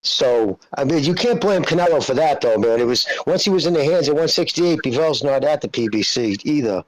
Speaker 4: So I mean, you can't blame Canelo for that, though, man. It was once he was in the hands at 168. Bivol's not at the PBC either.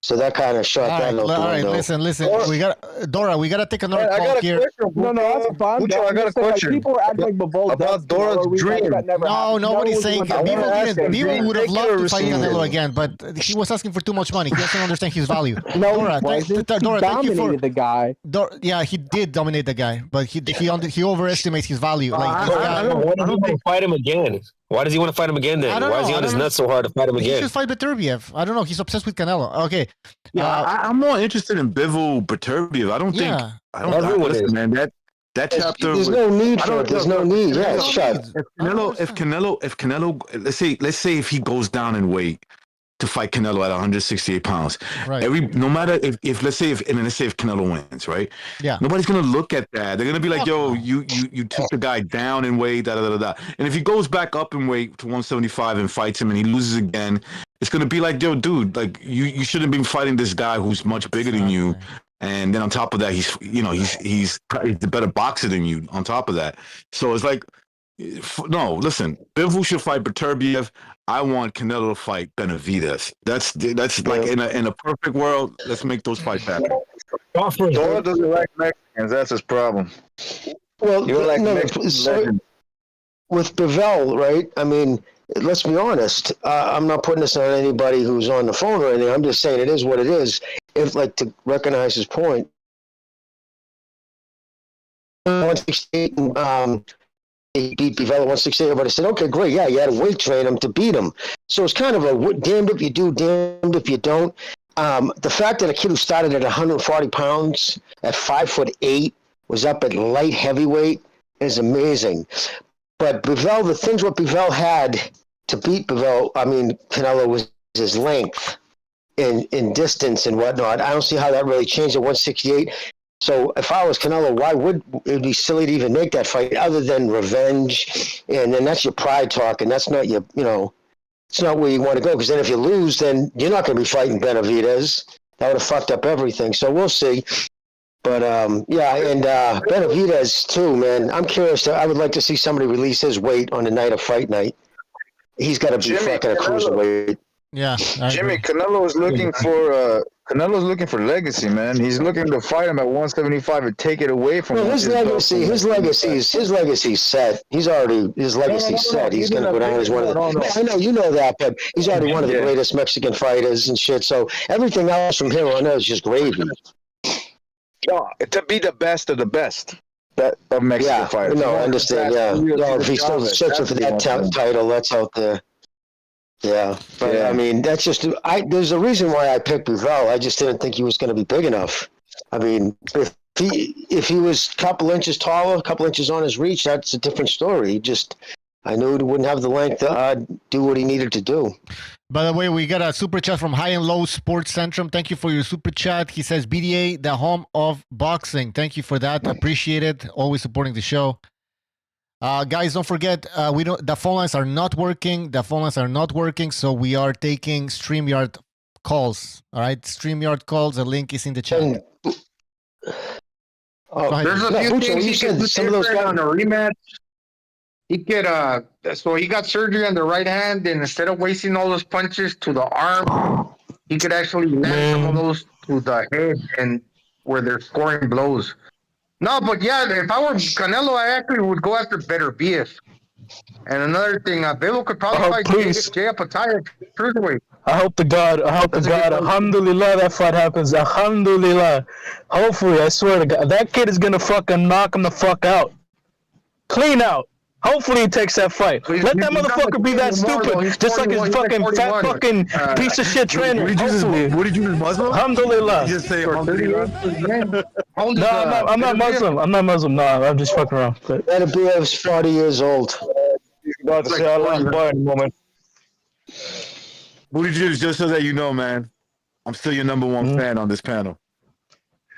Speaker 4: So that kind of shot that little
Speaker 2: All right, listen. We got Dora. We gotta take another call here.
Speaker 17: No, that's fine.
Speaker 14: I got a question.
Speaker 17: People are acting like Bivol
Speaker 14: about Dora's dream.
Speaker 2: No, nobody's saying Bivol would have loved to fight Canelo again, but he was asking for too much money. He doesn't understand his value.
Speaker 17: Dora, thank you for the guy.
Speaker 2: Yeah, he did dominate the guy, but he overestimates his value.
Speaker 16: Why does he want to fight him again? Why does he want to fight him again then? Why is he on his nuts so hard to fight him again?
Speaker 2: He should fight Beterbiev. I don't know. He's obsessed with Canelo. Okay.
Speaker 10: I'm more interested in Bivol Beterbiev. I don't think. Listen, man. That chapter.
Speaker 4: There's no need for it. There's no need. Yeah, it's shut.
Speaker 10: If Canelo, let's say if he goes down in weight to fight Canelo at 168 pounds,
Speaker 2: right?
Speaker 10: No matter if let's say if Canelo wins, right?
Speaker 2: Yeah.
Speaker 10: Nobody's gonna look at that. They're gonna be like, yo, you took the guy down in weight, And if he goes back up in weight to 175 and fights him and he loses again, it's gonna be like, yo, dude, like you shouldn't be fighting this guy who's much bigger than you. And then on top of that, he's the better boxer than you. On top of that, so it's like, no, listen, Bivol should fight Beterbiev. I want Canelo to fight Benavidez. That's like in a perfect world. Let's make those fights happen.
Speaker 14: Dora doesn't like Mexicans. That's his problem.
Speaker 4: Well, with Bivol, right? I mean, let's be honest. I'm not putting this on anybody who's on the phone or anything. I'm just saying it is what it is. If, like, to recognize his point, 168, he beat Bivol at 168. Everybody said, okay, great. Yeah, you had to weight train him to beat him. So it's kind of a damned if you do, damned if you don't. The fact that a kid who started at 140 pounds at 5'8" was up at light heavyweight is amazing. But Bivol, the things what Bivol had to beat Canelo was his length in distance and whatnot. I don't see how that really changed at 168. So if I was Canelo, why would it be silly to even make that fight other than revenge? And then that's your pride talk, and that's not your, it's not where you want to go. Because then if you lose, then you're not going to be fighting Benavidez. That would have fucked up everything. So we'll see. But Benavidez too, man. I'm curious. I would like to see somebody release his weight on the night of fight night. He's got to be fucking a cruiserweight.
Speaker 2: Yeah,
Speaker 14: Jimmy, Canelo's looking for legacy, man. He's looking to fight him at 175 and take it away from him.
Speaker 4: His legacy's set. He's already his legacy's set. He's going to go down as one of the. I know you know that, but he's already one of the greatest Mexican fighters and shit. So everything else from here on out is just gravy.
Speaker 14: To be the best of the best of Mexican fighters.
Speaker 4: No, I understand. If he's still searching for that title, that's out there. Yeah, but I mean, that's just. There's a reason why I picked Bivol. I just didn't think he was going to be big enough. I mean, if he was a couple inches taller, a couple inches on his reach, that's a different story. I knew he wouldn't have the length to do what he needed to do.
Speaker 2: By the way, we got a super chat from High and Low Sports Centrum. Thank you for your super chat. He says, BDA, the home of boxing. Thank you for that. Appreciate it. Always supporting the show. Guys, don't forget, the phone lines are not working. So we are taking StreamYard calls. All right, StreamYard calls. The link is in the chat.
Speaker 8: There's a few things he can do different on a rematch. He could, so he got surgery on the right hand, and instead of wasting all those punches to the arm, he could actually land some of those to the head and where they're scoring blows. No, but yeah, if I were Canelo, I actually would go after Beterbiev. And another thing, Bivol could probably fight Jay Apataya cruiserweight.
Speaker 15: I hope to God, alhamdulillah, that fight happens. Alhamdulillah. Hopefully, I swear to God, that kid is going to fucking knock him the fuck out. Clean out. Hopefully he takes that fight. Let that motherfucker be that stupid, just like his fucking fat fucking piece of shit trainer.
Speaker 10: What did you just Muslim?
Speaker 15: Alhamdulillah.
Speaker 10: You just say Alhamdulillah?
Speaker 15: No, I'm not Muslim. No, I'm just fucking around.
Speaker 4: Benavidez 40 years old.
Speaker 14: He's about to say Allah Akbar in a moment.
Speaker 10: Booty Juice, just so that you know, man, I'm still your number one fan on this panel.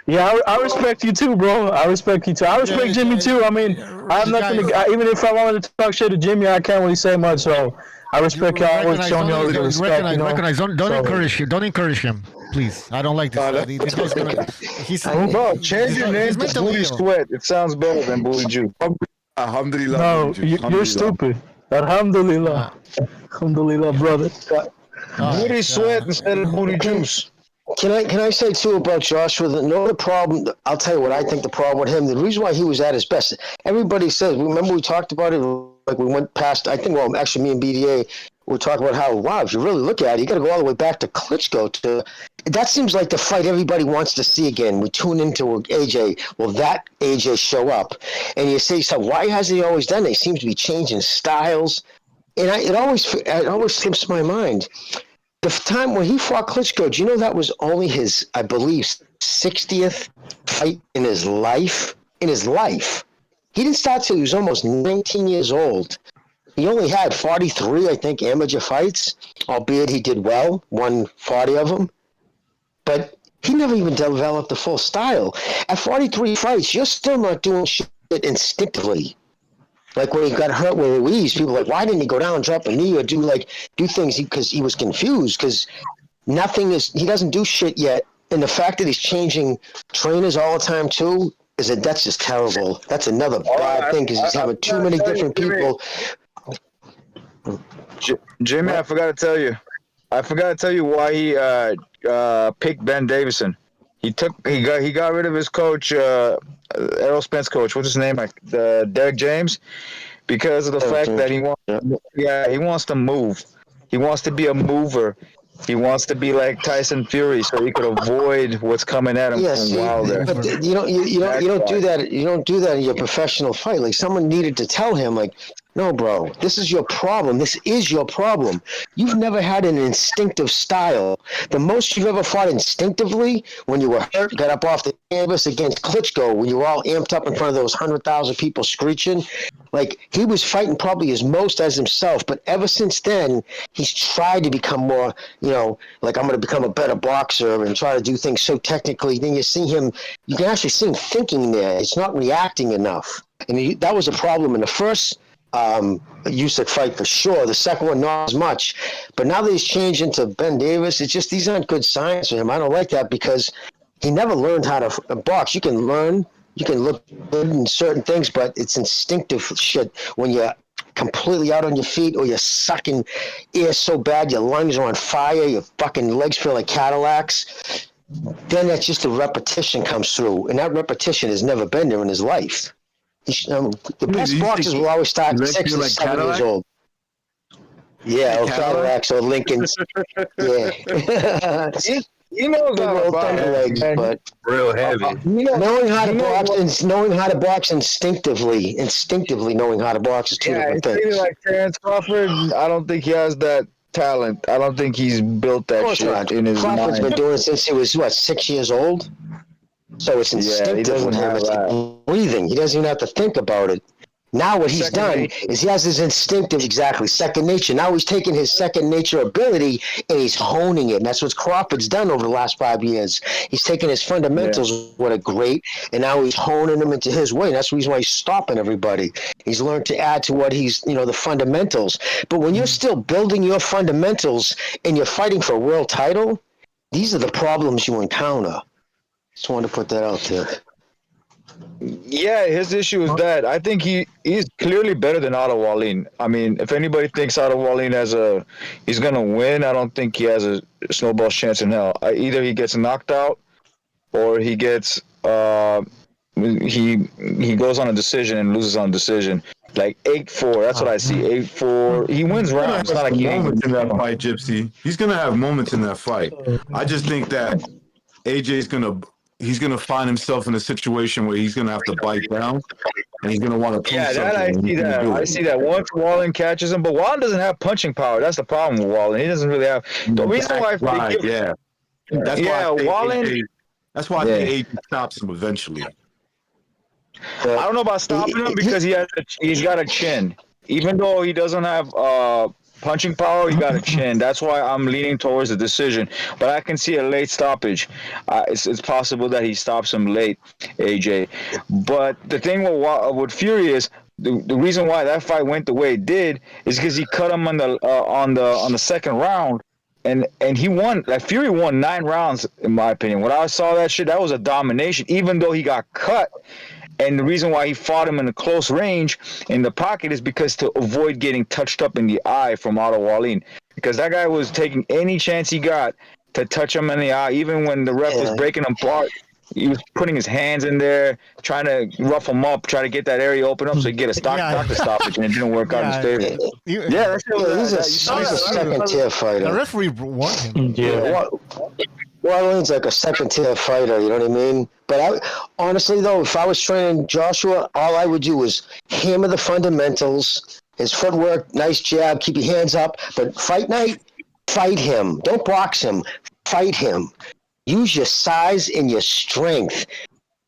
Speaker 15: Yeah, I respect you too, bro. I respect you too. I respect Jimmy too. I mean, I have nothing to. Even if I wanted to talk shit to Jimmy, I can't really say much. So I respect y'all. Always showing y'all the respect.
Speaker 2: Don't encourage him, please. I don't like this. This guy's gonna.
Speaker 14: Bro, change your name to Booty Sweat. It sounds better than Booty Juice.
Speaker 10: Alhamdulillah.
Speaker 15: No, you're stupid. Alhamdulillah. Alhamdulillah, brother.
Speaker 14: Booty Sweat instead of Booty Juice.
Speaker 4: Can I say too about Joshua? The problem. I'll tell you what I think the problem with him. The reason why he was at his best. Everybody says. Remember we talked about it. Like we went past. I think. Well, actually, me and BDA were talking about how if you really look at it, you got to go all the way back to Klitschko. That seems like the fight everybody wants to see again. We tune into AJ. Well, that AJ show up, and you say, so why hasn't he always done that? He seems to be changing styles, and it always slips my mind. The time when he fought Klitschko, do you know that was only his, I believe, 60th fight in his life? In his life. He didn't start till he was almost 19 years old. He only had 43, I think, amateur fights, albeit he did well, won 40 of them. But he never even developed the full style. At 43 fights, you're still not doing shit instinctively. Like when he got hurt with Ruiz, people were like, why didn't he go down and drop a knee or do things because he was confused because he doesn't do shit yet. And the fact that he's changing trainers all the time too, that's just terrible. That's another bad thing because he's having too many different people.
Speaker 14: Jimmy, I forgot to tell you why he picked Ben Davison. He got rid of his coach, Errol Spence coach. What's his name? Derek James. because of the fact that he wants to move. He wants to be a mover. He wants to be like Tyson Fury, so he could avoid what's coming at him from Wilder.
Speaker 4: But you don't do that. You don't do that in your professional fight. Like someone needed to tell him, like, no, bro, this is your problem. This is your problem. You've never had an instinctive style. The most you've ever fought instinctively when you were hurt, got up off the canvas against Klitschko, when you were all amped up in front of those 100,000 people screeching. Like, he was fighting probably his most as himself, but ever since then, he's tried to become more, like, I'm going to become a better boxer and try to do things so technically. Then you see him, you can actually see him thinking there. It's not reacting enough. And that was a problem in the first Usyk fight for sure. The second one, not as much. But now that he's changed into Ben Davis, it's just these aren't good signs for him. I don't like that because he never learned how to box. You can learn. You can look good in certain things, but it's instinctive shit when you're completely out on your feet or you're sucking air so bad your lungs are on fire, your fucking legs feel like Cadillacs. Then that's just the repetition comes through, and that repetition has never been there in his life. The best boxers will always start 6 or 7 years old. Yeah, or Cadillacs or Lincolns. Yeah.
Speaker 14: He knows how to box,
Speaker 4: legs, but
Speaker 16: real heavy.
Speaker 4: Knowing how to box instinctively knowing how to box is two different things.
Speaker 14: Like Terrence Crawford, I don't think he has that talent. I don't think he's built that shit in his mind.
Speaker 4: Crawford's been doing it since he was 6 years old. So it's instinctive with him. It's like breathing. He doesn't even have to think about it. Now what he's done is he has his instinctive, second nature. Now he's taking his second nature ability and he's honing it. And that's what Crawford's done over the last 5 years. He's taken his fundamentals, what a great, and now he's honing them into his way. And that's the reason why he's stopping everybody. He's learned to add to what he's, the fundamentals. But when you're still building your fundamentals and you're fighting for a world title, these are the problems you encounter. Just wanted to put that out there.
Speaker 14: Yeah, his issue is that I think he's clearly better than Otto Wallin. I mean, if anybody thinks Otto Wallin he's gonna win, I don't think he has a snowball's chance in hell. Either he gets knocked out, or he gets he goes on a decision and loses on decision. Like 8-4, that's what I see. 8-4. He wins rounds. It's not like he ain't
Speaker 10: moments in that fight, Gypsy. He's gonna have moments in that fight. I just think that AJ's he's gonna find himself in a situation where he's gonna have to bite down, and he's gonna want to prove something.
Speaker 14: Yeah, I see that. Once Wallin catches him, but Wallin doesn't have punching power. That's the problem with Wallin. He doesn't really have. The reason why Wallin.
Speaker 10: That's why I think AJ stops him eventually.
Speaker 14: I don't know about stopping him because he's got a chin. Even though he doesn't have punching power, he got a chin. That's why I'm leaning towards the decision. But I can see a late stoppage. It's possible that he stops him late, AJ. But the thing with Fury is the reason why that fight went the way it did is because he cut him on the second round, and he won. Like Fury won 9 rounds, in my opinion. When I saw that shit, that was a domination, even though he got cut. And the reason why he fought him in a close range in the pocket is because to avoid getting touched up in the eye from Otto Wallin. Because that guy was taking any chance he got to touch him in the eye. Even when the ref was breaking him apart, he was putting his hands in there, trying to rough him up, try to get that area open up so he could get a doctor stoppage, and it didn't work out in his favor.
Speaker 4: He's a second-tier fighter.
Speaker 2: The referee won him.
Speaker 4: Wallin's like a second-tier fighter, you know what I mean? But honestly, though, if I was training Joshua, all I would do was hammer the fundamentals, his footwork, nice jab, keep your hands up. But fight night, fight him. Don't box him. Fight him. Use your size and your strength.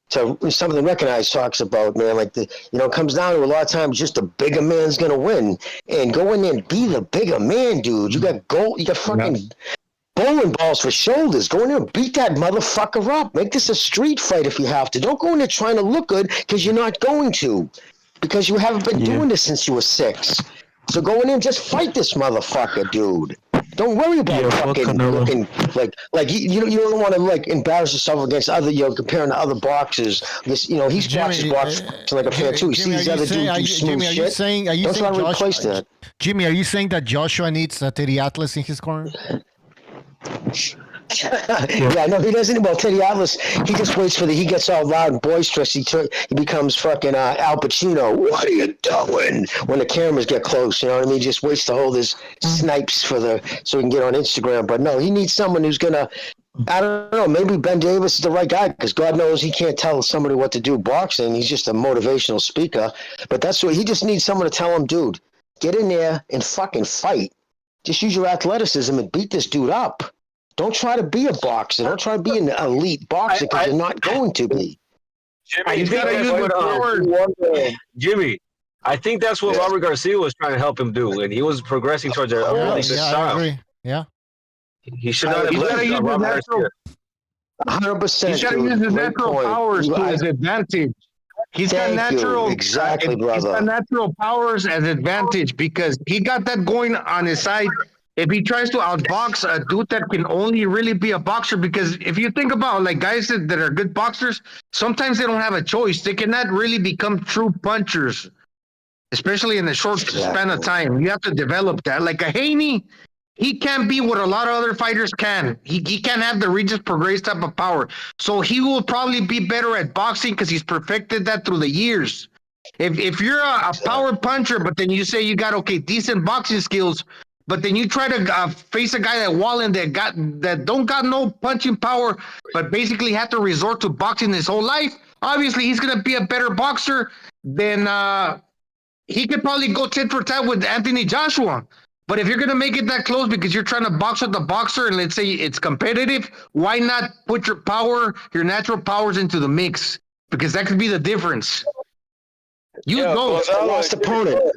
Speaker 4: So something Recognized talks about, man, like it comes down to a lot of times just the bigger man's going to win. And go in there and be the bigger man, dude. You got fucking bowling balls for shoulders. Go in there and beat that motherfucker up. Make this a street fight if you have to. Don't go in there trying to look good because you're not going to. Because you haven't been doing this since you were 6. So go in there and just fight this motherfucker, dude. Don't worry about fucking looking like you don't want to embarrass yourself against other comparing to other boxers. Because he's boxing like a fan too. He sees these other dudes do smooth shit. Don't try to replace that.
Speaker 2: Jimmy, are you saying that Joshua needs Teddy Atlas in his corner?
Speaker 4: Yeah, no, he doesn't. Well, Teddy Atlas, he just waits for he gets all loud and boisterous. He becomes fucking Al Pacino. What are you doing? When the cameras get close, you know what I mean? He just waits to hold his snipes so he can get on Instagram. But no, he needs someone who's gonna. I don't know. Maybe Ben Davis is the right guy because God knows he can't tell somebody what to do boxing. He's just a motivational speaker. But that's what he just needs someone to tell him, dude, get in there and fucking fight. Just use your athleticism and beat this dude up. Don't try to be a boxer. Don't try to be an elite boxer because you're not going to be.
Speaker 16: Jimmy, I think that's what Robert Garcia was trying to help him do, and he was progressing towards a really good style.
Speaker 2: I agree. Yeah.
Speaker 16: He should not have let Robert Garcia.
Speaker 4: 100%.
Speaker 8: He's got to use his natural powers to his advantage. He's got natural,
Speaker 4: exactly, brother.
Speaker 8: He's got natural powers as advantage because he got that going on his side. If he tries to outbox a dude that can only really be a boxer, because if you think about like guys that are good boxers, sometimes they don't have a choice. They cannot really become true punchers, especially in a short span of time. You have to develop that. Like a Haney, he can't be what a lot of other fighters can. He can't have the Regis Prograis type of power. So he will probably be better at boxing because he's perfected that through the years. If you're a power puncher, but then you say you got decent boxing skills, but then you try to face a guy like Wallen that don't got no punching power, but basically had to resort to boxing his whole life. Obviously, he's gonna be a better boxer than he could probably go tit for tat with Anthony Joshua. But if you're gonna make it that close because you're trying to box with the boxer and let's say it's competitive, why not put your natural powers into the mix? Because that could be the difference.
Speaker 4: Last opponent.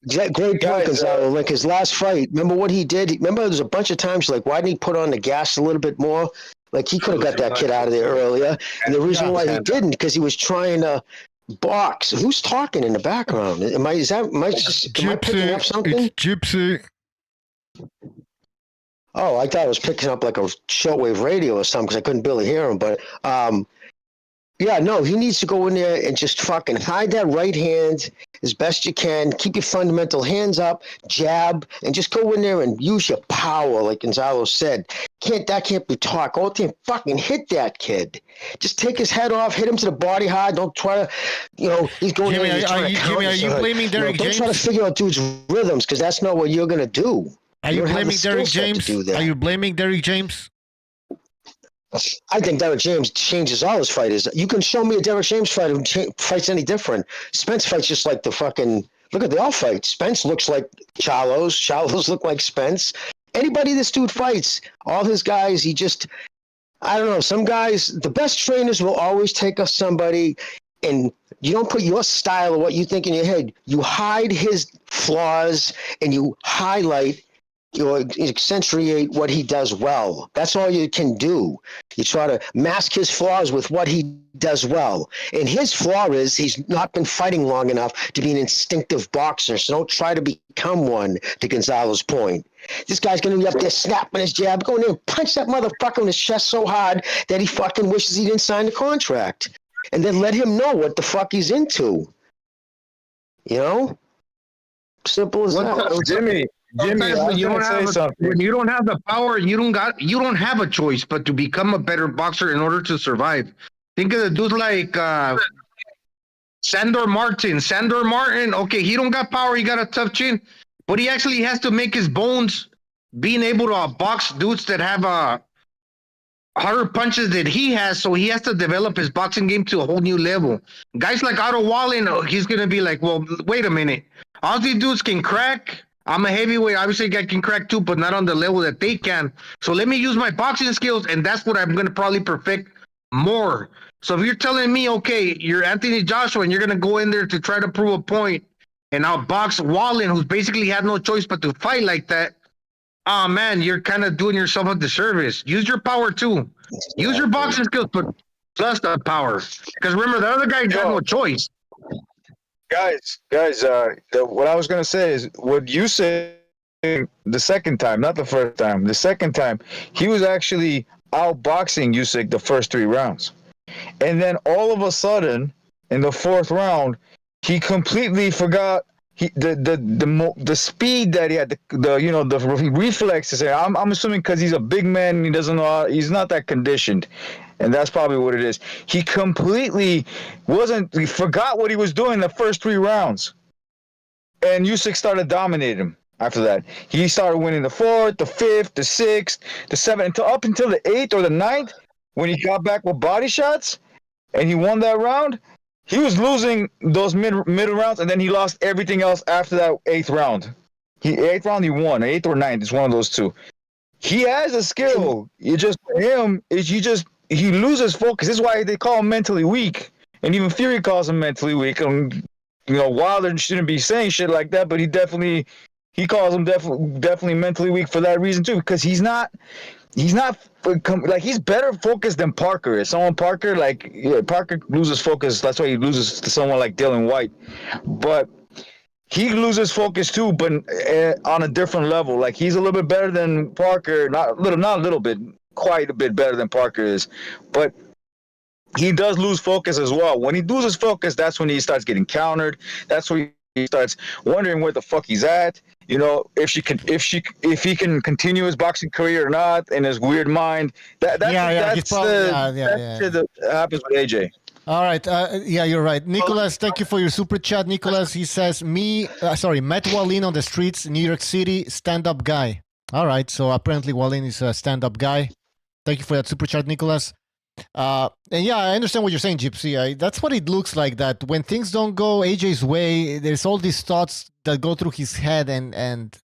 Speaker 4: Great point, Gonzalo. Like his last fight, remember what he did? Remember there's a bunch of times like, why didn't he put on the gas a little bit more? Like he could have got that kid out of there earlier. And the reason why he didn't, because he was trying to box. Who's talking in the background? Am I picking up something?
Speaker 2: It's Gypsy.
Speaker 4: Oh, I thought I was picking up like a shortwave radio or something because I couldn't barely hear him. But yeah, no, he needs to go in there and just fucking hide that right hand as best you can. Keep your fundamental hands up, jab, and just go in there and use your power, like Gonzalo said. That can't be taught. Go out there and fucking hit that kid. Just take his head off, hit him to the body hard. Don't try to, he's going
Speaker 2: Jimmy,
Speaker 4: there.
Speaker 2: Jimmy, are you blaming Derek James?
Speaker 4: Don't try to figure out dude's rhythms because that's not what you're going to do.
Speaker 2: Are you blaming Derek James? Are you blaming Derek James?
Speaker 4: I think Derek James changes all his fighters. You can show me a Derek James fighter who fights any different. Spence fights just like the fucking... Look at they all fight. Spence looks like Charlos. Charlos look like Spence. Anybody this dude fights, all his guys, he just... I don't know. Some guys... The best trainers will always take us somebody and you don't put your style or what you think in your head. You hide his flaws and you highlight... You accentuate what he does well. That's all you can do. You try to mask his flaws with what he does well. And his flaw is he's not been fighting long enough to be an instinctive boxer. So don't try to become one, to Gonzalo's point. This guy's going to be up there snapping his jab, going in and punch that motherfucker in his chest so hard that he fucking wishes he didn't sign the contract. And then let him know what the fuck he's into. Simple as that.
Speaker 8: Jimmy, when you don't have the power, you don't have a choice but to become a better boxer in order to survive. Think of the dudes like Sandor Martin. Sandor Martin, okay, he don't got power, he got a tough chin, but he actually has to make his bones being able to box dudes that have harder punches that he has, so he has to develop his boxing game to a whole new level. Guys like Otto Wallen, he's going to be like, well, wait a minute. All these dudes can crack. I'm a heavyweight. Obviously, I can crack too, but not on the level that they can. So let me use my boxing skills, and that's what I'm going to probably perfect more. So if you're telling me, okay, you're Anthony Joshua, and you're going to go in there to try to prove a point, and outbox Wallen, who's basically had no choice but to fight like that, oh, man, you're kind of doing yourself a disservice. Use your power, too. Use your boxing skills, but plus the power. Because remember, the other guy got no choice.
Speaker 14: Guys, what I was going to say is what you said the second time, not the first time. The second time, he was actually outboxing Usyk the first 3 rounds. And then all of a sudden, in the 4th round, he completely forgot the speed that he had, the reflexes. I'm assuming because he's a big man and he doesn't know, he's not that conditioned, and that's probably what it is. He completely he forgot what he was doing the first 3 rounds, and Usyk started dominating him. After that, he started winning the 4th, the 5th, the 6th, the 7th, up until the 8th or the 9th, when he got back with body shots, and he won that round. He was losing those middle rounds, and then he lost everything else after that 8th round. 8th round he won, 8th or 9th. It's one of those two. He has a skill. You just him is he loses focus. This is why they call him mentally weak, and even Fury calls him mentally weak. Wilder shouldn't be saying shit like that, but he calls him definitely mentally weak for that reason too, because he's better focused than Parker is. Parker loses focus. That's why he loses to someone like Dylan White. But he loses focus too, but on a different level. Like, he's a little bit better than Parker. Not a little bit, quite a bit better than Parker is. But he does lose focus as well. When he loses focus, that's when he starts getting countered. That's when he starts wondering where the fuck he's at. If he can continue his boxing career or not in his weird mind. That happens with AJ.
Speaker 2: All right. You're right. Nicholas, thank you for your super chat. Nicholas, he says, Matt Wallin on the streets, New York City, stand-up guy. All right. So apparently Wallin is a stand-up guy. Thank you for that super chat, Nicholas. I understand what you're saying, Gypsy. That's what it looks like, that when things don't go AJ's way, there's all these thoughts that go through his head, and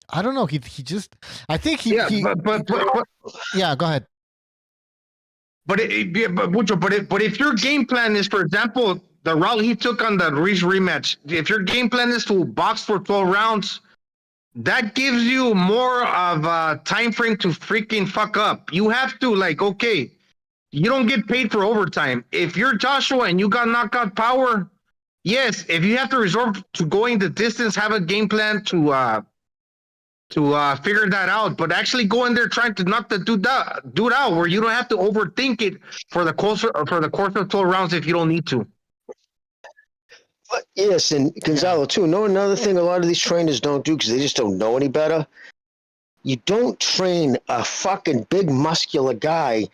Speaker 2: I don't know. He just, I think he. Yeah, but go ahead.
Speaker 8: But if your game plan is, for example, the route he took on the Reese rematch, if your game plan is to box for 12 rounds, that gives you more of a time frame to freaking fuck up. You have to, okay, you don't get paid for overtime. If you're Joshua and you got knockout power, yes, if you have to resort to going the distance, have a game plan to figure that out. But actually go in there trying to knock the dude out, where you don't have to overthink it for the course of 12 rounds if you don't need to.
Speaker 4: Yes, and Gonzalo too. Another thing a lot of these trainers don't do, because they just don't know any better. You don't train a fucking big muscular guy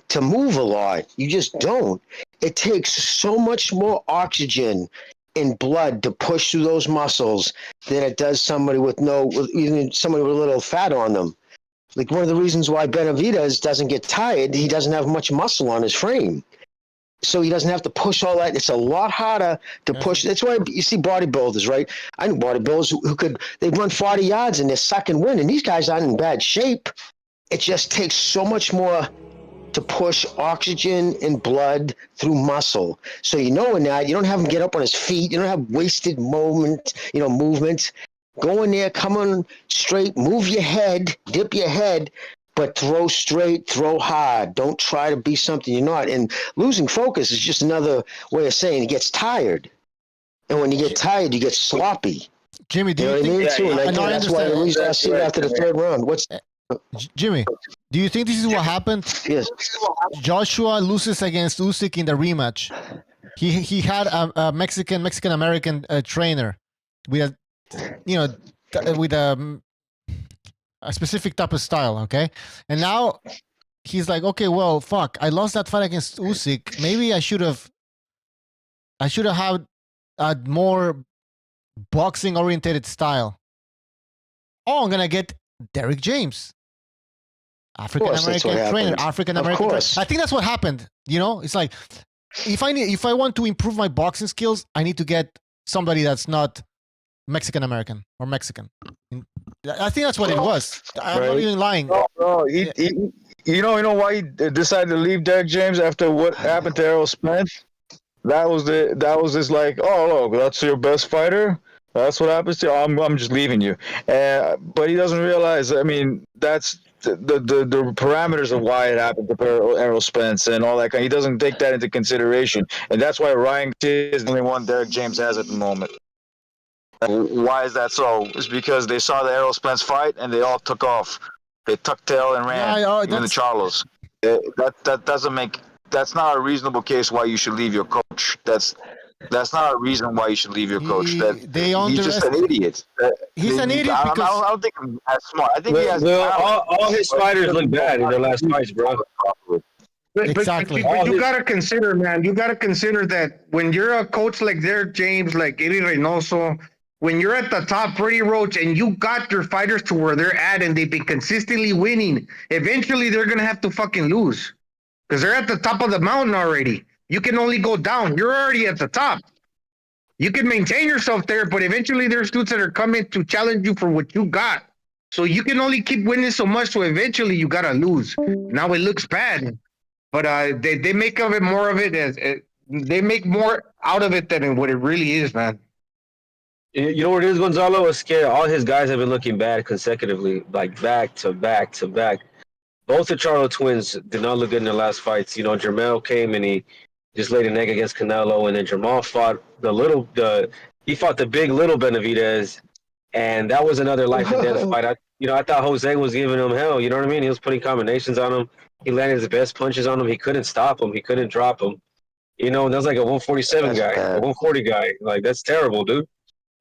Speaker 4: to move a lot. You just don't. It takes so much more oxygen in blood to push through those muscles than it does somebody even somebody with a little fat on them. Like, one of the reasons why Benavidez doesn't get tired, he doesn't have much muscle on his frame. So he doesn't have to push all that. It's a lot harder to push. That's why you see bodybuilders, right? I know bodybuilders who they run 40 yards and they're sucking wind, and these guys aren't in bad shape. It just takes so much more to push oxygen and blood through muscle. So in that, you don't have him get up on his feet. You don't have wasted movement. Go in there, come on straight, move your head, dip your head, but throw straight, throw hard. Don't try to be something you're not. And losing focus is just another way of saying he gets tired. And when you get tired, you get sloppy.
Speaker 2: Jimmy, do you think?
Speaker 4: That's why the reason I see it after the 3rd round.
Speaker 2: Jimmy, do you think this is what happened?
Speaker 4: Yes.
Speaker 2: Joshua loses against Usyk in the rematch. He had a Mexican American trainer with a specific type of style, okay? And now he's like, okay, well, fuck, I lost that fight against Usyk. Maybe I should have had a more boxing oriented style. Oh, I'm gonna get Derek James, African American trainer, African American. I think that's what happened. It's like, if I want to improve my boxing skills, I need to get somebody that's not Mexican American or Mexican. I think that's what it was. I'm not even lying.
Speaker 14: No, you know why he decided to leave Derek James after what happened to Errol Spence? That was just like, oh, look, that's your best fighter. That's what happens to you. I'm just leaving you. But he doesn't realize. I mean, that's the parameters of why it happened to Errol Spence and all that kind. He doesn't take that into consideration, and that's why Ryan is the only one Derek James has at the moment. Why is that so? It's because they saw the Errol Spence fight and they all took off. They tucked tail and ran. Even the Charlos. That doesn't make. That's not a reasonable case why you should leave your coach. That's not a reason why you should leave your coach. He's just an idiot.
Speaker 2: He's an idiot
Speaker 14: I
Speaker 2: because
Speaker 14: don't think he's as smart. I think he has
Speaker 16: Well,
Speaker 14: talent,
Speaker 16: all his fighters look bad in their last fights, bro.
Speaker 2: Exactly.
Speaker 8: But you gotta consider, man. You gotta consider that when you're a coach like Derek James, like Eddie Reynoso, when you're at the top, Freddie Roach, and you got your fighters to where they're at, and they've been consistently winning, eventually they're gonna have to fucking lose because they're at the top of the mountain already. You can only go down. You're already at the top. You can maintain yourself there, but eventually there's dudes that are coming to challenge you for what you got. So you can only keep winning so much. So eventually you gotta lose. Now it looks bad. But they make of it more of it as they make more out of it than what it really is, man.
Speaker 16: You know what it is, Gonzalo? It's scary. All his guys have been looking bad consecutively, like back to back to back. Both the Charlo twins did not look good in their last fights. You know, Jermell came and he just laid an egg against Canelo, and then Jamal fought he fought the big little Benavidez, and that was another life and death fight. I thought Jose was giving him hell. You know what I mean? He was putting combinations on him. He landed his best punches on him. He couldn't stop him. He couldn't drop him. You know, and that's like a 147 guy, a 140 guy. Like, that's terrible, dude.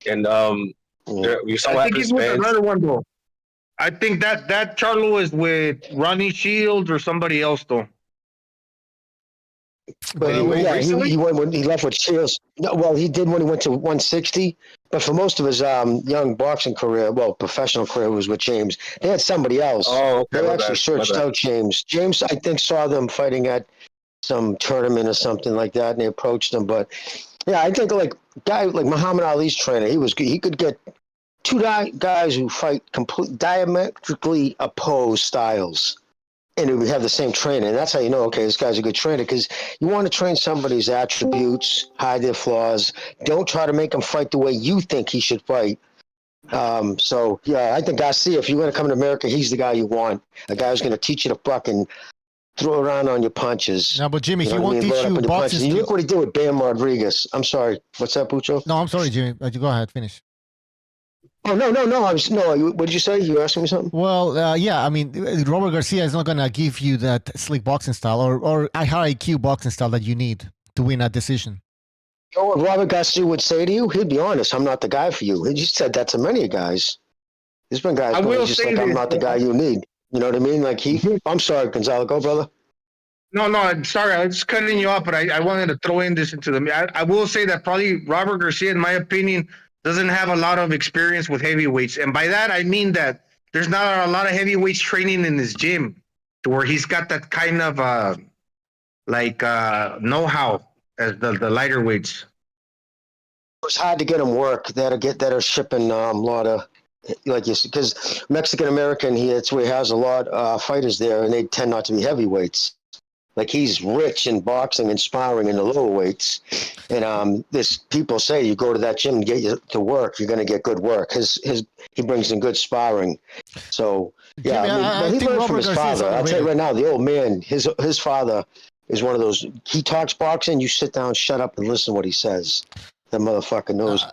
Speaker 16: And you saw
Speaker 8: I think he's with another one, though. I think that Charlo is with Ronnie Shields or somebody else, though.
Speaker 4: But he went when he left with Shields. No, well, he did when he went to 160. But for most of his young boxing career, professional career, was with James. They had somebody else.
Speaker 16: Oh, okay.
Speaker 4: They actually searched out James. James, I think, saw them fighting at some tournament or something like that, and they approached him. But yeah, I think like guy like Muhammad Ali's trainer, he could get two guys who fight diametrically opposed styles, and we have the same trainer. And that's how you know, okay, this guy's a good trainer, because you want to train somebody's attributes, hide their flaws. Don't try to make him fight the way you think he should fight. So, yeah, I think Garcia, if you're going to come to America, he's the guy you want. A guy who's going to teach you to fucking throw around on your punches.
Speaker 2: No, but Jimmy, he won't teach you boxing.
Speaker 4: You look what he did with Bam Rodriguez. I'm sorry. What's that, Pucho?
Speaker 2: No, I'm sorry, Jimmy. Go ahead, finish.
Speaker 4: Oh, no. What did you say? You asking me something?
Speaker 2: Well, yeah. I mean, Robert Garcia is not gonna give you that slick boxing style or high IQ boxing style that you need to win a decision.
Speaker 4: You know what Robert Garcia would say to you? He'd be honest. I'm not the guy for you. He just said that to many guys. There's been guys going just like, I'm not the guy you need. You know what I mean? Like I'm sorry, Gonzalo. Go, brother.
Speaker 8: No, I'm sorry. I was cutting you off, but I wanted to throw in this into the. I will say that probably Robert Garcia, in my opinion, doesn't have a lot of experience with heavyweights. And by that, I mean that there's not a lot of heavyweights training in his gym to where he's got that kind of know-how as the lighter weights.
Speaker 4: It's hard to get them work that are shipping a lot of, like you said, because Mexican-American, that's where he has a lot of fighters there, and they tend not to be heavyweights. Like, he's rich in boxing and sparring in the lower weights. And people say you go to that gym and get you to work, you're going to get good work. He brings in good sparring. So, yeah, he learned from his father. I'll tell you right now, the old man, his father is one of those, he talks boxing, you sit down, shut up, and listen to what he says. That motherfucker knows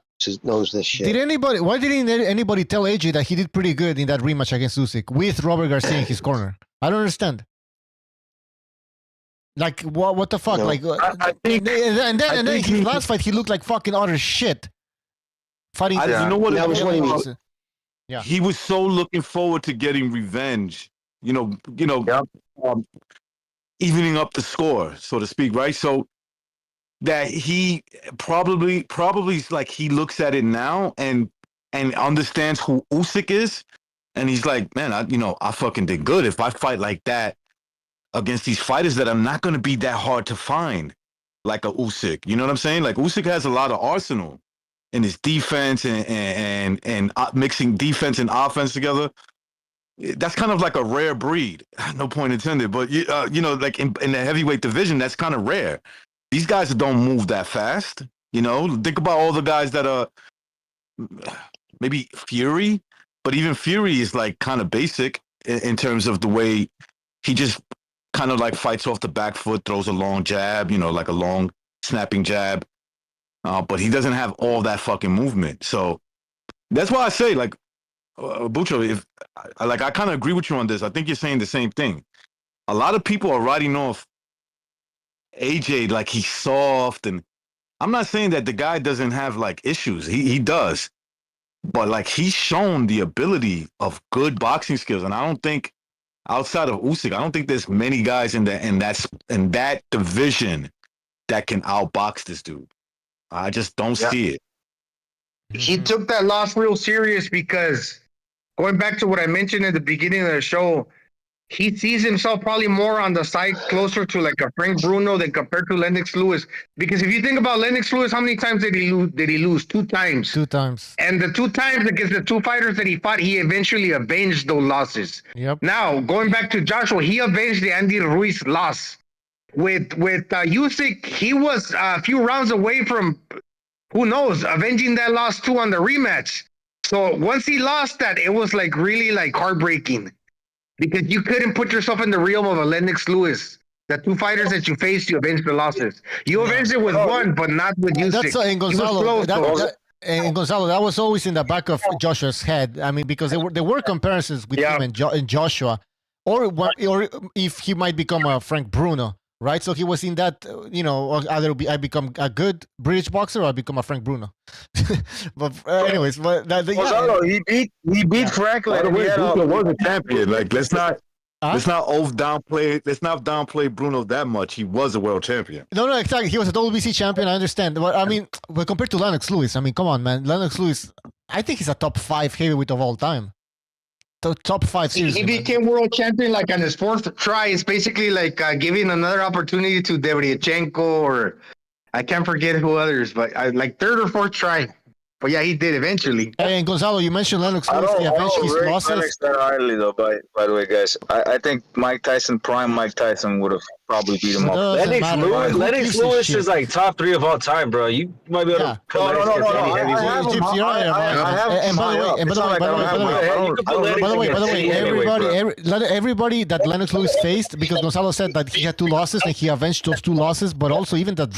Speaker 4: this shit.
Speaker 2: Why didn't anybody tell AJ that he did pretty good in that rematch against Usyk with Robert Garcia in his corner? I don't understand. Like, what the fuck? No. Like, and then his last fight, he looked like fucking utter shit. Fighting.
Speaker 10: You know what?
Speaker 2: Yeah.
Speaker 10: He was so looking forward to getting revenge. Evening up the score, so to speak, right? So that he probably like he looks at it now and understands who Usyk is, and he's like, man, I fucking did good. If I fight like that against these fighters that are not going to be that hard to find, like a Usyk. You know what I'm saying? Like, Usyk has a lot of arsenal in his defense and mixing defense and offense together. That's kind of like a rare breed. No point intended. But, like in the heavyweight division, that's kind of rare. These guys don't move that fast. Think about all the guys that are maybe Fury, but even Fury is like kind of basic in terms of the way he just kind of like fights off the back foot, throws a long jab, like a long snapping jab. But he doesn't have all that fucking movement. So that's why I say, like, Bucho, I kind of agree with you on this. I think you're saying the same thing. A lot of people are writing off AJ like he's soft and I'm not saying that the guy doesn't have like issues. He does, but like he's shown the ability of good boxing skills, and I don't think outside of Usyk, I don't think there's many guys in that division that can outbox this dude. I just don't see it.
Speaker 8: He took that loss real serious because going back to what I mentioned at the beginning of the show, he sees himself probably more on the side closer to like a Frank Bruno than compared to Lennox Lewis. Because if you think about Lennox Lewis, how many times did he lose? Did he lose? 2 times.
Speaker 2: 2 times.
Speaker 8: And the 2 times against the 2 fighters that he fought, he eventually avenged those losses.
Speaker 2: Yep.
Speaker 8: Now, going back to Joshua, he avenged the Andy Ruiz loss. With Usyk, he was a few rounds away from, who knows, avenging that loss too on the rematch. So once he lost that, it was like really like heartbreaking. Because you couldn't put yourself in the realm of a Lennox Lewis. The 2 fighters that you faced, you avenged the losses. You avenged it with one, but not with Usyk.
Speaker 2: That's and Gonzalo. And Gonzalo, that was always in the back of Joshua's head. I mean, because there were comparisons with him and Joshua, or if he might become a Frank Bruno, right? So he was in that, either I become a good British boxer or I become a Frank Bruno. But anyways,
Speaker 14: Gonzalo, he beat Frank.
Speaker 10: By the way, Bruno was a champion. Like let's not downplay Bruno that much. He was a world champion.
Speaker 2: No, exactly. He was a WBC champion. I understand. But I mean, but compared to Lennox Lewis, I mean, come on, man. Lennox Lewis, I think he's a top 5 heavyweight of all time. Top 5 series.
Speaker 8: He became world champion like on his 4th try. It's basically like giving another opportunity to Deveryachenko or I can't forget who others, but like 3rd or 4th try. But yeah, he did eventually.
Speaker 2: Hey, and Gonzalo, you mentioned Lennox Lewis. He avenged his losses.
Speaker 14: Lennox that highly though. By the way, guys, I think Mike Tyson would have probably beat him up.
Speaker 16: Lennox Lewis is like top 3 of all time, bro. You might be able to.
Speaker 14: No.
Speaker 2: And by the way, everybody that Lennox Lewis faced, because Gonzalo said that he had 2 losses and he avenged those 2 losses, but also even the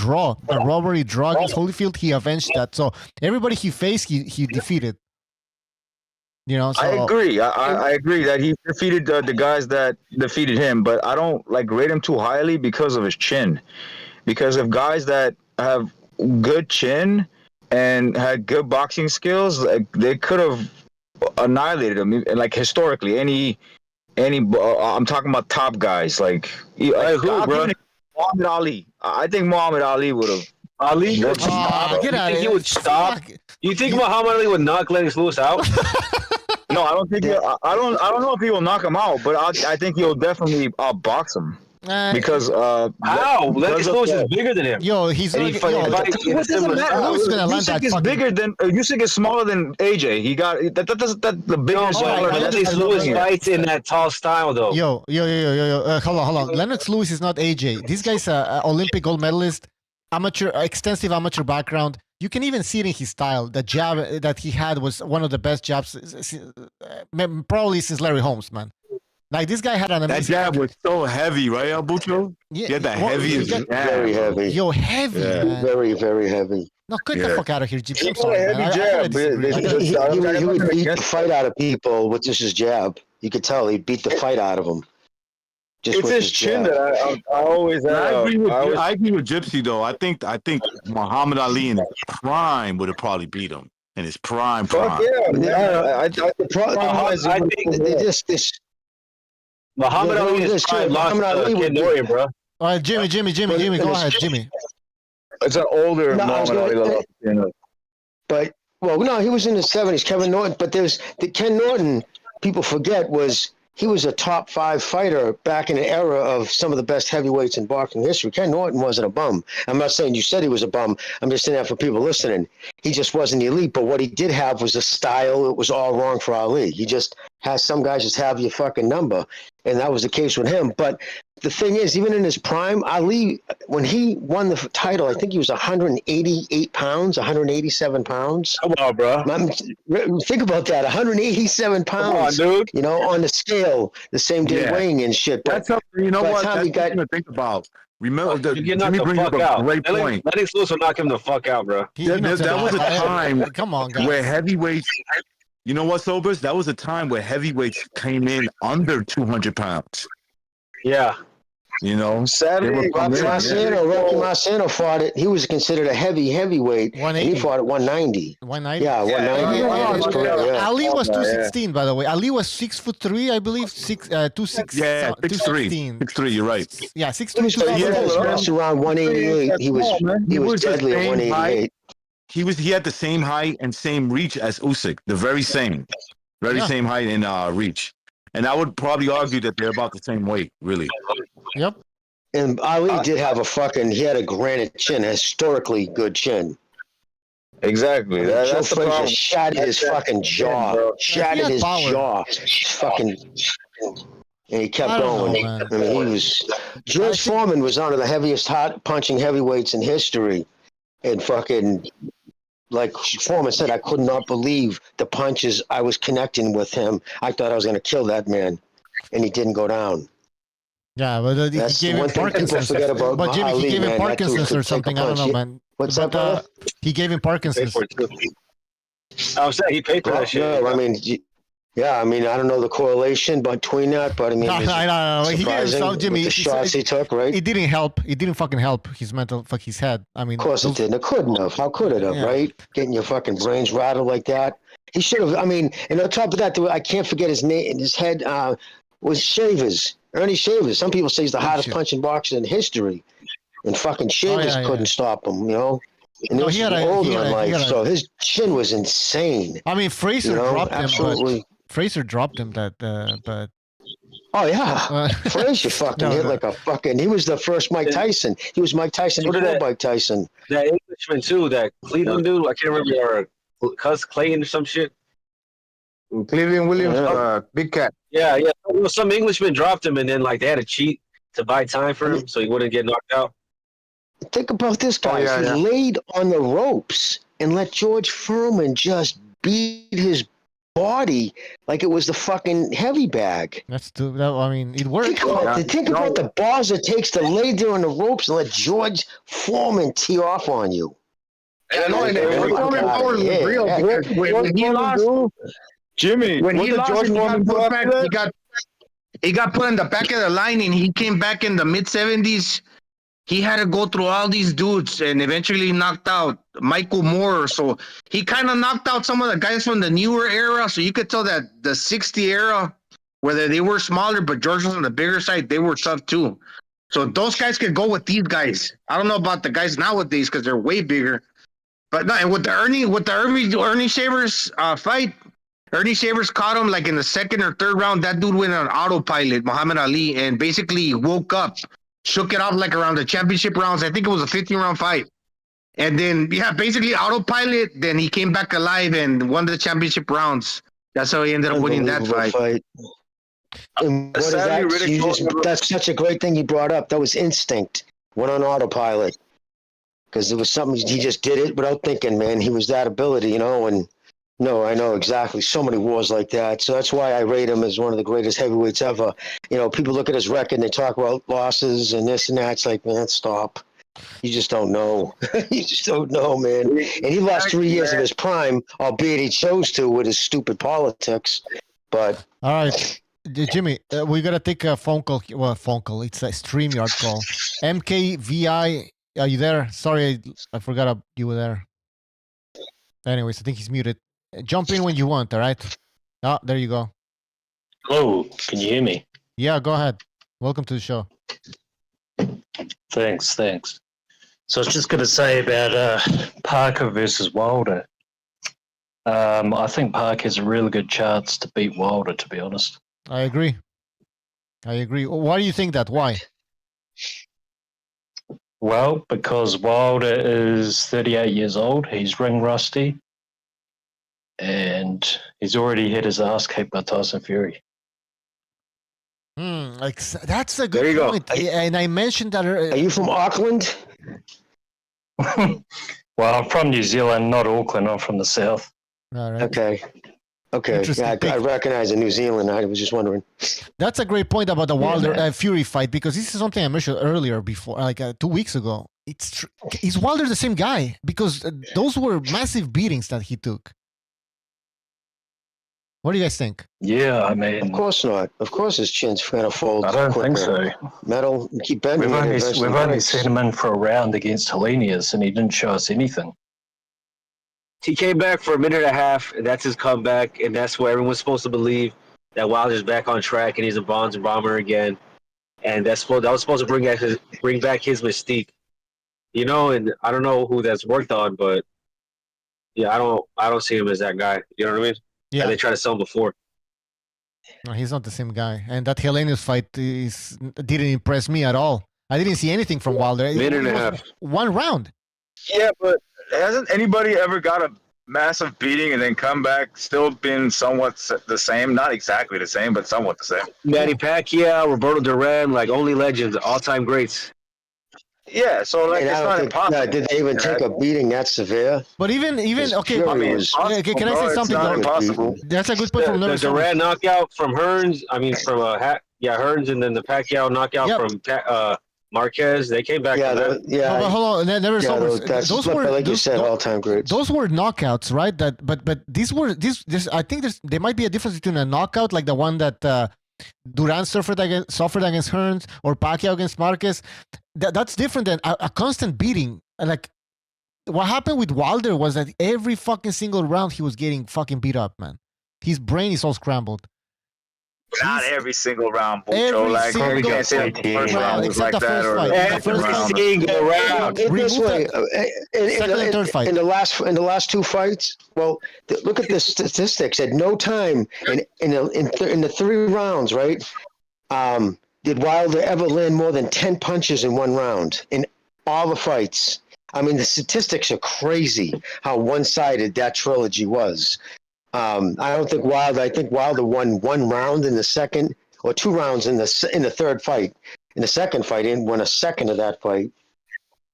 Speaker 2: robbery draw against Holyfield, he avenged that. So everybody he faced, he defeated. So,
Speaker 14: I agree. I agree that he defeated the guys that defeated him, but I don't rate him too highly because of his chin. Because of guys that have good chin and had good boxing skills, they could have annihilated him. Like historically, any I'm talking about top guys like who, bro? Muhammad Ali. I think Muhammad Ali would have.
Speaker 16: Ali would
Speaker 2: stop. Get out of here.
Speaker 16: He would stop. You think Muhammad Ali would knock Lennox Lewis out?
Speaker 14: No, I don't think. I don't know if he will knock him out, but I think he'll definitely outbox him. Because
Speaker 16: how? Lennox Lewis is bigger than him.
Speaker 2: He's
Speaker 14: Usyk is bigger than Usyk is smaller than AJ. He got that the biggest.
Speaker 16: Lennox Lewis fights in that tall style though.
Speaker 2: Hold on. Lennox Lewis is not AJ. This guy's a Olympic gold medalist, extensive amateur background. You can even see it in his style. The jab that he had was one of the best jabs, probably since Larry Holmes, man. Like this guy had an amazing.
Speaker 10: That jab was so heavy, right, Albucho? Yeah, that heavy.
Speaker 4: Very heavy.
Speaker 2: Heavy. Yeah.
Speaker 4: Man. Very, very heavy.
Speaker 2: No, get the fuck out of here, Jim.
Speaker 14: He got a heavy jab.
Speaker 4: He would beat the fight out of people with just his jab. You could tell he'd beat the fight out of them.
Speaker 14: It's his chin that I always have.
Speaker 10: I agree with Gypsy though. I think Muhammad Ali in his prime would have probably beat him in his prime.
Speaker 14: Fuck yeah! I think
Speaker 4: they just.
Speaker 16: Muhammad Ali in his prime lost to Kid Norton, bro.
Speaker 2: All right, Jimmy, go ahead, Jimmy.
Speaker 14: It's an older Muhammad Ali.
Speaker 4: But no, he was in his 70s. Kevin Norton, but Ken Norton. People forget he was a top 5 fighter back in the era of some of the best heavyweights in boxing history. Ken Norton wasn't a bum. I'm not saying you said he was a bum. I'm just saying that for people listening. He just wasn't elite, but what he did have was a style. It was all wrong for Ali. He just has some guys just have your fucking number, and that was the case with him. But the thing is, even in his prime, Ali, when he won the title, I think he was 188 pounds, 187 pounds.
Speaker 16: Come on, bro.
Speaker 4: Think about that, 187 pounds.
Speaker 16: Come on, dude.
Speaker 4: On the scale, the same day weighing and shit. But
Speaker 10: that's something, what? That's something to think about. Remember,
Speaker 16: you knock the fuck out.
Speaker 10: Great point.
Speaker 16: Lennox Lewis will knock him the fuck out, bro.
Speaker 10: That was a time
Speaker 2: Come on, guys.
Speaker 10: where heavyweights. You know what, Sobers? That was a time where heavyweights came in under 200 pounds.
Speaker 16: Yeah.
Speaker 10: You know,
Speaker 14: Saturday,
Speaker 4: Rocky Marciano fought it. He was considered a heavyweight, and he fought at 190.
Speaker 2: 190.
Speaker 4: Yeah, 190.
Speaker 2: Ali was 216, by the way. Ali was 6'3", I believe. 216.
Speaker 10: Yeah, 6'3". 6'3", you're right.
Speaker 2: Yeah, 6'3".
Speaker 4: He was around 188. He was deadly at 188.
Speaker 10: He had the same height and same reach as Usyk, the very same height and reach. And I would probably argue that they're about the same weight, really.
Speaker 2: Yep.
Speaker 4: And Ali did have he had a granite chin, a historically good chin.
Speaker 14: Exactly.
Speaker 4: Joe Frazier shattered his fucking jaw. Shattered his jaw. Fucking. And he kept going. I mean, George Foreman was one of the heaviest punching heavyweights in history. And fucking, like Foreman said, I could not believe the punches I was connecting with him. I thought I was going to kill that man. And he didn't go down.
Speaker 2: Yeah, but he gave him Parkinson's. But Jimmy, he gave him Parkinson's or something. I don't know, man.
Speaker 4: What's that, brother?
Speaker 2: He gave him Parkinson's.
Speaker 16: I was saying he paid for that shit.
Speaker 4: No, I mean, I don't know the correlation between that, but I mean,
Speaker 2: no. He gave himself, Jimmy.
Speaker 4: The shots he took, right?
Speaker 2: It didn't help. It didn't fucking help his his head. I mean,
Speaker 4: of course it didn't. It couldn't have. How could it have, right? Getting your fucking brains rattled like that. He should have. I mean, and on top of that, I can't forget his name. His head was Shavers. Ernie Shavers. Some people say he's the hardest punching boxer in history, and fucking Shavers couldn't stop him. You know. And he was older in life, so his chin was insane.
Speaker 2: I mean, Fraser dropped him.
Speaker 4: Absolutely.
Speaker 2: Fraser dropped him, but.
Speaker 4: Oh yeah, Frazier fucking hit like a fucking. He was the first Mike Tyson. He was Mike Tyson before Mike Tyson.
Speaker 16: That Englishman too, that Cleveland dude. I can't remember, Cus Clayton or some shit.
Speaker 8: Cleveland Williams, Big Cat.
Speaker 16: Yeah. Well, some Englishman dropped him, and then like they had to cheat to buy time for him, so he wouldn't get knocked out.
Speaker 4: Think about this, guys. He laid on the ropes and let George Foreman just beat his body like it was the fucking heavy bag.
Speaker 2: I mean, it worked.
Speaker 4: Think about the bars it takes to lay there on the ropes and let George Foreman tee off on you.
Speaker 8: And I know, Foreman power was real. When he lost,
Speaker 14: Jimmy,
Speaker 8: when he lost, he got put in the back of the line, and he came back in the mid-70s. He had to go through all these dudes and eventually knocked out Michael Moore. So he kind of knocked out some of the guys from the newer era. So you could tell that the 60 era, whether they were smaller, but George was on the bigger side, they were tough too. So those guys could go with these guys. I don't know about the guys nowadays because they're way bigger. But no, and with the Ernie Shavers fight, Ernie Shavers caught him like in the second or third round. That dude went on autopilot, Muhammad Ali, and basically woke up. Shook it off like around the championship rounds. I think it was a 15-round fight. And then, basically autopilot. Then he came back alive and won the championship rounds. That's how he ended up winning that fight.
Speaker 4: And what is that? That's such a great thing you brought up. That was instinct. Went on autopilot. Because it was something, he just did it without thinking, man. He was that ability, you know, and no, I know exactly. So many wars like that. So that's why I rate him as one of the greatest heavyweights ever. You know, people look at his record and they talk about losses and this and that. It's like, man, stop. You just don't know. You just don't know, man. And he lost 3 years of his prime, albeit he chose to with his stupid politics. But
Speaker 2: all right, Jimmy, we gotta take a phone call. Well, phone call. It's a StreamYard call. MKVI, are you there? Sorry, I forgot you were there. Anyways, I think he's muted. Jump in when you want, all right? Oh, there you go.
Speaker 18: Hello, can you hear me?
Speaker 2: Yeah, go ahead. Welcome to the show.
Speaker 18: Thanks. So I was just going to say about Parker versus Wilder. I think Parker has a really good chance to beat Wilder, to be honest.
Speaker 2: I agree. Why do you think that? Why?
Speaker 18: Well, because Wilder is 38 years old. He's ring rusty. And he's already had his ass kicked by Tyson Fury.
Speaker 2: That's a good point. And I mentioned that.
Speaker 4: Are you from Auckland?
Speaker 18: Well, I'm from New Zealand, not Auckland. I'm from the south.
Speaker 2: All right.
Speaker 4: Okay. Yeah, I recognize in New Zealand. I was just wondering.
Speaker 2: That's a great point about the Wilder Fury fight, because this is something I mentioned earlier before, like 2 weeks ago. Is Wilder the same guy? Because those were massive beatings that he took. What do you guys think?
Speaker 18: Yeah, I mean,
Speaker 4: Of course not. Of course his chin's gonna fold.
Speaker 18: I don't
Speaker 4: quicker.
Speaker 18: think so.
Speaker 4: Metal, keep bending.
Speaker 18: We've only seen him in for a round against Hellenius, and he didn't show us anything.
Speaker 19: He came back for a minute and a half, and that's his comeback, and that's what everyone's supposed to believe, that Wilder's back on track and he's a bronze bomber again, and that was supposed to bring back his mystique, you know. And I don't know who that's worked on, but yeah, I don't see him as that guy. You know what I mean?
Speaker 2: Yeah,
Speaker 19: and they tried to sell him before.
Speaker 2: No, he's not the same guy. And that Hellenius fight didn't impress me at all. I didn't see anything from Wilder.
Speaker 19: Minute and a half.
Speaker 2: One round.
Speaker 14: Yeah, but hasn't anybody ever got a massive beating and then come back still been somewhat the same? Not exactly the same, but somewhat the same.
Speaker 19: Manny Pacquiao, Roberto Duran, like only legends, all-time greats.
Speaker 14: Yeah, so like it's not impossible.
Speaker 4: Did they even take a beating that severe?
Speaker 2: But even okay.
Speaker 4: I mean,
Speaker 2: can I say something?
Speaker 14: Impossible.
Speaker 2: That's a good point from
Speaker 19: the Duran knockout from Hearns. I mean, from Hearns, and then the Pacquiao knockout from Marquez. They came back.
Speaker 4: Yeah,
Speaker 2: No, but hold on. Those were,
Speaker 4: like you said, all-time greats.
Speaker 2: Those were knockouts, right? But these were this. I think there might be a difference between a knockout like the one that Duran suffered against Hearns, or Pacquiao against Marquez. That's different than a constant beating. Like what happened with Wilder was that every fucking single round he was getting fucking beat up, man. His brain is all scrambled.
Speaker 14: Not every single round, Bucho.
Speaker 2: Every
Speaker 14: Like
Speaker 2: single
Speaker 14: you can't say the first round was like that, or
Speaker 19: every single round.
Speaker 4: This way,
Speaker 2: third fight.
Speaker 4: In the last two fights, well, look at the statistics. At no time in the 3 rounds, right? Did Wilder ever land more than 10 punches in one round in all the fights? I mean, the statistics are crazy. How one-sided that trilogy was. I don't think Wilder. I think Wilder won 1 round in the second, or 2 rounds in the third fight. In the second fight, he won a second of that fight.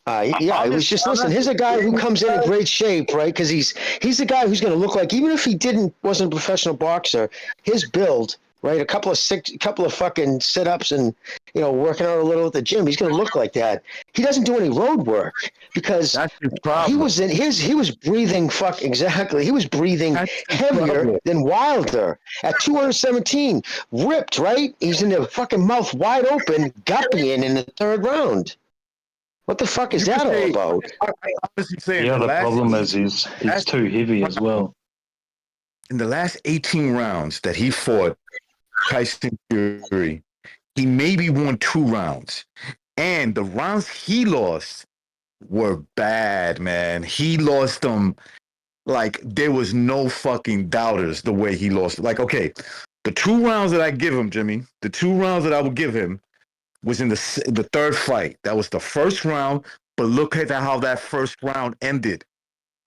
Speaker 4: It was just listen. Here's a guy who comes in great shape, right? Because he's the guy who's going to look like, even if he wasn't a professional boxer, his build, right? A couple of fucking sit-ups and working out a little at the gym. He's going to look like that. He doesn't do any road work because he was breathing exactly. He was breathing heavier than Wilder at 217, ripped, right? He's in the fucking mouth wide open, guppying in the 3rd round. What the fuck is that all about?
Speaker 18: Yeah, the problem is he's too heavy as well.
Speaker 10: In the last 18 rounds that he fought Tyson Fury, he maybe won 2 rounds. And the rounds he lost were bad, man. He lost them like there was no fucking doubters the way he lost. Like, okay, the 2 rounds that I give him, Jimmy, the 2 rounds that I would give him was in the 3rd fight. That was the first round, but look at how that first round ended.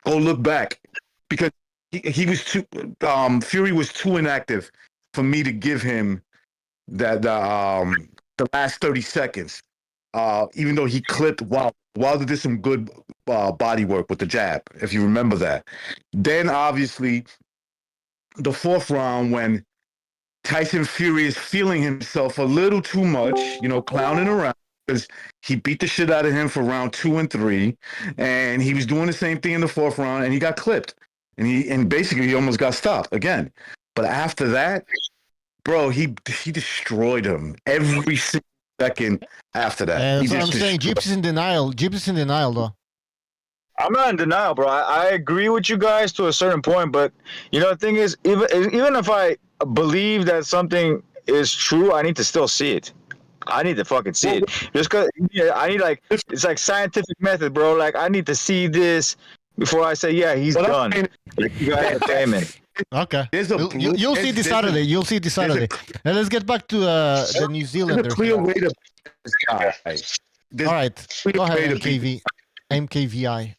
Speaker 10: Go look back. Because he was too Fury was too inactive for me to give him that the last 30 seconds. Even though he clipped Wilder did some good body work with the jab, if you remember that. Then obviously the 4th round, when Tyson Fury is feeling himself a little too much, clowning around, because he beat the shit out of him for round 2 and 3, and he was doing the same thing in the 4th round, and he got clipped. And basically he almost got stopped again. But after that, bro, he destroyed him every single second after that.
Speaker 2: That's what I'm saying. Jeeps is in denial. Though.
Speaker 14: I'm not in denial, bro. I agree with you guys to a certain point, but the thing is, even if I believe that something is true, I need to still see it. I need to fucking see it. Just because I need it's like scientific method, bro. Like I need to see this before I say, yeah, he's done. Like, you guys are famous.
Speaker 2: Okay. You'll see this Saturday. You'll see this Saturday. And let's get back to the New Zealander.
Speaker 10: There's a clear way to this guy.
Speaker 2: All right. Go ahead, MKVI.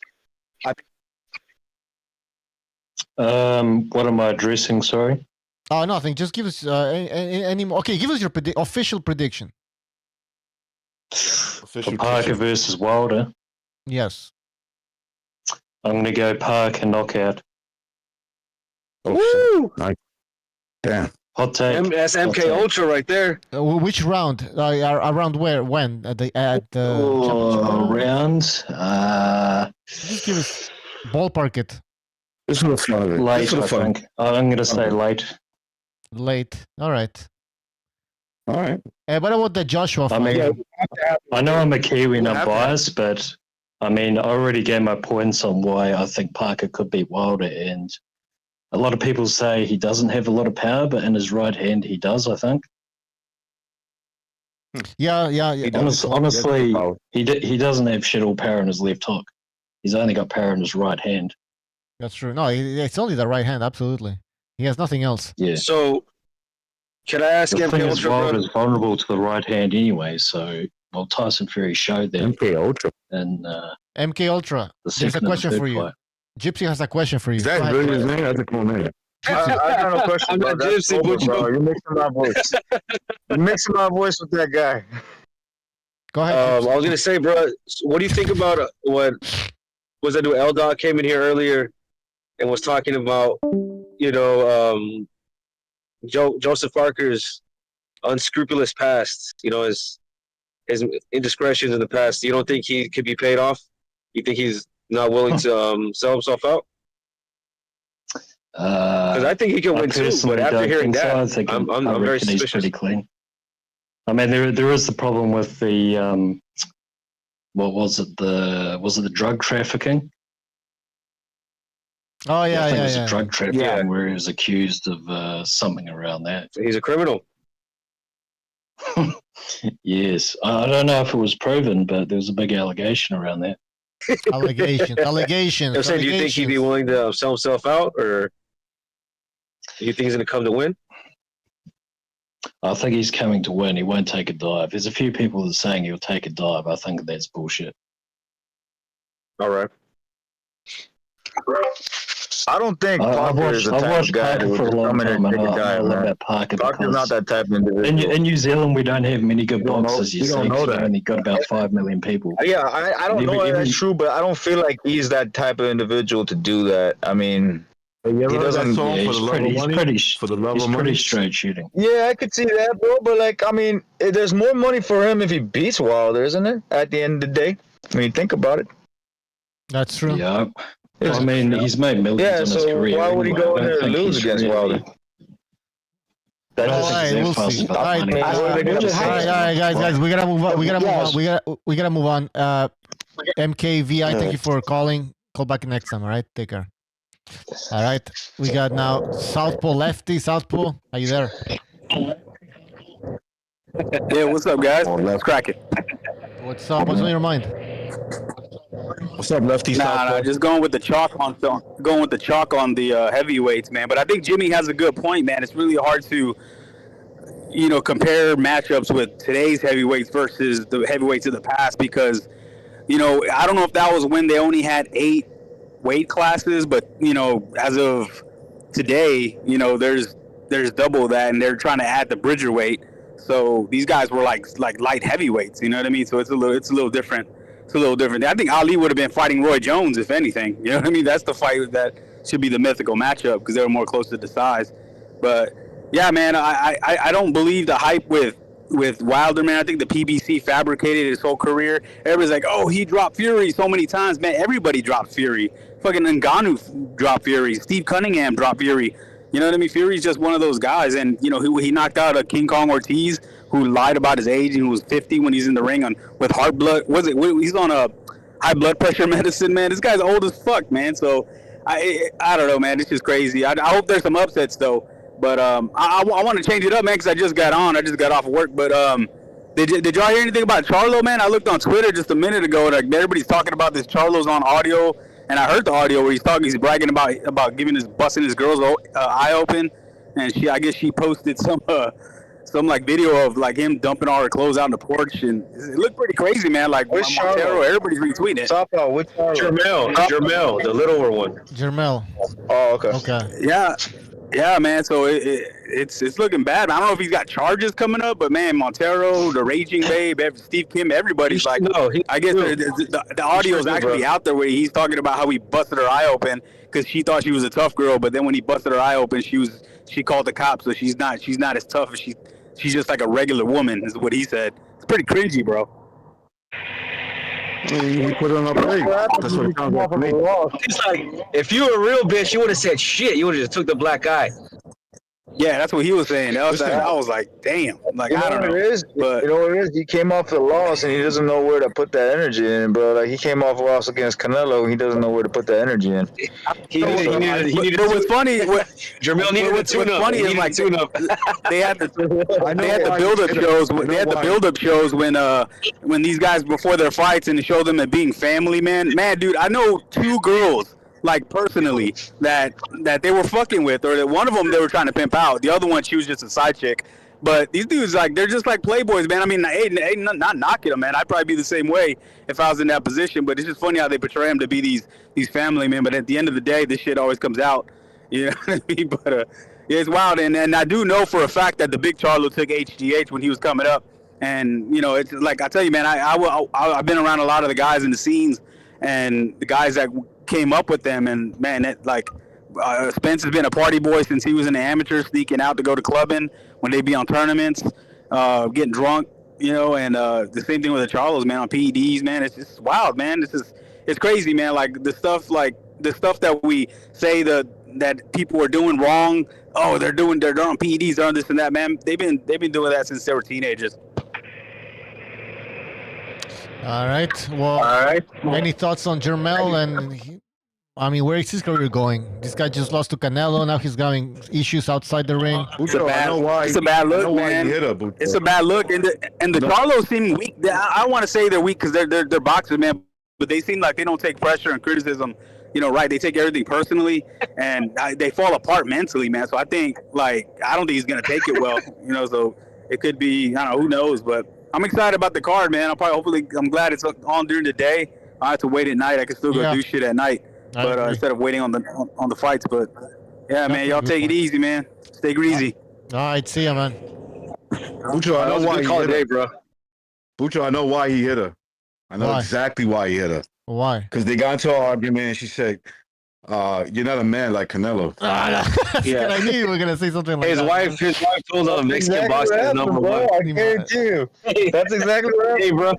Speaker 18: What am I addressing? Sorry.
Speaker 2: Oh, nothing. Just give us any more. Okay, give us your official prediction.
Speaker 18: For Parker versus Wilder.
Speaker 2: Yes.
Speaker 18: I'm going to go Parker knockout.
Speaker 10: Oh, woo! Damn.
Speaker 18: Hot take.
Speaker 19: That's MK Ultra right there.
Speaker 2: Which round? Around where? When? At the
Speaker 18: round.
Speaker 2: Just give us ballpark it.
Speaker 10: This was fun.
Speaker 18: Late, I think. I'm going to say late.
Speaker 2: Late. All right.
Speaker 10: All right.
Speaker 2: What about the Joshua fight?
Speaker 18: I mean, I know I'm a Kiwi and I'm
Speaker 10: happened?
Speaker 18: biased, but I mean, I already gave my points on why I think Parker could beat Wilder, and a lot of people say he doesn't have a lot of power, but in his right hand he does, I think.
Speaker 2: Yeah.
Speaker 18: Honestly, he doesn't have shit all power in his left hook. He's only got power in his right hand.
Speaker 2: That's true. No, it's only the right hand. Absolutely. He has nothing else.
Speaker 18: Yeah.
Speaker 19: So, can I ask
Speaker 18: The
Speaker 19: MK
Speaker 18: thing is,
Speaker 19: Ultra?
Speaker 18: Wilder's vulnerable to the right hand anyway, so Tyson Fury showed that.
Speaker 10: MK Ultra.
Speaker 18: And
Speaker 2: MK Ultra.
Speaker 18: the
Speaker 2: There's a
Speaker 18: second and
Speaker 2: question
Speaker 18: third
Speaker 2: for you.
Speaker 18: fight.
Speaker 2: Gypsy has a question for you.
Speaker 10: Is that
Speaker 2: Go ahead.
Speaker 10: really his name? That's a cool name.
Speaker 14: I got no question,
Speaker 19: I'm
Speaker 14: bro.
Speaker 19: not
Speaker 14: That's
Speaker 19: Gypsy,
Speaker 14: over,
Speaker 19: Butch.
Speaker 14: bro. You're mixing my voice. You're mixing my voice with that guy.
Speaker 2: Go ahead.
Speaker 19: I was gonna say, bro, what do you think about what was that? L Dog came in here earlier and was talking about, Joseph Parker's unscrupulous past. His indiscretions in the past. You don't think he could be paid off? You think he's not willing to sell himself out? Because I think he can win too. But after hearing that,
Speaker 18: I think
Speaker 19: I'm very
Speaker 18: reckon he's
Speaker 19: suspicious.
Speaker 18: pretty clean. I mean, there is the problem with the what was it? Was it the drug trafficking?
Speaker 2: Oh
Speaker 18: I think it
Speaker 2: yeah.
Speaker 18: was a drug trafficking where he was accused of something around that.
Speaker 19: He's a criminal.
Speaker 18: Yes, I don't know if it was proven, but there was a big allegation around that.
Speaker 2: Allegations.
Speaker 19: I'm saying, do you think he'd be willing to sell himself out, or do you think he's going to come to win?
Speaker 18: I think he's coming to win. He won't take a dive. There's a few people that are saying he'll take a dive. I think that's bullshit.
Speaker 19: All right.
Speaker 14: I don't think Parker is the type of guy who would come in and take a dive, man. Parker's not that type of individual.
Speaker 18: In New Zealand, we don't have many good boxers. You
Speaker 14: don't know
Speaker 18: We've
Speaker 14: that.
Speaker 18: only got about 5 million people.
Speaker 14: Yeah, I don't know if that's true, but I don't feel like he's that type of individual to do that. I mean, he doesn't.
Speaker 18: He's pretty straight shooting.
Speaker 14: Yeah, I could see that, bro. But like, I mean, there's more money for him if he beats Wilder, isn't it? At the end of the day, I mean, think about it.
Speaker 2: That's true.
Speaker 18: Yeah. I mean, he's made millions in his career.
Speaker 14: Why would he go in there and lose against Wilder?
Speaker 18: All
Speaker 2: right, we'll see. All right, guys, we gotta move on. We gotta move on. MKVI, thank you for calling. Call back next time. All right, take care. All right, we got now Southpaw Lefty. Southpaw, are you there?
Speaker 20: Yeah, what's up, guys? Let's crack it.
Speaker 2: What's up? What's on your mind?
Speaker 10: What's up, Lefty?
Speaker 20: Nah, just going with the chalk on the heavyweights, man. But I think Jimmy has a good point, man. It's really hard to, compare matchups with today's heavyweights versus the heavyweights of the past because, I don't know if that was when they only had 8 weight classes, but as of today, there's double that, and they're trying to add the Bridger weight. So these guys were like light heavyweights, you know what I mean? So it's a little different. It's a little different. I think Ali would have been fighting Roy Jones, if anything. You know what I mean? That's the fight that should be the mythical matchup because they were more close to the size. But yeah, man, I don't believe the hype with Wilder, man. I think the PBC fabricated his whole career. Everybody's like, oh, he dropped Fury so many times, man. Everybody dropped Fury. Fucking Ngannou dropped Fury. Steve Cunningham dropped Fury. You know what I mean? Fury's just one of those guys, and he knocked out a King Kong Ortiz who lied about his age and who was 50 when he's in the ring with heart blood. He's on a high blood pressure medicine, man. This guy's old as fuck, man. So I don't know, man. It's just crazy. I hope there's some upsets though. But I want to change it up, man, because I just got off of work. But did y'all hear anything about Charlo, man? I looked on Twitter just a minute ago, and everybody's talking about this. Charlo's on audio. And I heard the audio where he's bragging about busting his girl's eye open, and I guess she posted some like video of like him dumping all her clothes out on the porch, and it looked pretty crazy, man. Like Montero, everybody's retweeting it.
Speaker 19: Jermel, the littler one.
Speaker 2: Jermel.
Speaker 14: Oh, okay.
Speaker 2: Okay.
Speaker 20: Yeah, man. So it's looking bad. I don't know if he's got charges coming up, but man, Montero, the Raging Babe, Steve Kim, everybody's like. I guess the audio is actually out there where he's talking about how he busted her eye open because she thought she was a tough girl, but then when he busted her eye open, she called the cops, so she's not as tough as she's just like a regular woman, is what he said. It's pretty cringy, bro.
Speaker 10: I mean, he put it on a break. That's what it sounds like to me.
Speaker 19: It's like, if you were a real bitch, you would have said shit. You would have just took the black eye.
Speaker 20: Yeah, that's what he was saying. I was like, damn. Like, I don't know.
Speaker 14: But you know what it is? He came off the loss and he doesn't know where to put that energy in, bro. Like he came off a loss against Canelo and he doesn't know where to put that energy in.
Speaker 19: He needed
Speaker 20: but what's funny,
Speaker 19: Jamil needed a tune-up.
Speaker 20: Funny is like they had the build-up shows. They had the build-up shows when these guys before their fights and to show them as being family, man. Man, dude, I know 2 girls like personally that they were fucking with, or that one of them they were trying to pimp out. The other one, she was just a side chick. But these dudes, like, they're just like playboys, man. I mean, not knocking them, man. I'd probably be the same way if I was in that position. But it's just funny how they portray them to be these family men. But at the end of the day, this shit always comes out. You know what I mean? But yeah, it's wild. And I do know for a fact that the big Charlo took HGH when he was coming up. And, you know, it's like, I tell you, man, I've been around a lot of the guys in the scenes and the guys that came up with them. And, man, Spence has been a party boy since he was in the amateurs, sneaking out to go to clubbing when they be on tournaments, getting drunk, you know, and the same thing with the Charlos, man, on PEDs, man. It's just wild, man. It's crazy, man. Like the stuff that we say that people are doing wrong. Oh, they're on PEDs, they're on this and that, man. They've been doing that since they were teenagers.
Speaker 2: All right. Well, any thoughts on Jermel where is his career going? This guy just lost to Canelo. Now he's having issues outside the ring.
Speaker 20: It's a bad look, man. It's a bad look, and the Charlos seem weak. I don't want to say they're weak because they're boxers, man, but they seem like they don't take pressure and criticism, you know, right? They take everything personally, and they fall apart mentally, man. So I don't think he's gonna take it well, you know. So it could be, I don't know, who knows? But I'm excited about the card, man. I'm glad it's on during the day. I have to wait at night. I can still go do shit at night. But instead of waiting on the fights, but yeah, man, y'all take it easy, man. Stay greasy.
Speaker 2: All right, see ya, man.
Speaker 10: Bucho, I know why he hit her. Bro. Bucho, I know why he hit her. I know exactly why he hit her.
Speaker 2: Why?
Speaker 10: Because they got into an argument and she said, "You're not a man like Canelo."
Speaker 2: Yeah, I knew you were gonna say something like
Speaker 19: his
Speaker 2: that.
Speaker 19: His wife told him Mexican boxing is number one.
Speaker 14: I guarantee you. That's exactly what happened.
Speaker 19: Hey, bro.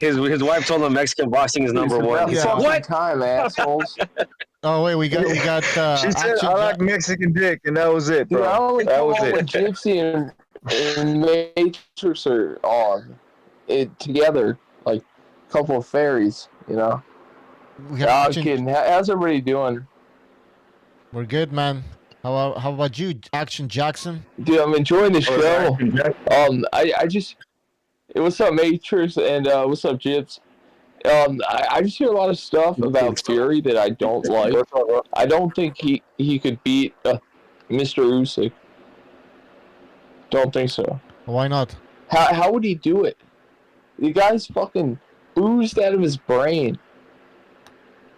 Speaker 19: His wife told him Mexican boxing is number one.
Speaker 6: Yeah. What time, assholes?
Speaker 2: Oh wait, we got.
Speaker 14: She said, "I like Mexican dick," and that was it, bro.
Speaker 6: Dude, I only
Speaker 14: that was
Speaker 6: when
Speaker 14: it.
Speaker 6: Gypsy and Matrix are on together, like a couple of fairies, you know. I'm kidding. How's everybody doing?
Speaker 2: We're good, man. How about you, Action Jackson?
Speaker 6: Dude, I'm enjoying the show. What's up, Matrix, and what's up, Jips? I just hear a lot of stuff about Fury that I don't like. I don't think he could beat Mr. Usyk. Don't think so.
Speaker 2: Why not?
Speaker 6: How would he do it? The guy's fucking oozed out of his brain.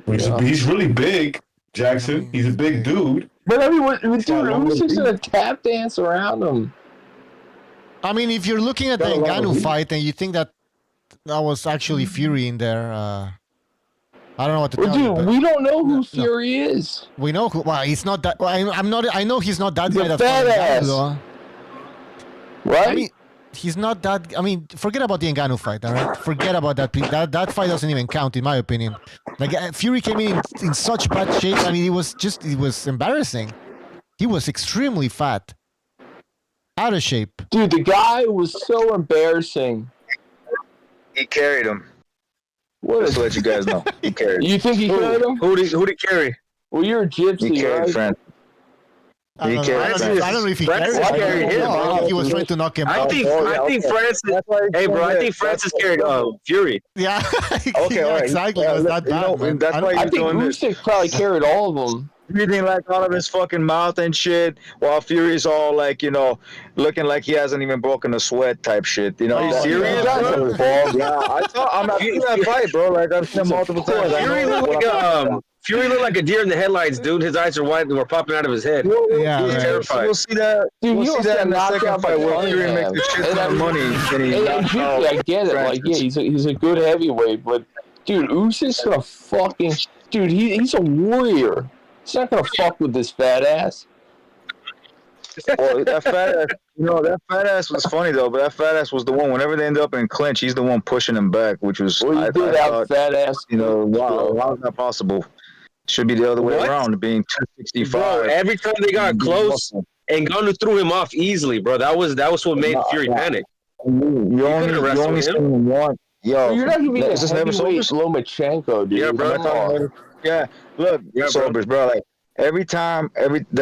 Speaker 10: He's really big, Jackson. He's a big dude.
Speaker 6: But I mean, dude, Usyk's gonna tap dance around him.
Speaker 2: I mean, if you're looking at the Ngannou fight and you think that was actually Fury in there, I don't know what to tell you.
Speaker 6: Dude, we don't know who Fury is.
Speaker 2: We know who. Well, he's not that. Well, I'm not. I know he's not that guy. That's
Speaker 6: fat ass. Right?
Speaker 2: I mean, he's not that. I mean, forget about the Ngannou fight. All right, forget about that. That fight doesn't even count, in my opinion. Like Fury came in such bad shape. I mean, it was embarrassing. He was extremely fat. Out of shape.
Speaker 6: Dude, the guy was so embarrassing.
Speaker 14: He carried him. Just to let you guys know. He carried him.
Speaker 6: You think he carried him?
Speaker 14: Who'd he carry?
Speaker 6: Well, you're a gypsy,
Speaker 14: He carried
Speaker 6: right?
Speaker 14: Francis.
Speaker 2: I don't know if he carried him. I think he was trying to knock him out.
Speaker 19: I think Francis. Hey, bro, I think Francis carried Fury.
Speaker 2: Yeah.
Speaker 14: Okay, all right.
Speaker 2: Exactly. It was that bad, man.
Speaker 14: That's why
Speaker 6: I
Speaker 14: he's
Speaker 6: think
Speaker 14: doing this.
Speaker 6: Usyk probably carried all of them.
Speaker 14: Breathing like out of his fucking mouth and shit, while Fury's all like, you know, looking like he hasn't even broken a sweat type shit. You know, he's serious, bro? Yeah, I'm not seeing that fight, bro. Like I've seen multiple times.
Speaker 19: Fury looked like a deer in the headlights, dude. His eyes are wide and were popping out of his head.
Speaker 2: Yeah,
Speaker 19: he was terrified.
Speaker 14: We'll see that.
Speaker 6: Dude,
Speaker 14: we'll see that in the second fight where Fury makes
Speaker 6: the
Speaker 14: a shit ton of money.
Speaker 6: I get it. Like, yeah, he's a good heavyweight, but dude, Usyk's gonna fucking dude. He's a warrior. He's not gonna fuck with this fat ass.
Speaker 14: Well, that fat ass, that fat ass was funny though. But that fat ass was the one. Whenever they end up in clinch, he's the one pushing him back, which was.
Speaker 6: Well, you did have fat ass.
Speaker 14: Wow, how is that possible? Should be the other way around, being 265.
Speaker 19: Bro, every time they got close, And Ngannou threw him off easily, bro. That was what made Fury panic.
Speaker 14: You only seen one. Yo,
Speaker 2: You're not even a
Speaker 14: is this never
Speaker 2: heavyweight
Speaker 14: Sobers?
Speaker 2: Lomachenko, dude.
Speaker 19: Yeah, bro.
Speaker 2: Come on.
Speaker 14: Yeah, look, Sobers, bro. Like there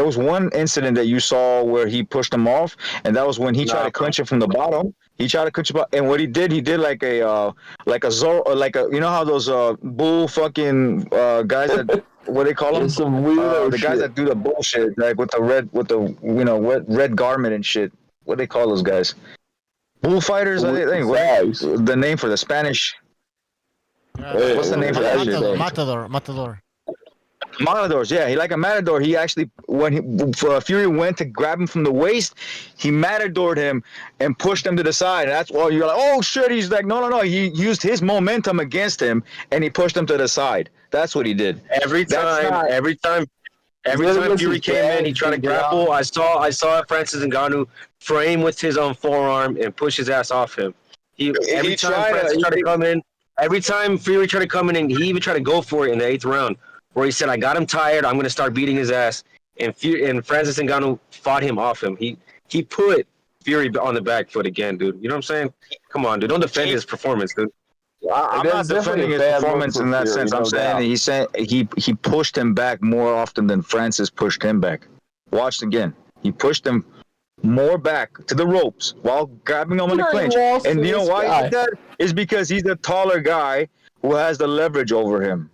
Speaker 14: was one incident that you saw where he pushed him off, and that was when he tried to clinch it from the bottom. He tried to clinch it, and what he did like a you know how those bull fucking guys that what they call them?
Speaker 2: Some weirdo
Speaker 14: the guys
Speaker 2: shit.
Speaker 14: that do the bullshit, like with the red garment and shit. What do they call those guys? Bullfighters, I think. What's the name for the Spanish? What's the name for that shit?
Speaker 2: Matador.
Speaker 14: Matadors, yeah. He like a matador. He actually, when Fury went to grab him from the waist, he matadored him and pushed him to the side. And that's why you're like, oh shit. He's like, no. He used his momentum against him and he pushed him to the side. That's what he did.
Speaker 19: Every time Fury came in, he tried to grapple. I saw Francis Ngannou frame with his own forearm and push his ass off him. Every time Fury tried to come in, and he even tried to go for it in the 8th round, where he said, "I got him tired. I'm going to start beating his ass." And Francis Ngannou fought him off him. He put Fury on the back foot again, dude. You know what I'm saying? Come on, dude. Don't defend his performance, dude.
Speaker 14: I'm not defending his performance in that sense. I'm saying he pushed him back more often than Francis pushed him back. Watch again. He pushed him more back to the ropes while grabbing him on the clinch. And you know why he did that? Is because he's a taller guy who has the leverage over him.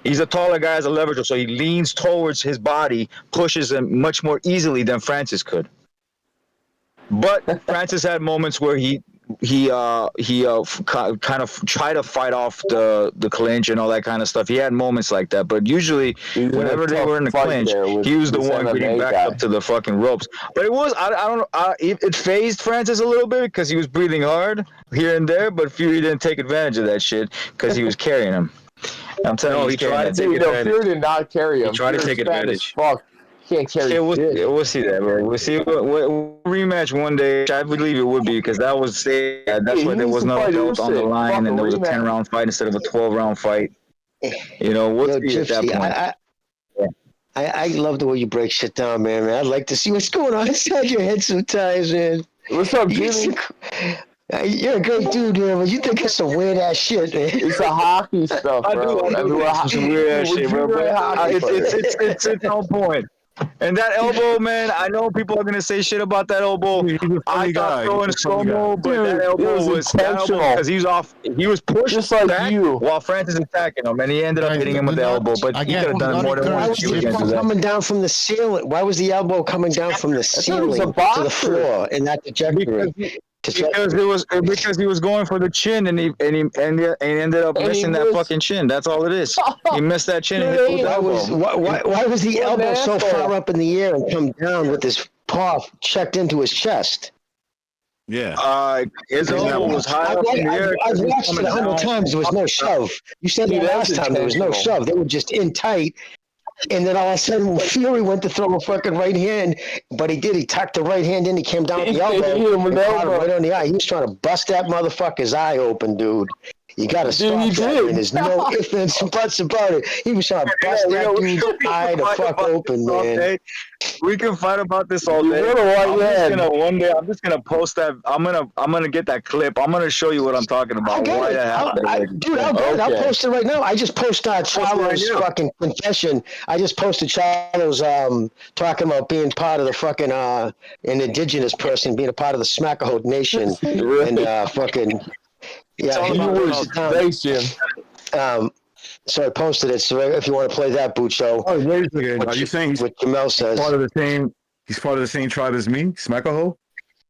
Speaker 14: He's a taller guy, has a leverage, so he leans towards his body, pushes him much more easily than Francis could. But Francis had moments where he kind of tried to fight off the clinch and all that kind of stuff. He had moments like that, but usually whenever they were in the clinch, he was the one getting back up to the fucking ropes. But it was I don't know. It phased Francis a little bit because he was breathing hard here and there, but Fury didn't take advantage of that shit because he was carrying him. I'm telling you,
Speaker 19: he tried to take advantage.
Speaker 2: Fury did not carry him.
Speaker 19: He tried to take advantage.
Speaker 2: Fuck. Can't carry
Speaker 14: we'll see that, bro. We'll see what rematch one day. I believe it would be because that was that's why there was no belt on the line and there was a 10-round fight instead of a 12-round fight. You know, we'll see at that point.
Speaker 4: I love the way you break shit down, man. I'd like to see what's going on inside your head sometimes, man.
Speaker 2: What's up, Jimmy?
Speaker 4: You're a great dude, man, but you think it's some weird ass shit, man.
Speaker 2: It's a hockey stuff, bro.
Speaker 14: I do some weird ass shit, bro. It's on point. And that elbow, man, I know people are gonna say shit about that elbow. I thought throwing slow-mo, but that elbow was intentional because he was pushed just like back while Francis was attacking him, and he ended up hitting him with the elbow. But he could have done more than one.
Speaker 4: Coming down from the ceiling. Why was the elbow coming down from the ceiling to the floor in that trajectory?
Speaker 14: Because he was going for the chin and he ended up missing that fucking chin. That's all it is. He missed that chin. And hit
Speaker 4: why was the elbow so far up in the air and come down with his paw checked into his chest?
Speaker 10: Yeah.
Speaker 14: His elbow was high up in the air.
Speaker 4: I've watched it 100 times. There was no shove. You said that last time. There was no shove. They were just in tight. And then all of a sudden, Fury went to throw a fucking right hand, but he did. He tucked the right hand in. He came down with the elbow. And caught him right on the eye. He was trying to bust that motherfucker's eye open, dude. You gotta stop that, man. There's no ifs, ands, and buts about it. He was trying to bust that dude's eye the fuck open, man.
Speaker 14: We can fight about this all day. I'm just gonna post that. I'm gonna get that clip. I'm gonna show you what I'm talking about. Why that happened.
Speaker 4: Dude, I'll post it right now. I just posted Charlo's fucking confession. I just posted Charlo's talking about being part of the fucking an indigenous person, being a part of the Smackahoe Nation, and fucking. Yeah, he was.
Speaker 2: Thanks, Jim.
Speaker 4: So I posted it. So if you want to play that, Bucho.
Speaker 10: Oh, wait a second. Are you saying
Speaker 4: what Jamel says?
Speaker 10: He's part of the same tribe as me, Smackahoe?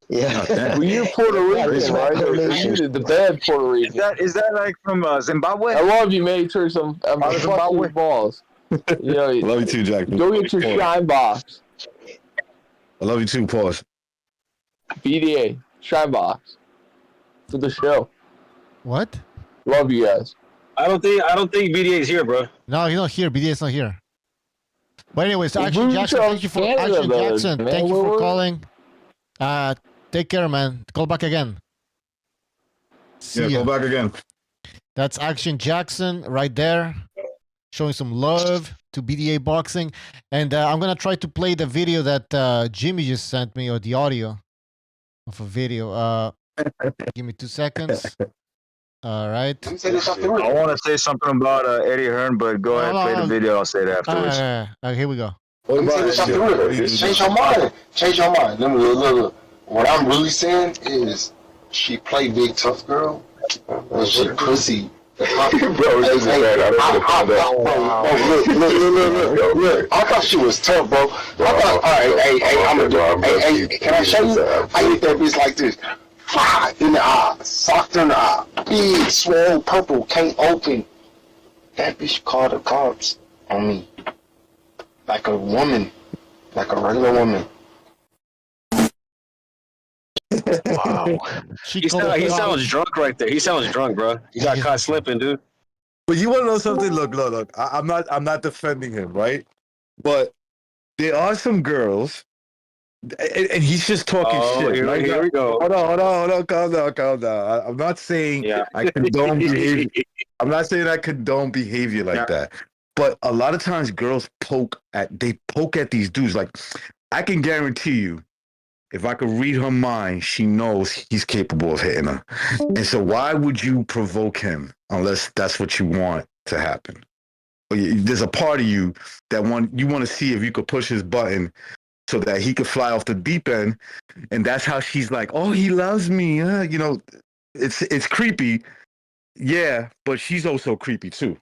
Speaker 4: Yeah.
Speaker 2: Well, you're Puerto Rican, right? You're the bad Puerto Rican.
Speaker 14: Is that like from Zimbabwe?
Speaker 2: I love you, mate. I'm Zimbabwe balls. You know,
Speaker 10: I love you too, Jack.
Speaker 2: Go get your shine box.
Speaker 10: I love you too, pause.
Speaker 2: BDA, shine box. For the show. What? Love you guys.
Speaker 19: I don't think BDA is here, bro.
Speaker 2: No, he's not here. BDA is not here. But anyways, Action Jackson, thank you for calling. Take care, man. Call back again.
Speaker 10: Call back again.
Speaker 2: That's Action Jackson right there. showing some love to BDA Boxing. And I'm going to try to play the video that Jimmy just sent me, or the audio of a video. Give me 2 seconds. All right.
Speaker 14: I want to say something about Eddie Hearn, but go ahead, play the video. I'll say it afterwards.
Speaker 2: Here we go.
Speaker 12: Let me tell you something real. Change your mind. Change your mind. Look. What I'm really saying is, she played big tough girl, and she pussy. Bro, look. I thought she was tough, bro. I thought, all right, hey, can I show you? I hit that bitch like this. In the eye, socked in the eye, big, swole, purple, can't open. That bitch called the cops on me. Like a woman, like a regular woman.
Speaker 19: Wow. He sounds drunk right there. He sounds drunk, bro. He got caught slipping, dude.
Speaker 10: But you want to know something? Look. I'm not defending him, right? But there are some girls, and he's just talking shit.
Speaker 19: Here we go.
Speaker 10: Hold on. Calm down. I'm not saying I condone behavior. I'm not saying I condone behavior like that. But a lot of times girls poke at these dudes. Like, I can guarantee you, if I could read her mind, she knows he's capable of hitting her. And so why would you provoke him unless that's what you want to happen? There's a part of you that you want to see if you could push his button so that he could fly off the deep end. And that's how she's like, oh, he loves me. You know, it's creepy. Yeah, but she's also creepy too.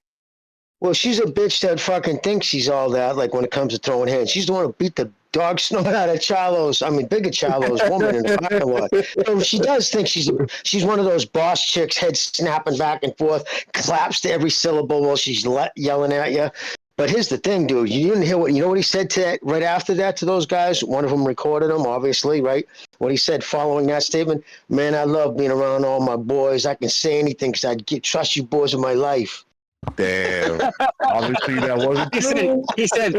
Speaker 4: Well, she's a bitch that fucking thinks she's all that, like when it comes to throwing hands. She's the one who beat the dog snot out of Bigger Charlo's woman in the parking lot. So she does think she's one of those boss chicks, head snapping back and forth, claps to every syllable while she's yelling at you. But here's the thing, dude. You didn't hear what he said right after that to those guys? One of them recorded him, obviously, right? What he said following that statement, man, I love being around all my boys. I can say anything because I trust you boys with my life.
Speaker 10: Damn. Obviously that wasn't
Speaker 19: true. He said,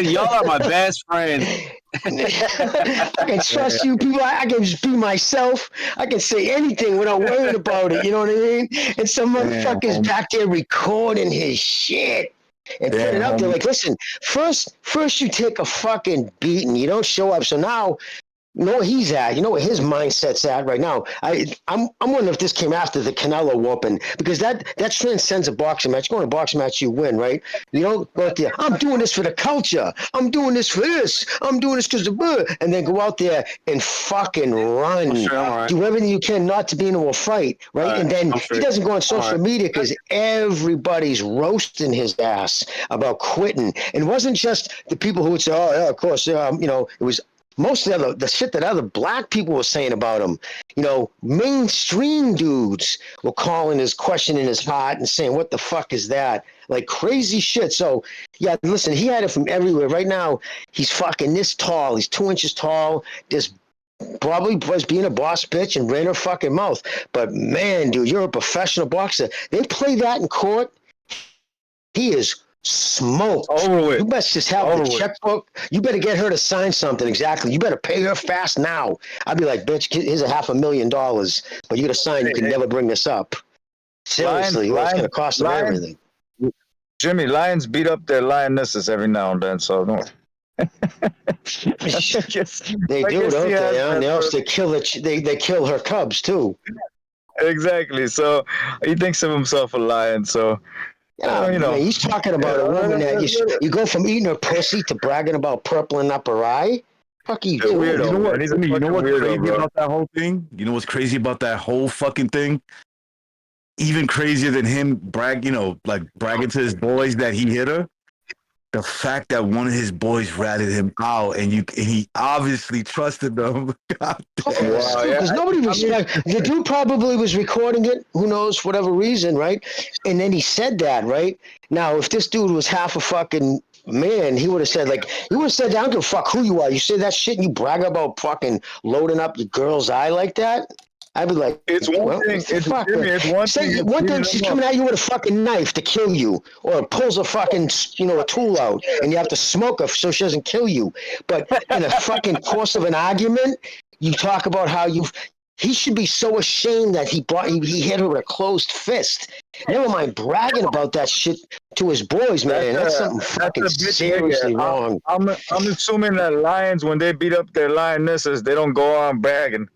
Speaker 19: y'all are my best friends.
Speaker 4: I can trust you people. I can just be myself. I can say anything without worrying about it. You know what I mean? And some motherfuckers back there recording his shit and put it up there. Like, listen, first you take a fucking beating. You don't show up. So now, you know where he's at. You know where his mindset's at right now. I'm wondering if this came after the Canelo whooping, because that transcends a boxing match. You go in a boxing match, you win, right? You don't go out there, I'm doing this for the culture. I'm doing this for this. I'm doing this because of and then go out there and fucking run. Do everything you can not to be into a fight, right? And then he doesn't go on social media because everybody's roasting his ass about quitting. And it wasn't just the people who would say, oh, yeah, of course, you know, it was most of the shit that other black people were saying about him. You know, mainstream dudes were questioning his heart and saying, what the fuck is that? Like crazy shit. So, yeah, listen, he had it from everywhere. Right now, he's fucking this tall. He's 2 inches tall. Just probably was being a boss bitch and ran her fucking mouth. But, man, dude, you're a professional boxer. They play that in court. He is smoked. Over with. You best just have the checkbook. You better get her to sign something. Exactly. You better pay her fast now. I'd be like, bitch, here's $500,000, but you got to sign. You can never bring this up. Seriously, it's going to cost them everything.
Speaker 14: Jimmy, lions beat up their lionesses every now and then, so don't.
Speaker 4: They do, don't they? And they also they kill her cubs too.
Speaker 14: Exactly. So he thinks of himself a lion. So.
Speaker 4: Yeah, you know, man, he's talking about a woman that you go from eating her pussy to bragging about purpling up her eye. Fuck you,
Speaker 10: weirdo. You know what's crazy about that whole thing? You know what's crazy about that whole fucking thing? Even crazier than him bragging to his boys that he hit her. The fact that one of his boys ratted him out, and he obviously trusted them.
Speaker 4: Because nobody respects. The dude probably was recording it. Who knows? Whatever reason, right? And then he said that, right? Now, if this dude was half a fucking man, he would have said I don't give a fuck who you are. You say that shit and you brag about fucking loading up your girl's eye like that. I'd be like,
Speaker 14: it's one thing. It's one thing.
Speaker 4: One thing, she's coming at you with a fucking knife to kill you, or pulls a fucking, a tool out, and you have to smoke her so she doesn't kill you. But in a fucking course of an argument, you talk about how He should be so ashamed that he hit her with a closed fist. Never mind bragging about that shit to his boys, man. That's something fucking seriously wrong.
Speaker 14: I'm assuming that lions, when they beat up their lionesses, they don't go on bragging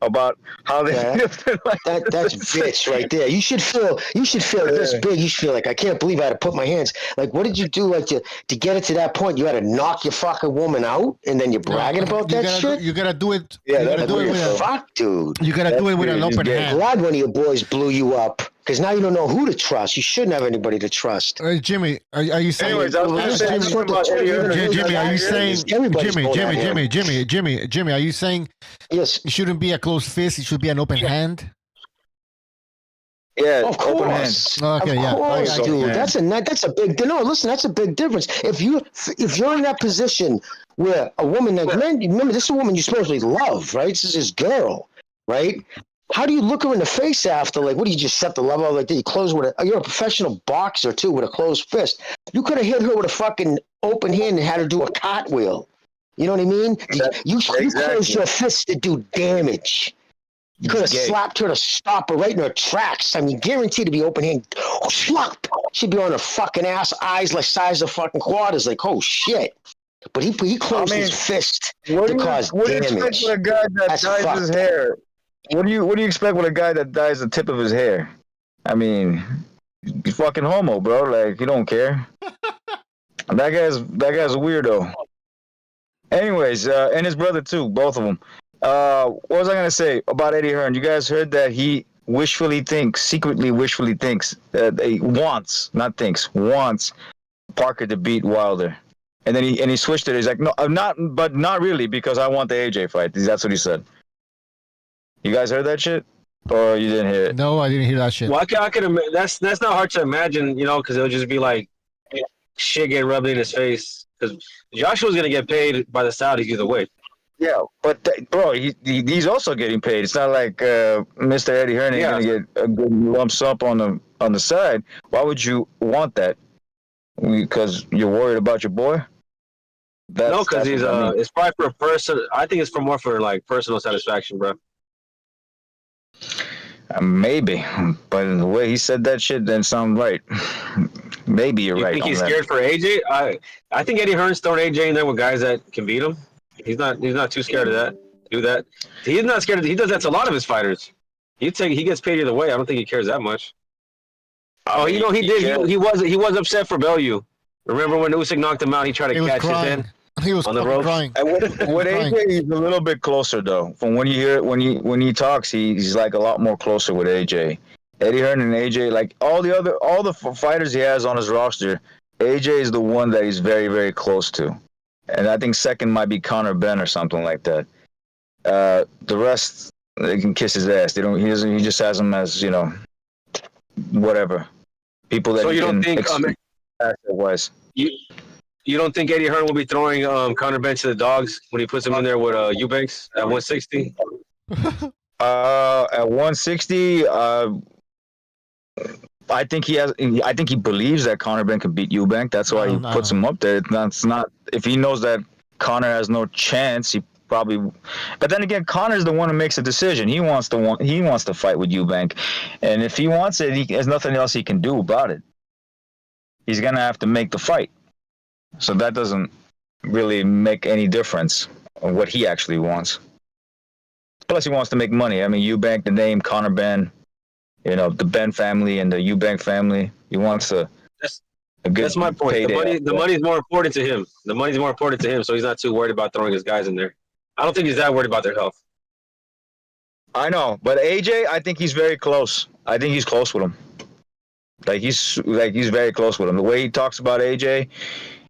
Speaker 14: about how they beat up their lionesses.
Speaker 4: That's bitch right there. You should feel this big. You should feel like, I can't believe I had to put my hands. Like, what did you do? Like to get it to that point, you had to knock your fucking woman out, and then you're bragging about that shit.
Speaker 2: You gotta do it.
Speaker 4: Yeah,
Speaker 2: you gotta do it with
Speaker 4: fuck, dude.
Speaker 2: You gotta do it with an open hand.
Speaker 4: Glad one of your boys blew you up, because now you don't know who to trust. You shouldn't have anybody to trust.
Speaker 2: Jimmy, are you saying?
Speaker 14: Anyways, Jimmy,
Speaker 2: are you saying? Jimmy, are you saying?
Speaker 4: Yes.
Speaker 2: It shouldn't be a closed fist. It should be an open hand.
Speaker 14: Yeah,
Speaker 4: of course.
Speaker 2: Okay,
Speaker 4: of course, dude. That's a big. No, listen, that's a big difference. If you're in that position where a woman, like, man, remember, this is a woman you supposedly love, right? This is his girl, right? How do you look her in the face after? Like, what do you just set the level like that? You close with you're a professional boxer too, with a closed fist. You could have hit her with a fucking open hand and had her do a cartwheel. You know what I mean? You closed your fist to do damage. You could have slapped her to stop her right in her tracks. I mean, guaranteed to be open hand. Slap. She'd be on her fucking ass, eyes like size of fucking quarters. Like, oh shit. But he closed his fist to cause damage.
Speaker 14: What do you expect with a guy that dyes his hair? What do you expect with a guy that dyes the tip of his hair? I mean, he's fucking homo, bro. Like, he don't care. That guy's a weirdo. Anyways, and his brother too, both of them. What was I gonna say about Eddie Hearn? You guys heard that he secretly wishfully thinks that he wants Parker to beat Wilder, and then he switched it. He's like, no, not really, because I want the AJ fight. That's what he said. You guys heard that shit, or you didn't hear it?
Speaker 2: No, I didn't hear that shit.
Speaker 19: Well, I could. That's not hard to imagine, you know, because it'll just be like shit getting rubbed in his face. Because Joshua's gonna get paid by the Saudis either way.
Speaker 14: Yeah, but bro, he's also getting paid. It's not like Mr. Eddie Hearn ain't gonna get a good lump sum on the side. Why would you want that? Because you're worried about your boy?
Speaker 19: No, because he's it's probably for a person. I think it's more for like personal satisfaction, bro.
Speaker 14: Maybe, but the way he said that shit didn't sound right. Maybe you're right.
Speaker 19: You think he's scared for AJ? I think Eddie Hearn's throwing AJ in there with guys that can beat him. He's not too scared of that. Do that. He's not scared of. He does that to a lot of his fighters. He gets paid either way. I don't think he cares that much. Oh, you know he did. He was upset for Bellew. Remember when Usyk knocked him out? He tried to catch his hand.
Speaker 2: He was
Speaker 19: on the ropes.
Speaker 2: crying.
Speaker 14: With AJ, he's a little bit closer though. From when you hear when he talks, he's like a lot more closer with AJ. Eddie Hearn and AJ, like all the fighters he has on his roster, AJ is the one that he's very, very close to. And I think second might be Conor Benn or something like that. The rest, they can kiss his ass. He just has them as, you know, whatever. People that.
Speaker 19: So you don't think
Speaker 14: asset-wise.
Speaker 19: You don't think Eddie Hearn will be throwing Conor Benn to the dogs when he puts him in there with Eubanks at 160?
Speaker 14: At 160, I think he believes that Conor Benn can beat Eubank. That's why he puts him up there. It's not if he knows that Conor has no chance, he probably. But then again, Conor's the one who makes a decision. He wants to fight with Eubank, and if he wants it, there's nothing else he can do about it. He's gonna have to make the fight. So that doesn't really make any difference on what he actually wants. Plus, he wants to make money. I mean, Eubank, the name, Conor Benn, you know, the Benn family and the Eubank family. He wants
Speaker 19: That's my point. The money's more important to him. The money's more important to him, so he's not too worried about throwing his guys in there. I don't think he's that worried about their health.
Speaker 14: I know, but AJ, I think he's very close. I think he's close with him. He's very close with him. The way he talks about AJ,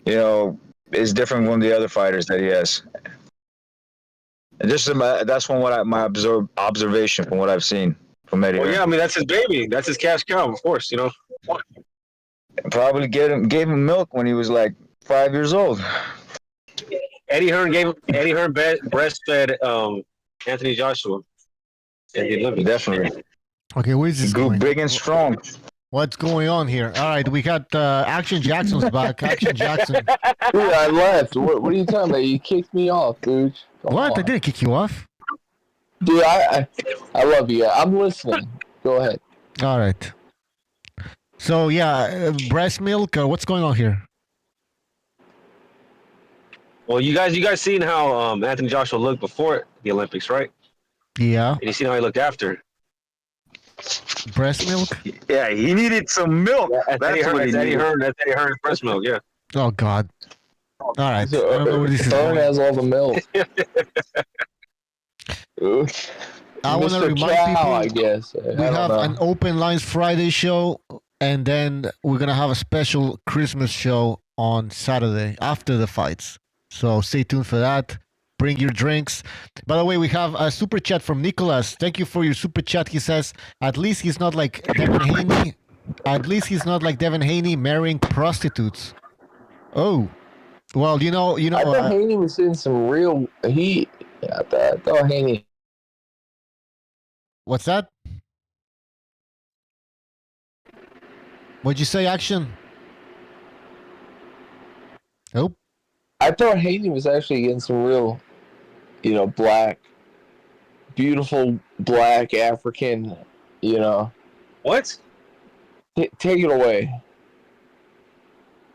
Speaker 14: you know, is different from the other fighters that he has. And that's from my observation from what I've seen from Eddie.
Speaker 19: Well, yeah, I mean that's his baby. That's his cash cow, of course. You know.
Speaker 14: Probably gave him milk when he was like 5 years old.
Speaker 19: Eddie Hearn breastfed Anthony Joshua. And he lived
Speaker 14: definitely.
Speaker 2: Okay, where's this going?
Speaker 14: Big and strong.
Speaker 2: What's going on here? All right, we got Action Jackson's back. Action Jackson.
Speaker 17: Dude, I left. What are you talking about? You kicked me off, dude.
Speaker 2: What? I didn't kick you off.
Speaker 21: Dude, I love you. I'm listening. Go ahead.
Speaker 2: All right. So yeah, breast milk. What's going on here?
Speaker 19: Well, you guys seen how Anthony Joshua looked before the Olympics, right?
Speaker 2: Yeah.
Speaker 19: And you seen how he looked after.
Speaker 2: Breast milk.
Speaker 14: Yeah, he needed some milk.
Speaker 19: That's Eddie Hearn breast milk. Yeah.
Speaker 2: Oh God. All right.
Speaker 21: So,
Speaker 2: I don't know where this is
Speaker 21: Hearn
Speaker 2: going.
Speaker 21: has all the milk.
Speaker 2: I want to
Speaker 21: Mr.
Speaker 2: remind
Speaker 21: Cow,
Speaker 2: people
Speaker 21: I guess.
Speaker 2: we have an Open Lines Friday show, and then we're gonna have a special Christmas show on Saturday after the fights. So stay tuned for that. Bring your drinks. By the way, we have a super chat from Nicholas. Thank you for your super chat. He says, "At least he's not like Devin Haney. At least he's not like Devin Haney marrying prostitutes." Oh, well, you know.
Speaker 21: I thought Haney was in some real. I thought Haney.
Speaker 2: What's that? What'd you say, Action? Oh.
Speaker 21: I thought Haney was actually getting some real, black, beautiful black African,
Speaker 19: What?
Speaker 21: Take it away.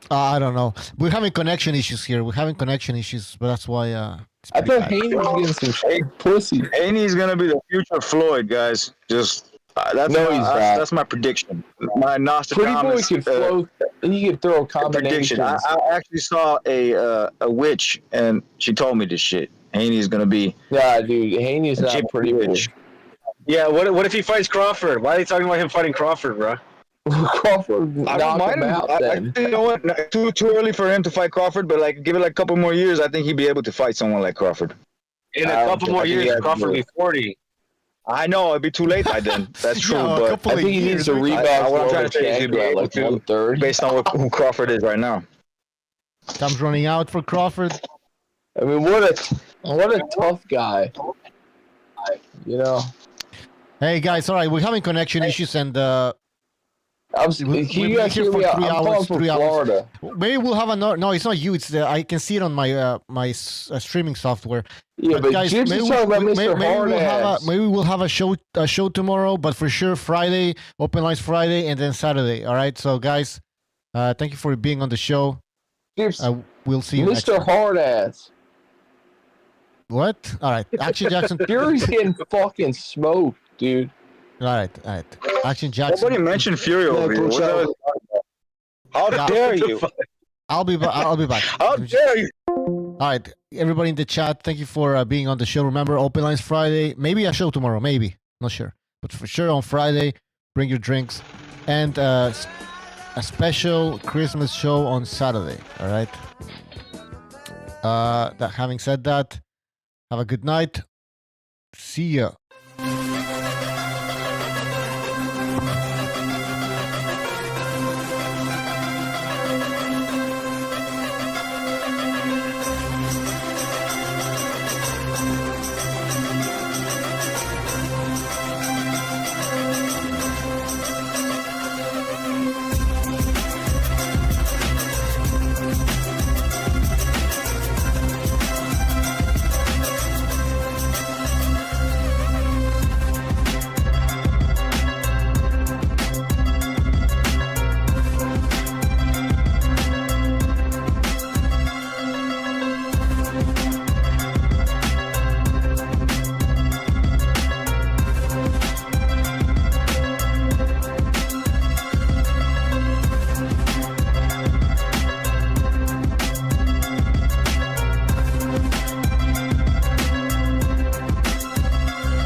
Speaker 2: I don't know. We're having connection issues here. We're having connection issues, but that's why.
Speaker 21: I thought Haney was getting some pussy.
Speaker 14: Haney's gonna be the future Floyd, guys. Just that's my prediction. My Nostradamus.
Speaker 21: Pretty boy could float. He could throw combinations.
Speaker 14: Prediction. I actually saw a witch, and she told me this shit. Haney's gonna be.
Speaker 21: Nah, dude, Haney's not pretty witch.
Speaker 19: Yeah. What if he fights Crawford? Why are they talking about him fighting Crawford, bro?
Speaker 21: Crawford knock him out.
Speaker 14: You know what? Too early for him to fight Crawford, but give it a couple more years. I think he'd be able to fight someone like Crawford.
Speaker 19: In a couple more years, Crawford will be 40.
Speaker 14: I know it'd be too late by then. That's true, but
Speaker 21: I think he needs to rebound.
Speaker 14: What I'm trying to say is he'd be able to,
Speaker 21: 1/3,
Speaker 14: based on who Crawford is right now.
Speaker 2: Time's running out for Crawford.
Speaker 21: I mean, what a tough guy.
Speaker 2: Hey guys, all right, we're having connection issues, and
Speaker 21: can you guys hear me? I'm calling from Florida.
Speaker 2: Maybe we'll have another. No, it's not you. It's I can see it on my streaming software.
Speaker 21: Yeah, but
Speaker 2: guys,
Speaker 21: maybe
Speaker 2: we'll have a show tomorrow, but for sure Friday, Open Lines Friday, and then Saturday. All right, so guys, thank you for being on the show. We'll see you.
Speaker 21: Mr. Hardass.
Speaker 2: What? All right, Action Jackson.
Speaker 21: Fury's getting fucking smoked, dude.
Speaker 2: All right. Action Jackson.
Speaker 14: Nobody mentioned Fury over here. How dare you?
Speaker 2: I'll be back.
Speaker 14: How dare you?
Speaker 2: All right, everybody in the chat, thank you for being on the show. Remember, Open Lines Friday. Maybe a show tomorrow. Maybe. Not sure. But for sure on Friday, bring your drinks. And a special Christmas show on Saturday. All right? Having said that, have a good night. See ya.